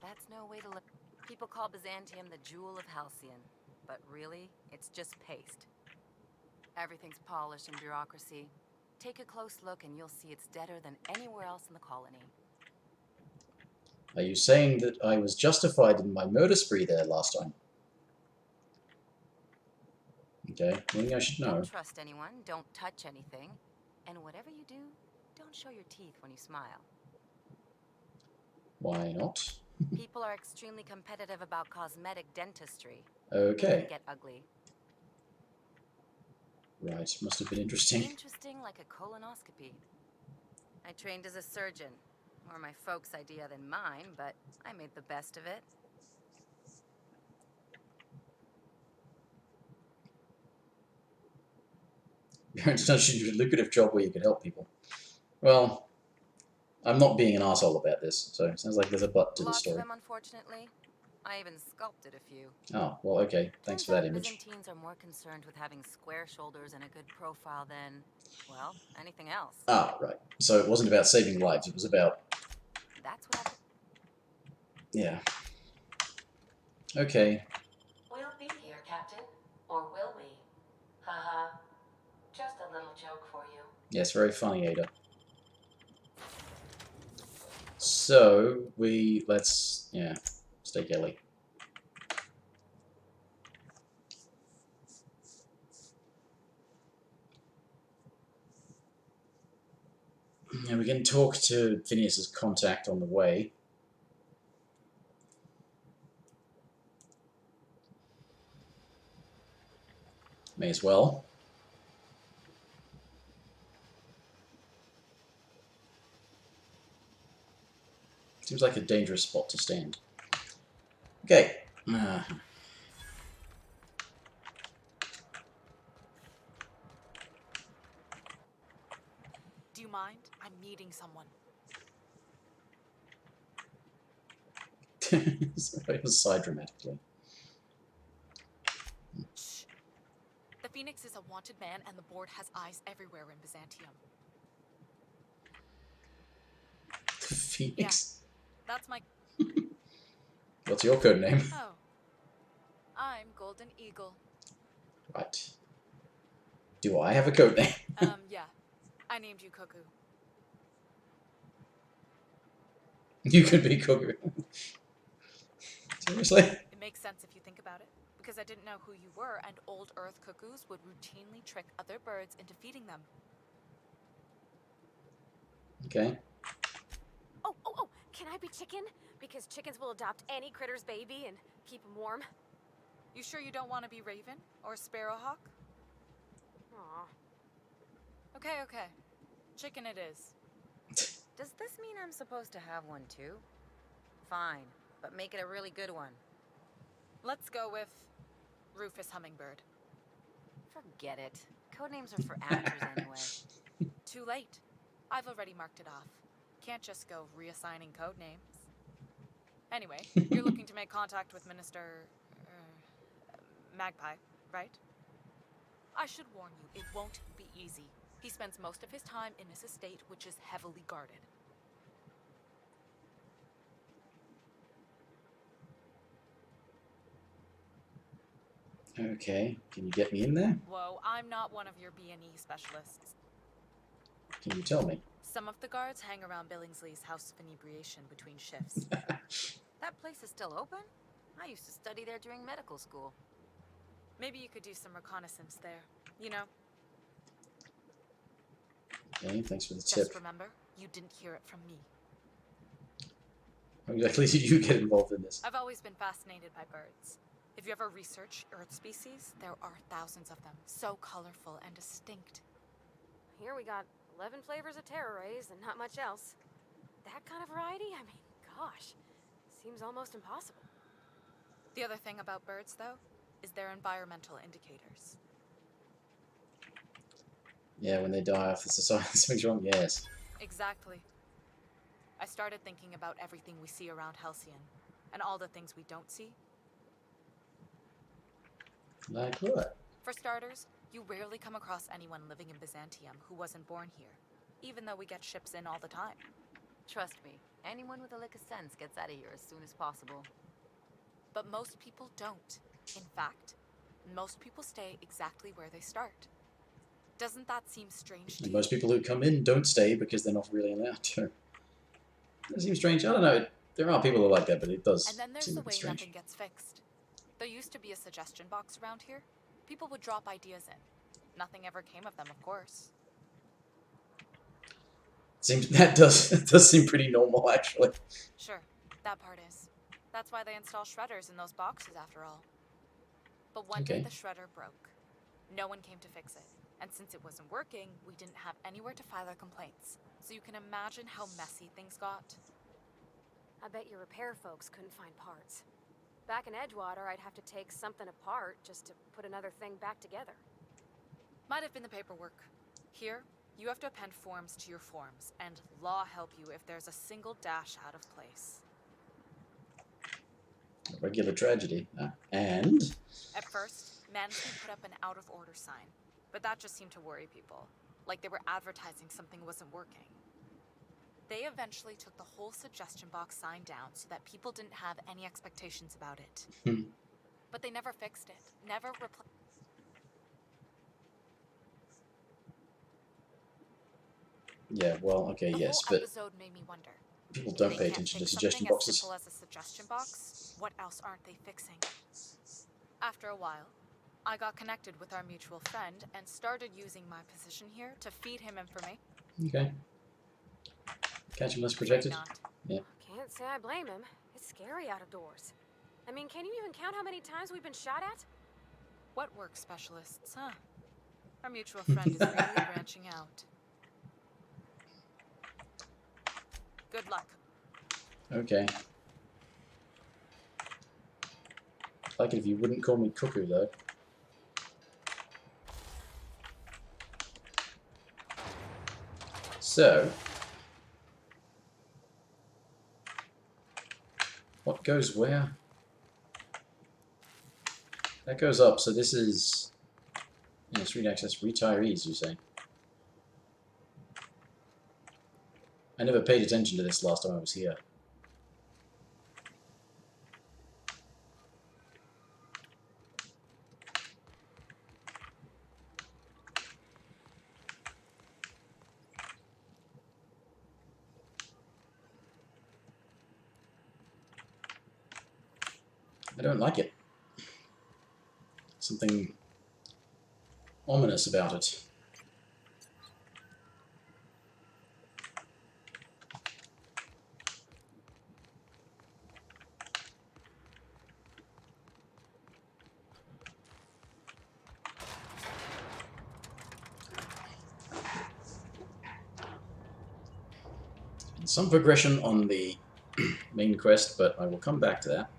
That's no way to look. People call Byzantium the jewel of Halcyon, but really, it's just paste. Everything's polished in bureaucracy. Take a close look and you'll see it's deader than anywhere else in the colony. Are you saying that I was justified in my murder spree there last time? Okay, I think I should know. Don't trust anyone, don't touch anything, and whatever you do, don't show your teeth when you smile. Why not? People are extremely competitive about cosmetic dentistry. Okay. It can get ugly. Right, must have been interesting. Interesting like a colonoscopy. I trained as a surgeon. More my folks' idea than mine, but I made the best of it. It's such a lucrative job where you could help people. Well, I'm not being an asshole about this, so it sounds like there's a but to the story. Lots of them, unfortunately. I even sculpted a few. Oh, well, okay. Thanks for that image. Byzantines are more concerned with having square shoulders and a good profile than, well, anything else. Ah, right. So it wasn't about saving lives, it was about... That's what Yeah. Okay. We'll be here, Captain. Or will we? Haha. Just a little joke for you. Yes, very funny, Ada. So, let's, yeah, stake Ellie. And we can talk to Phineas's contact on the way. May as well. Seems like a dangerous spot to stand. Okay. Do you mind? I'm meeting someone. It was sighed dramatically. Shh. The Phoenix is a wanted man, and the board has eyes everywhere in Byzantium. The Phoenix? Yeah, that's my... What's your code name? Oh. I'm Golden Eagle. Right. Do I have a code name? Yeah. I named you Cuckoo. You could be Cuckoo. Seriously? It makes sense if you think about it, because I didn't know who you were, and old Earth cuckoos would routinely trick other birds into feeding them. Okay. Oh, can I be chicken? Because chickens will adopt any critter's baby and keep them warm. You sure you don't want to be Raven or Sparrowhawk? Aw. Okay. Chicken it is. Does this mean I'm supposed to have one too? Fine, but make it a really good one. Let's go with Rufus Hummingbird. Forget it. Codenames are for amateurs anyway. Too late. I've already marked it off. Can't just go reassigning codenames. Anyway, you're looking to make contact with Minister... Magpie, right? I should warn you, it won't be easy. He spends most of his time in his estate, which is heavily guarded. Okay. Can you get me in there? Whoa, I'm not one of your B&E specialists. Can you tell me? Some of the guards hang around Billingsley's House of Inebriation between shifts. That place is still open? I used to study there during medical school. Maybe you could do some reconnaissance there, you know? Okay, thanks for the tip. Just remember, you didn't hear it from me. How exactly did you get involved in this? I've always been fascinated by birds. If you ever research Earth species, there are thousands of them, so colorful and distinct. Here we got 11 flavors of terror rays and not much else. That kind of variety? I mean, gosh, seems almost impossible. The other thing about birds, though, is their environmental indicators. Yeah, when they die off the society, something's wrong. Yes. Exactly. I started thinking about everything we see around Halcyon, and all the things we don't see. Like what? For starters, you rarely come across anyone living in Byzantium who wasn't born here, even though we get ships in all the time. Trust me, anyone with a lick of sense gets out of here as soon as possible. But most people don't. In fact, most people stay exactly where they start. Doesn't that seem strange to you? And most people who come in don't stay because they're not really allowed to. That seems strange. I don't know. There are people who are like that, but it does And then there's seem the a bit way strange. nothing gets fixed. There used to be a suggestion box around here. People would drop ideas in. Nothing ever came of them, of course. Seems that does seem pretty normal, actually. Sure, that part is. That's why they install shredders in those boxes, after all. But one day Okay. the shredder broke. No one came to fix it. And since it wasn't working, we didn't have anywhere to file our complaints. So you can imagine how messy things got. I bet your repair folks couldn't find parts. Back in Edgewater, I'd have to take something apart just to put another thing back together. Might have been the paperwork. Here, you have to append forms to your forms, and law help you if there's a single dash out of place. A regular tragedy. And At first, management put up an out-of-order sign, but that just seemed to worry people, like they were advertising something wasn't working. They eventually took the whole suggestion box sign down so that people didn't have any expectations about it. But they never fixed it, never replaced. yeah, well, okay, The yes, whole but episode made me wonder. people don't They pay can't attention to fix suggestion something boxes. as simple as a suggestion box. What else aren't they fixing? After a while, I got connected with our mutual friend and started using my position here to feed him information. Okay. Catch him less protected. Yeah. Can't say I blame him. It's scary out of doors. I mean, can you even count how many times we've been shot at? What work specialists, huh? Our mutual friend is really branching out. Good luck. Okay. I'd like it if you wouldn't call me Cuckoo, though. So, what goes where? That goes up, so this is... Yes, read access retirees, you say? I never paid attention to this last time I was here. I don't like it. Something ominous about it. Some progression on the main quest, but I will come back to that.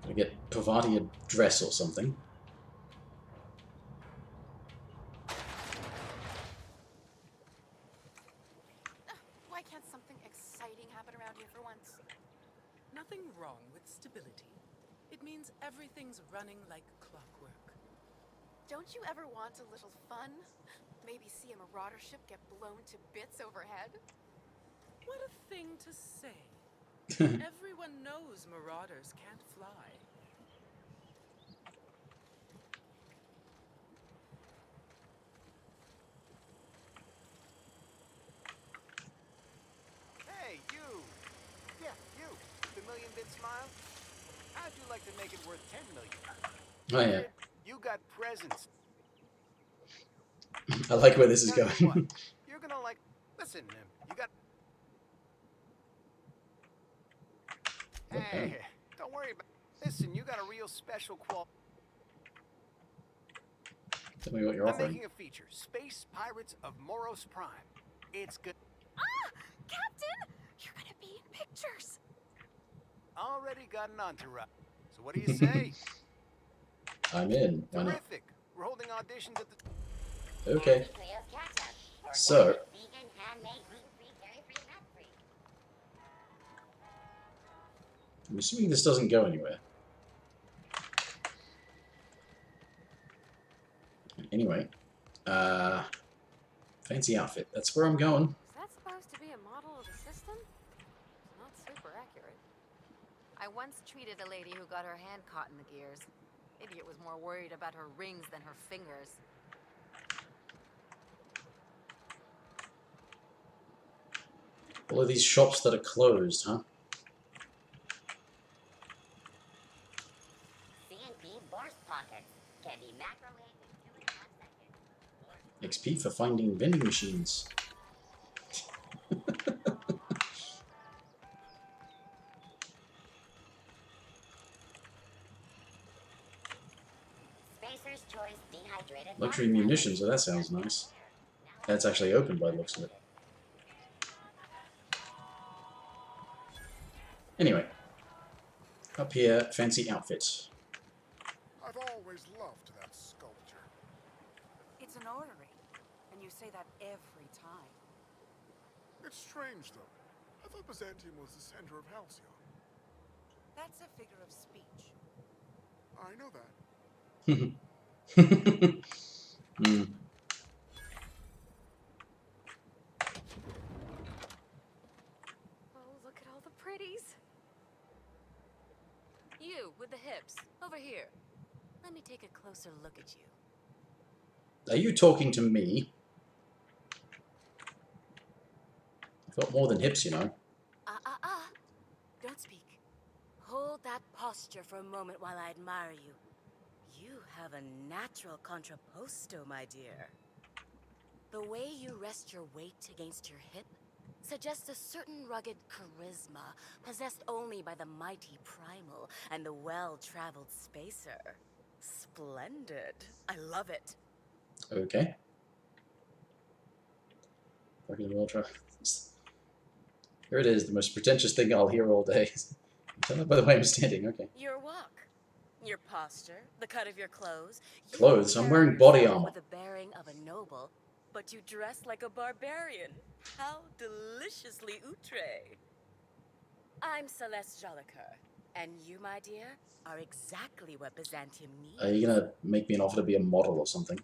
I get Parvati a dress or something. Why can't something exciting happen around here for once? Nothing wrong with stability. It means everything's running like clockwork. Don't you ever want a little fun? Maybe see a marauder ship get blown to bits overhead? What a thing to say. Everyone knows marauders can't fly. Hey, you! Yeah, you! The million-bit smile? How'd you like to make it worth 10 million? Oh yeah. You got presents. I like where this is Tell you what, going. you're gonna like... Listen, you got... Okay. Hey, don't worry about... Listen, you got a real special Tell me what you're I'm offering. making a feature, Space Pirates of Moros Prime. It's good. Ah! Captain! You're gonna be in pictures! Already got an entourage. So what do you say? I'm in. Why not? Terrific. We're holding auditions at the... Okay. So, I'm assuming this doesn't go anywhere. Anyway, fancy outfit. That's where I'm going. Is that supposed to be a model of the system? It's not super accurate. I once treated a lady who got her hand caught in the gears. Idiot was more worried about her rings than her fingers. All of these shops that are closed, huh? CNP burst pockets can be microwaved in 2.5 seconds. XP for finding vending machines. Spacer's Choice dehydrated. Luxury munitions, oh that sounds nice. That's actually open by the looks of it. Anyway, up here, fancy outfit. I've always loved that sculpture. It's an orrery, and you say that every time. It's strange, though. I thought Byzantium was the center of Halcyon. That's a figure of speech. I know that. Oh, look at all the pretties. You, with the hips. Over here. Let me take a closer look at you. Are you talking to me? I've got more than hips, you know. Don't speak. Hold that posture for a moment while I admire you. You have a natural contrapposto, my dear. The way you rest your weight against your hip suggests a certain rugged charisma possessed only by the mighty primal and the well-traveled spacer. Splendid. I love it. Okay. Fucking well try. Here it is, the most pretentious thing I'll hear all day. Tell that by the way I'm standing, okay. Your walk, your posture, the cut of your clothes. Clothes? I'm wearing body armor. With the bearing of a noble, but you dress like a barbarian. How deliciously outre. I'm Celeste Jolicoeur, and you, my dear, are exactly what Byzantium needs. Are you gonna make me an offer to be a model or something?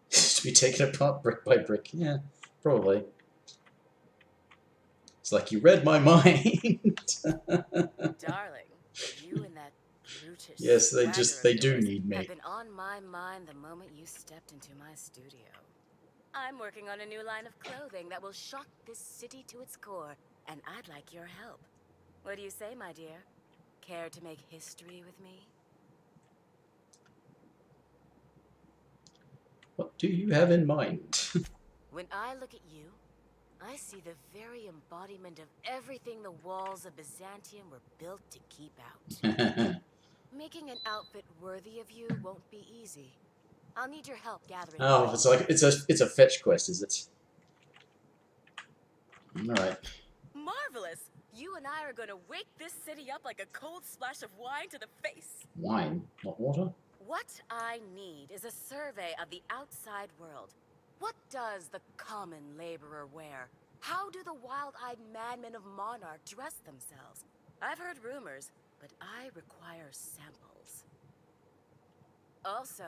To be taken apart brick by brick? Yeah, probably. It's like you read my mind. Darling, you and that brutish Yes, they swagger do of yours need me. have been on my mind the moment you stepped into my studio. I'm working on a new line of clothing that will shock this city to its core, and I'd like your help. What do you say, my dear? Care to make history with me? What do you have in mind? When I look at you, I see the very embodiment of everything the walls of Byzantium were built to keep out. Making an outfit worthy of you won't be easy. I'll need your help gathering. Oh, it's like it's a fetch quest, is it? All right. Marvelous! You and I are going to wake this city up like a cold splash of wine to the face. Wine, not water. What I need is a survey of the outside world. What does the common laborer wear? How do the wild-eyed madmen of Monarch dress themselves? I've heard rumors, but I require samples. Also,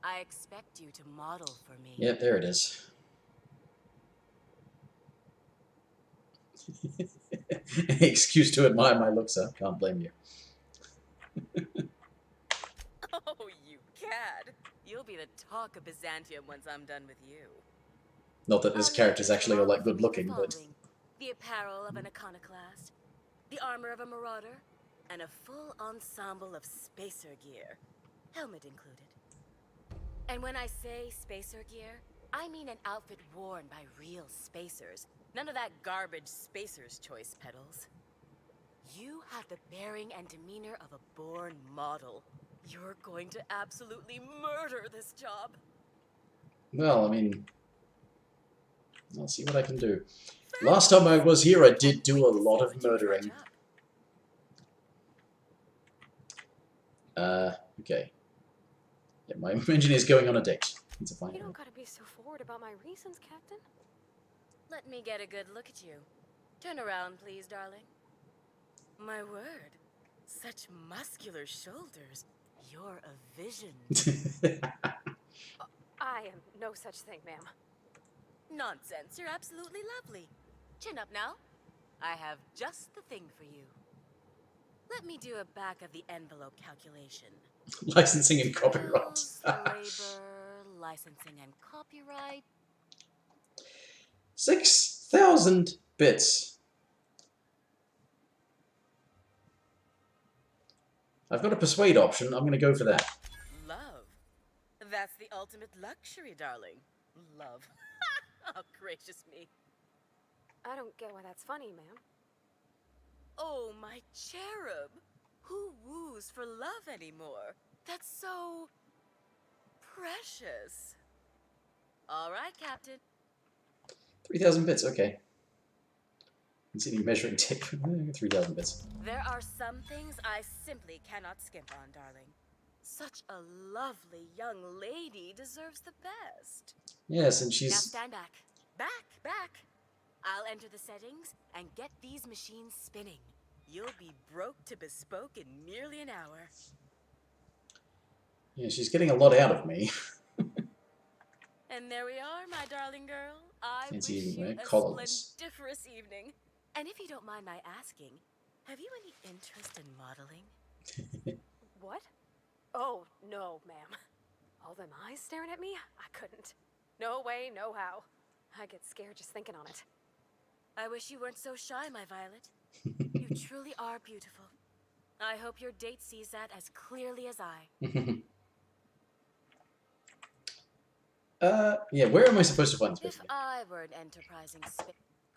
I expect you to model for me. Yep, there it is. Excuse to admire my looks, sir. Can't blame you. Oh, you cad. You'll be the talk of Byzantium once I'm done with you. Not that this character's actually all that good looking, but... The apparel of an iconoclast, the armor of a marauder, and a full ensemble of spacer gear. Helmet included. And when I say spacer gear, I mean an outfit worn by real spacers. None of that garbage spacer's choice pedals. You have the bearing and demeanor of a born model. You're going to absolutely murder this job. Well, I mean... I'll see what I can do. Last time I was here, I did do a lot of murdering. Okay. Yeah, my engineer's going on a date. Need to find You him. don't gotta be so forward about my reasons, Captain. Let me get a good look at you. Turn around, please, darling. My word. Such muscular shoulders. You're a vision. I am no such thing, ma'am. Nonsense. You're absolutely lovely. Chin up now. I have just the thing for you. Let me do a back-of-the-envelope calculation. Licensing and copyright. Labor, licensing and copyright. 6,000 bits. I've got a persuade option. I'm going to go for that. Love. That's the ultimate luxury, darling. Love. Oh, gracious me. I don't get why that's funny, ma'am. Oh, my cherub. Who woos for love anymore? That's so... precious. All right, Captain. 3,000 bits, okay. It's any measuring tape. 3,000 bits. There are some things I simply cannot skimp on, darling. Such a lovely young lady deserves the best. Yes, and she's... Now stand back. Back. I'll enter the settings and get these machines spinning. You'll be broke to bespoke in merely an hour. Yeah, she's getting a lot out of me. And there we are, my darling girl. I Fancy wish evening, you right? a Columns. splendiferous evening. And if you don't mind my asking, have you any interest in modeling? What? Oh, no, ma'am. All them eyes staring at me? I couldn't. No way, no how. I get scared just thinking on it. I wish you weren't so shy, my Violet. You truly are beautiful. I hope your date sees that as clearly as I. Yeah, where am I supposed to find this place If again? I were an enterprising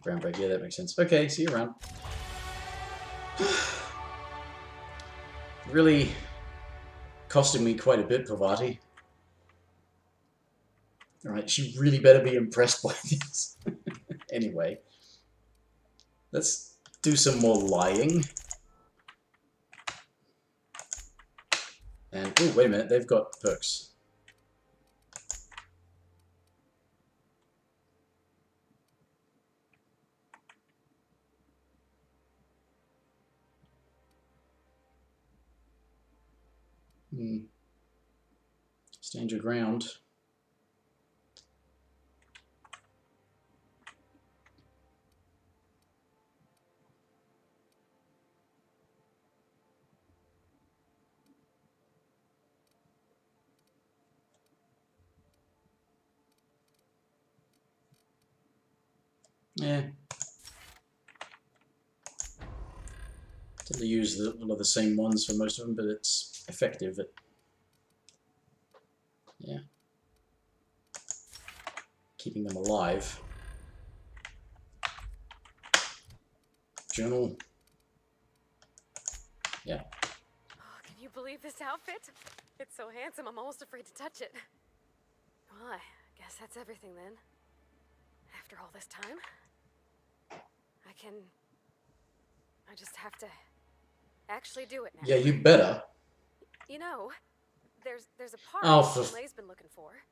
Groundbreak, yeah, that makes sense. Okay, see you around. Really costing me quite a bit, Parvati. Alright, she really better be impressed by this. Anyway, let's do some more lying. And, oh, wait a minute, they've got perks. Stand your ground. Yeah. Tend to use a lot of the same ones for most of them, but it's effective at, yeah, keeping them alive. Journal. Yeah. Oh, can you believe this outfit? It's so handsome, I'm almost afraid to touch it. Well, I guess that's everything then. After all this time, I just have to actually do it now. Yeah, you better. You know, there's a part Oh, Lay's been looking for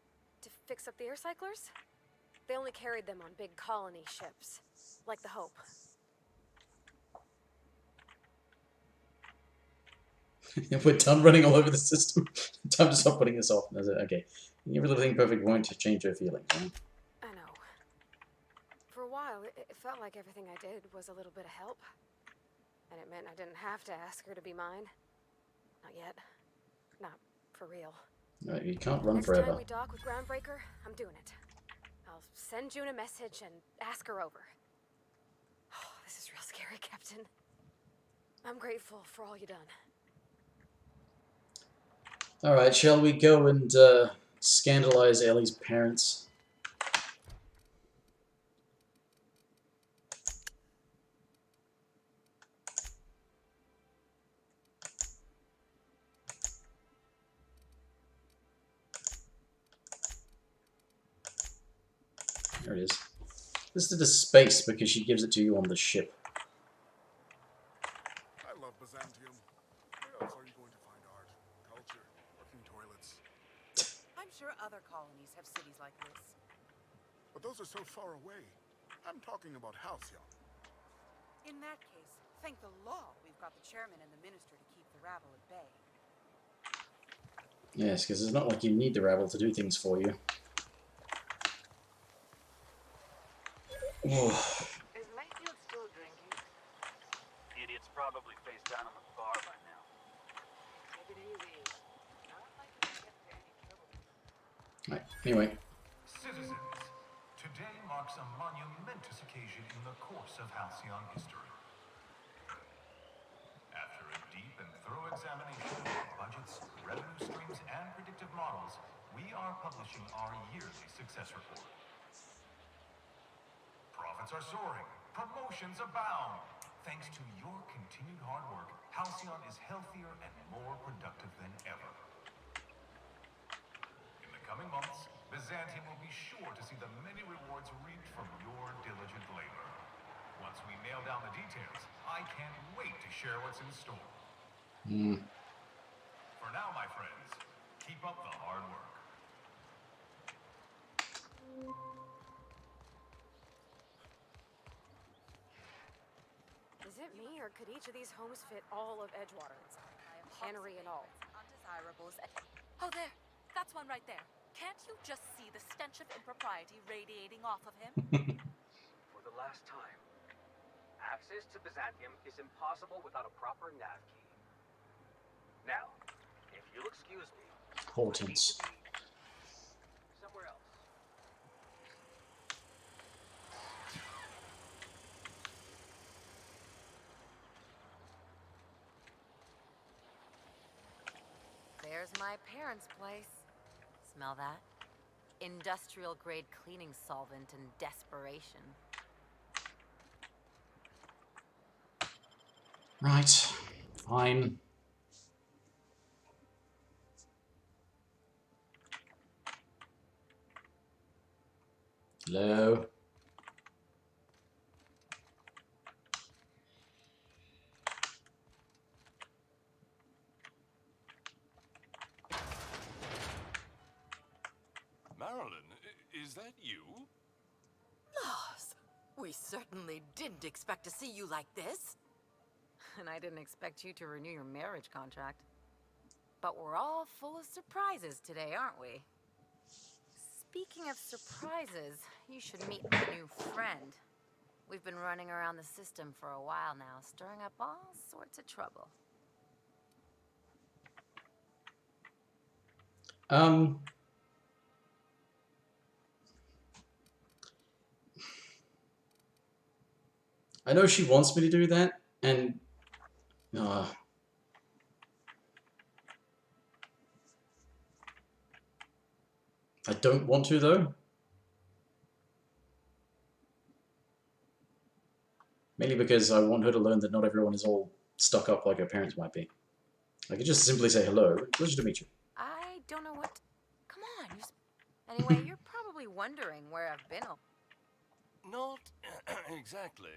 to fix up the air cyclers. They only carried them on big colony ships, like the Hope. We're done running all over the system. Time to stop putting this off. That's it. Okay. Everything perfect won't change her feelings, right? I know. For a while, it felt like everything I did was a little bit of help. And it meant I didn't have to ask her to be mine. Not yet. Not for real. No, you can't run Next forever. time we dock with Groundbreaker, I'm doing it. I'll send June a message and ask her over. Oh, this is real scary, Captain. I'm grateful for all you done. Alright, shall we go and scandalize Ellie's parents? There it is. This is the space because she gives it to you on the ship. I love Byzantium. Where else are you going to find art, culture, working toilets? I'm sure other colonies have cities like this. But those are so far away. I'm talking about Halcyon. In that case, thank the law we've got the chairman and the minister to keep the rabble at bay. Yes, because it's not like you need the rabble to do things for you. Is Mayfield still drinking? Idiot's probably face down on the bar by now. Take it easy. Not like you get into any trouble. Right, anyway. Citizens, today marks a monumentous occasion in the course of Halcyon history. After a deep and thorough examination of our budgets, revenue streams, and predictive models, we are publishing our yearly success report. Profits are soaring. Promotions abound. Thanks to your continued hard work, Halcyon is healthier and more productive than ever. In the coming months, Byzantium will be sure to see the many rewards reaped from your diligent labor. Once we nail down the details, I can't wait to share what's in store. For now, my friends, keep up the hard work. Is it me, or could each of these homes fit all of Edgewater inside? Cannery and all. Undesirables. Oh, there. That's one right there. Can't you just see the stench of impropriety radiating off of him? For the last time, access to Byzantium is impossible without a proper nav key. Now, if you'll excuse me, Hortense. somewhere else. There's my parents' place. Smell that? Industrial grade cleaning solvent and desperation. Right. Fine. Hello. Marilyn, is that you? Laws, we certainly didn't expect to see you like this. And I didn't expect you to renew your marriage contract. But we're all full of surprises today, aren't we? Speaking of surprises, you should meet my new friend. We've been running around the system for a while now, stirring up all sorts of trouble. I know she wants me to do that, and I don't want to, though. Mainly because I want her to learn that not everyone is all stuck up like her parents might be. I could just simply say hello. Pleasure to meet you. I don't know what... Come on. Anyway, you're probably wondering where I've been. Not exactly.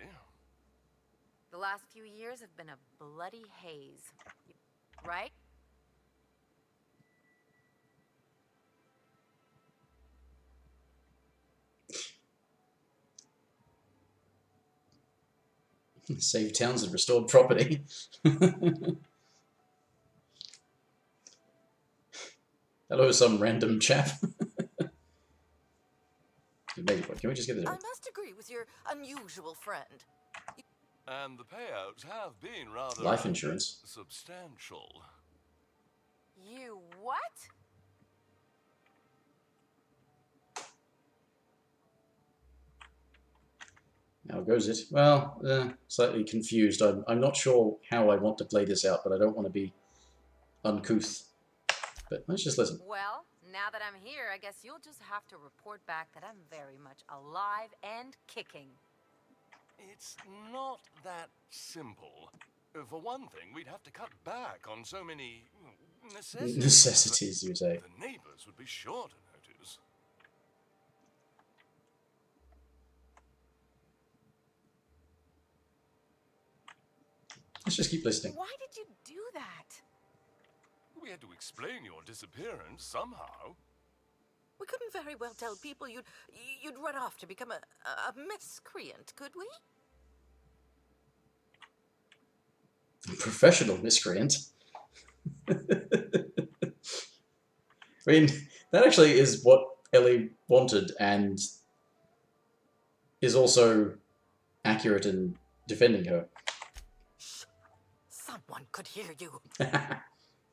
The last few years have been a bloody haze. Right? Save towns and restored property. Hello, some random chap. Can we just get this? I must agree with your unusual friend. And the payouts have been rather life insurance. Substantial. You what? How goes it? Well, slightly confused. I'm not sure how I want to play this out, but I don't want to be uncouth. But let's just listen. Well, now that I'm here, I guess you'll just have to report back that I'm very much alive and kicking. It's not that simple. For one thing, we'd have to cut back on so many necessities. Necessities, you say. The neighbors would be sure to notice. Let's just keep listening. Why did you do that? We had to explain your disappearance somehow. We couldn't very well tell people you'd run off to become a miscreant, could we? A professional miscreant. I mean, that actually is what Ellie wanted and is also accurate in defending her. Shh. Someone could hear you.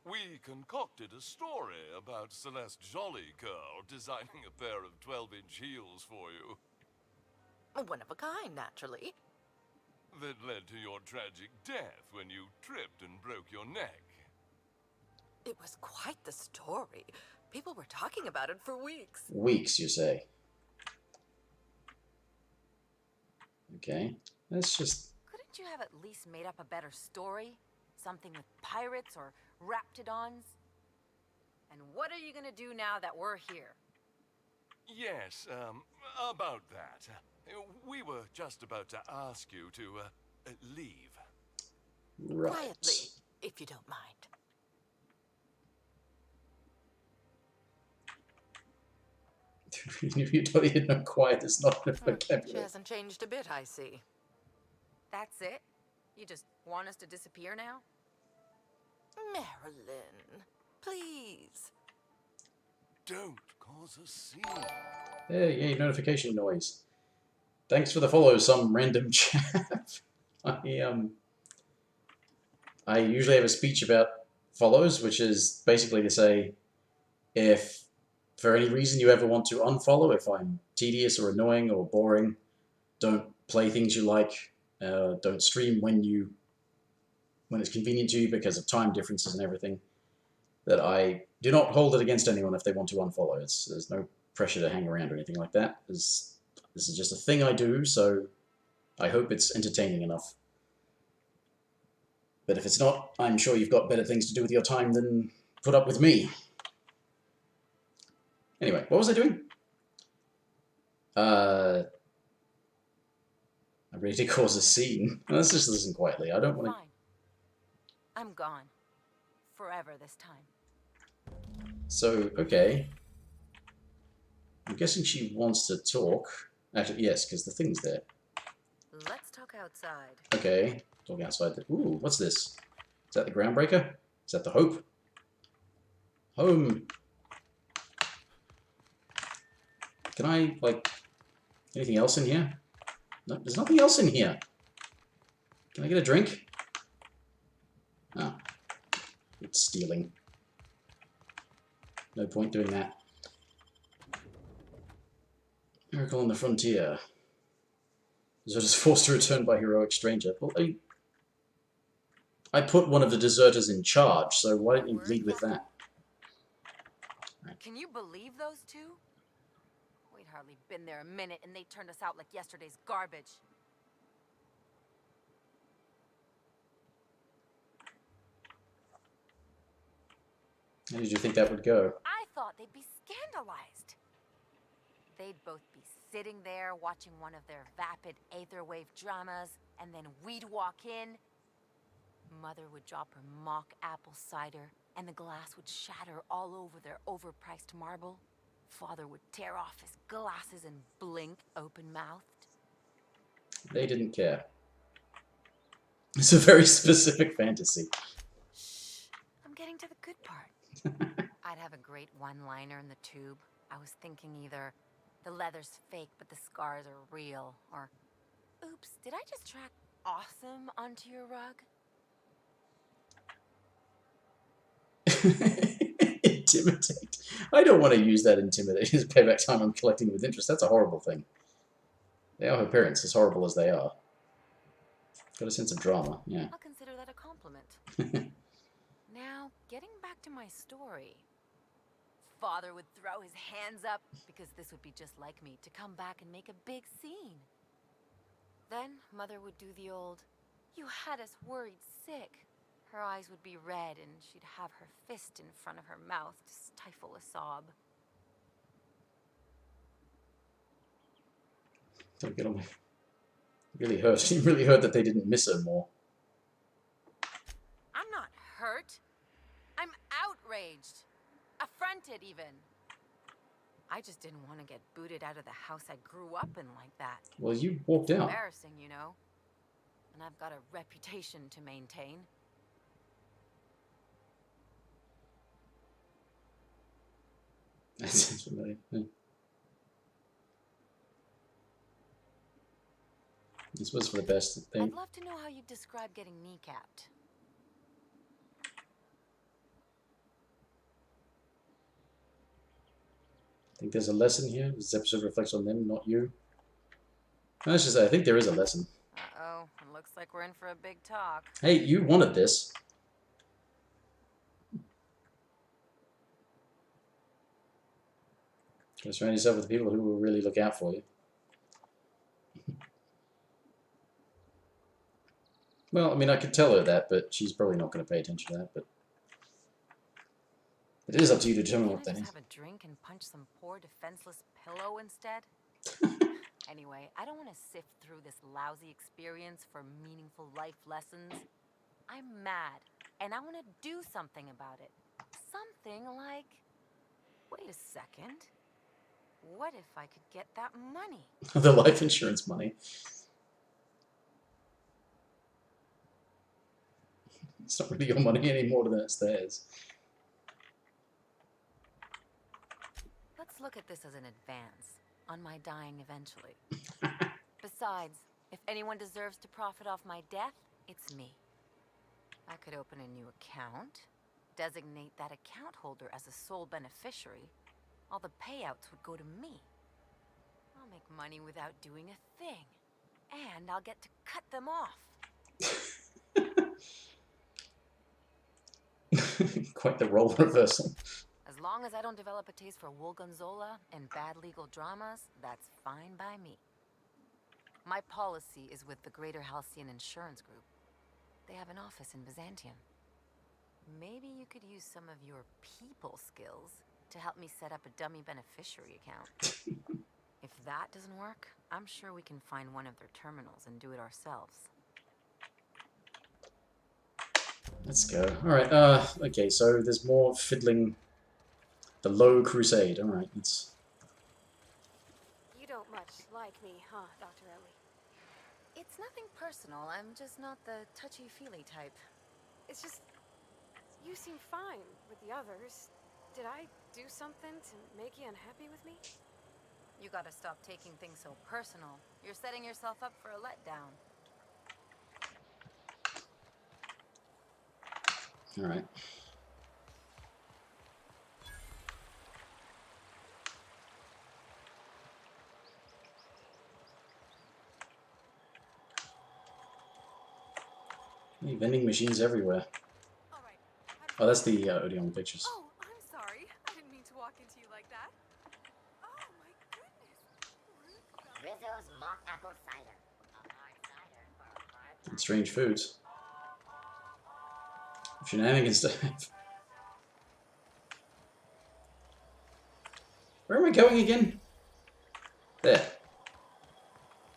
We concocted a story about Celeste Jollycurl designing a pair of 12-inch heels for you. One of a kind, naturally. That led to your tragic death when you tripped and broke your neck. It was quite the story. People were talking about it for weeks. Weeks, you say? Okay, let's just... Couldn't you have at least made up a better story? Something with pirates or raptidons? And what are you gonna do now that we're here? Yes, about that. We were just about to ask you to, leave. Right. Quietly, if you don't mind. You don't even know quiet is not a She vocabulary. hasn't changed a bit, I see. That's it? You just want us to disappear now? Marilyn, please. Don't cause a scene. Yay, notification noise. Thanks for the follow, some random chap. I usually have a speech about follows, which is basically to say, if for any reason you ever want to unfollow, if I'm tedious or annoying or boring, don't play things you like, don't stream when it's convenient to you because of time differences and everything, that I do not hold it against anyone if they want to unfollow. There's no pressure to hang around or anything like that. This is just a thing I do, so I hope it's entertaining enough. But if it's not, I'm sure you've got better things to do with your time than put up with me. Anyway, what was I doing? I'm ready to cause a scene. Let's just listen quietly. I don't want to... Fine. I'm gone. Forever this time. So, okay. I'm guessing she wants to talk. Actually, yes, because the thing's there. Let's talk outside. Okay, talking outside. Ooh, what's this? Is that the Groundbreaker? Is that the Hope? Home. Can I, like, anything else in here? No, there's nothing else in here. Can I get a drink? Oh. It's stealing. No point doing that. Miracle on the Frontier. Deserters forced to return by heroic stranger. Well, I put one of the deserters in charge, so why don't you lead with that? Can you believe those two? We'd hardly been there a minute and they turned us out like yesterday's garbage. How did you think that would go? I thought they'd be scandalized. They'd both be sitting there watching one of their vapid aetherwave dramas, and then we'd walk in. Mother would drop her mock apple cider, and the glass would shatter all over their overpriced marble. Father would tear off his glasses and blink open-mouthed. They didn't care. It's a very specific fantasy. Shh, I'm getting to the good part. I'd have a great one-liner in the tube. I was thinking either, the leather's fake but the scars are real, or, oops, did I just track awesome onto your rug? Intimidate. I don't want to use that intimidate as payback time I'm collecting with interest. That's a horrible thing. They are her parents, as horrible as they are. Got a sense of drama, yeah. I'll consider that a compliment. Now, getting back to my story. Father would throw his hands up, because this would be just like me, to come back and make a big scene. Then, Mother would do the old, "You had us worried sick." Her eyes would be red, and she'd have her fist in front of her mouth to stifle a sob. Don't get on me. Really hurt. It really hurt that they didn't miss her more. I'm not hurt. I'm outraged. Affronted, even. I just didn't want to get booted out of the house I grew up in like that. Well, you walked out. Embarrassing, you know. And I've got a reputation to maintain. That sounds familiar. Yeah. This was for the best thing. I'd love to know how you describe getting kneecapped. I think there's a lesson here. This episode reflects on them, not you. Let's just say, I think there is a lesson. Uh-oh, it looks like we're in for a big talk. Hey, you wanted this. Gotta surround yourself with people who will really look out for you. Well, I mean, I could tell her that, but she's probably not going to pay attention to that. But it is up to you to determine what that is. Have a drink and punch some poor defenseless pillow instead? Anyway, I don't want to sift through this lousy experience for meaningful life lessons. I'm mad, and I want to do something about it. Something like, wait a second. What if I could get that money? The life insurance money. It's not really your money any more than it's theirs. Let's look at this as an advance on my dying eventually. Besides, if anyone deserves to profit off my death, it's me. I could open a new account, designate that account holder as a sole beneficiary. All the payouts would go to me. I'll make money without doing a thing. And I'll get to cut them off. Quite the role reversal. As long as I don't develop a taste for Woolgonzola and bad legal dramas, that's fine by me. My policy is with the Greater Halcyon Insurance Group. They have an office in Byzantium. Maybe you could use some of your people skills to help me set up a dummy beneficiary account. If that doesn't work, I'm sure we can find one of their terminals and do it ourselves. Let's go. Alright, okay, so there's more fiddling. The Low Crusade. Alright, let's... You don't much like me, huh, Dr. Ellie? It's nothing personal. I'm just not the touchy-feely type. It's just... you seem fine with the others. Did I do something to make you unhappy with me? You gotta stop taking things so personal. You're setting yourself up for a letdown. Alright. Hey, vending machines everywhere. Oh, that's the Odeon pictures. Oh, I'm sorry. I didn't mean to walk into you like that. Oh my goodness. Rizzo's mock apple cider. A hard cider for a hard And strange foods. Shenanigans stuff. Where am I going again? There.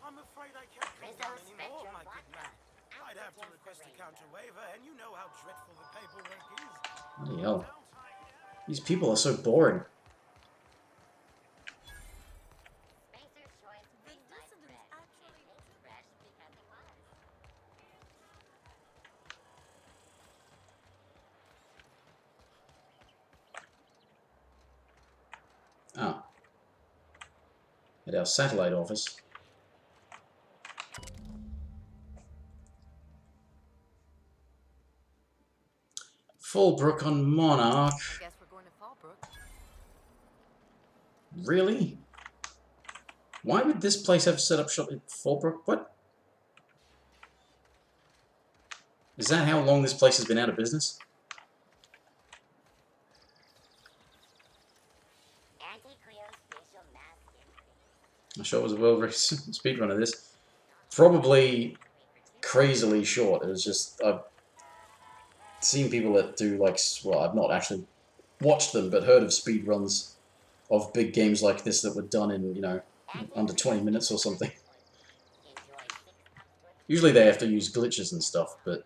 I'm afraid I can't come down anymore, my good man. I'd have to request a counter waiver, and you know how dreadful the paperwork is. Bloody hell. These people are so boring. Spacer's choice made by bread. It tastes fresh because it was. Ah. At our satellite office. Fallbrook on Monarch. I guess we're going to Fallbrook. Really? Why would this place have set up shop in Fallbrook? What? Is that how long this place has been out of business? I'm sure it was a well speedrun of this. Probably crazily short. It was just, I've seen people that do like, well, I've not actually watched them, but heard of speedruns of big games like this that were done in, you know, under 20 minutes or something. Usually they have to use glitches and stuff, but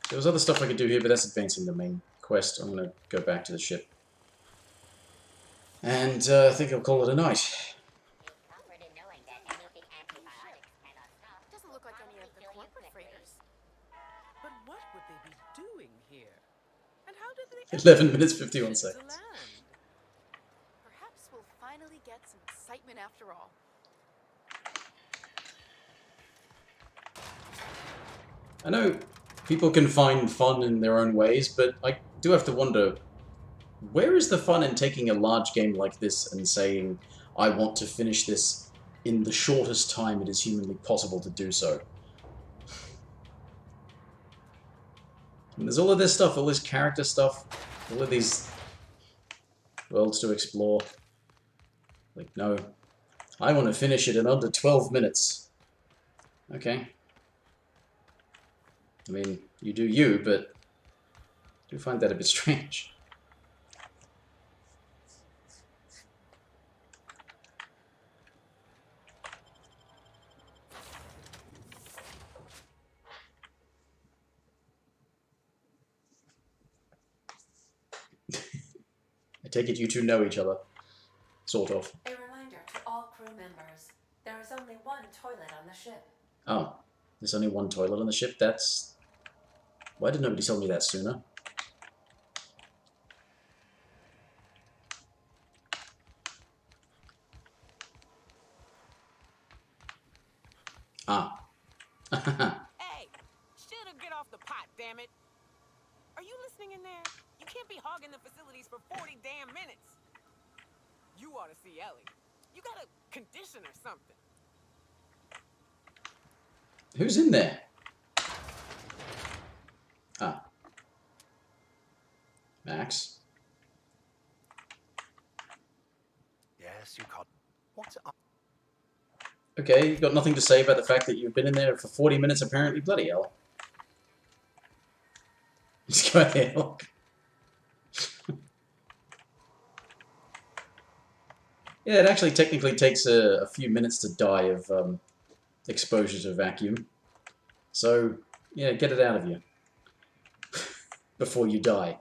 there was other stuff I could do here, but that's advancing the main quest. I'm going to go back to the ship. And I think I'll call it a night. Doesn't look like any of the corporate freighters. But what would they be doing here? And how did they 11 minutes, 51 seconds. Perhaps we'll finally get some excitement after all. I know people can find fun in their own ways, but I do have to wonder, where is the fun in taking a large game like this and saying, I want to finish this in the shortest time it is humanly possible to do so? And there's all of this stuff, all this character stuff, all of these worlds to explore. Like, no, I want to finish it in under 12 minutes. Okay. I mean, you do you, but I do find that a bit strange. I take it you two know each other. Sort of. A reminder to all crew members, there is only one toilet on the ship. Oh, there's only one toilet on the ship? That's... Why did nobody tell me that sooner? Ah. Hey, should've get off the pot, damn it. Are you listening in there? You can't be hogging the facilities for 40 damn minutes. You ought to see Ellie. You got a condition or something. Who's in there? Ah. Max? Yes, you caught. What's up? Okay, you've got nothing to say about the fact that you've been in there for 40 minutes apparently? Bloody hell. Just go ahead, look. Yeah, it actually technically takes a few minutes to die of exposure to vacuum. So, yeah, get it out of you. Before you die.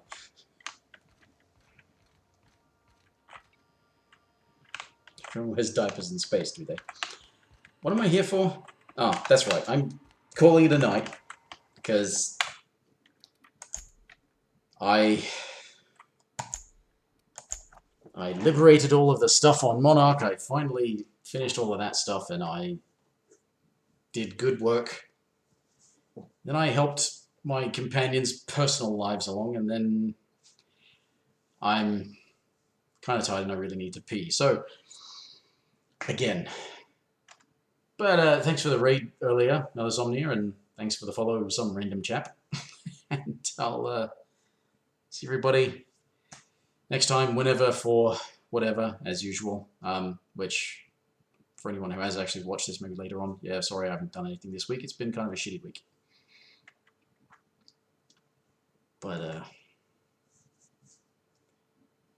Everyone wears diapers in space, do they? What am I here for? Oh, that's right. I'm calling it a night. Because I liberated all of the stuff on Monarch. I finally finished all of that stuff, and I did good work. Then I helped my companions' personal lives along, and then I'm kind of tired and I really need to pee. So, again. But thanks for the read earlier, Melisomnia, and thanks for the follow, some random chap. And I'll see everybody next time, whenever, for whatever, as usual. Which, for anyone who has actually watched this maybe later on, yeah, sorry I haven't done anything this week. It's been kind of a shitty week. But,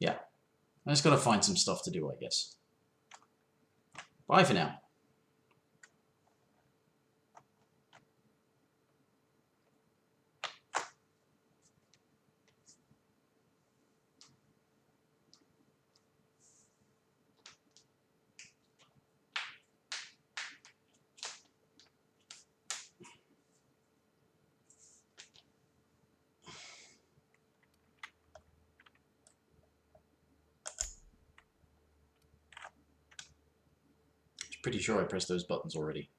yeah. I just got to find some stuff to do, I guess. Bye for now. Pretty sure I pressed those buttons already.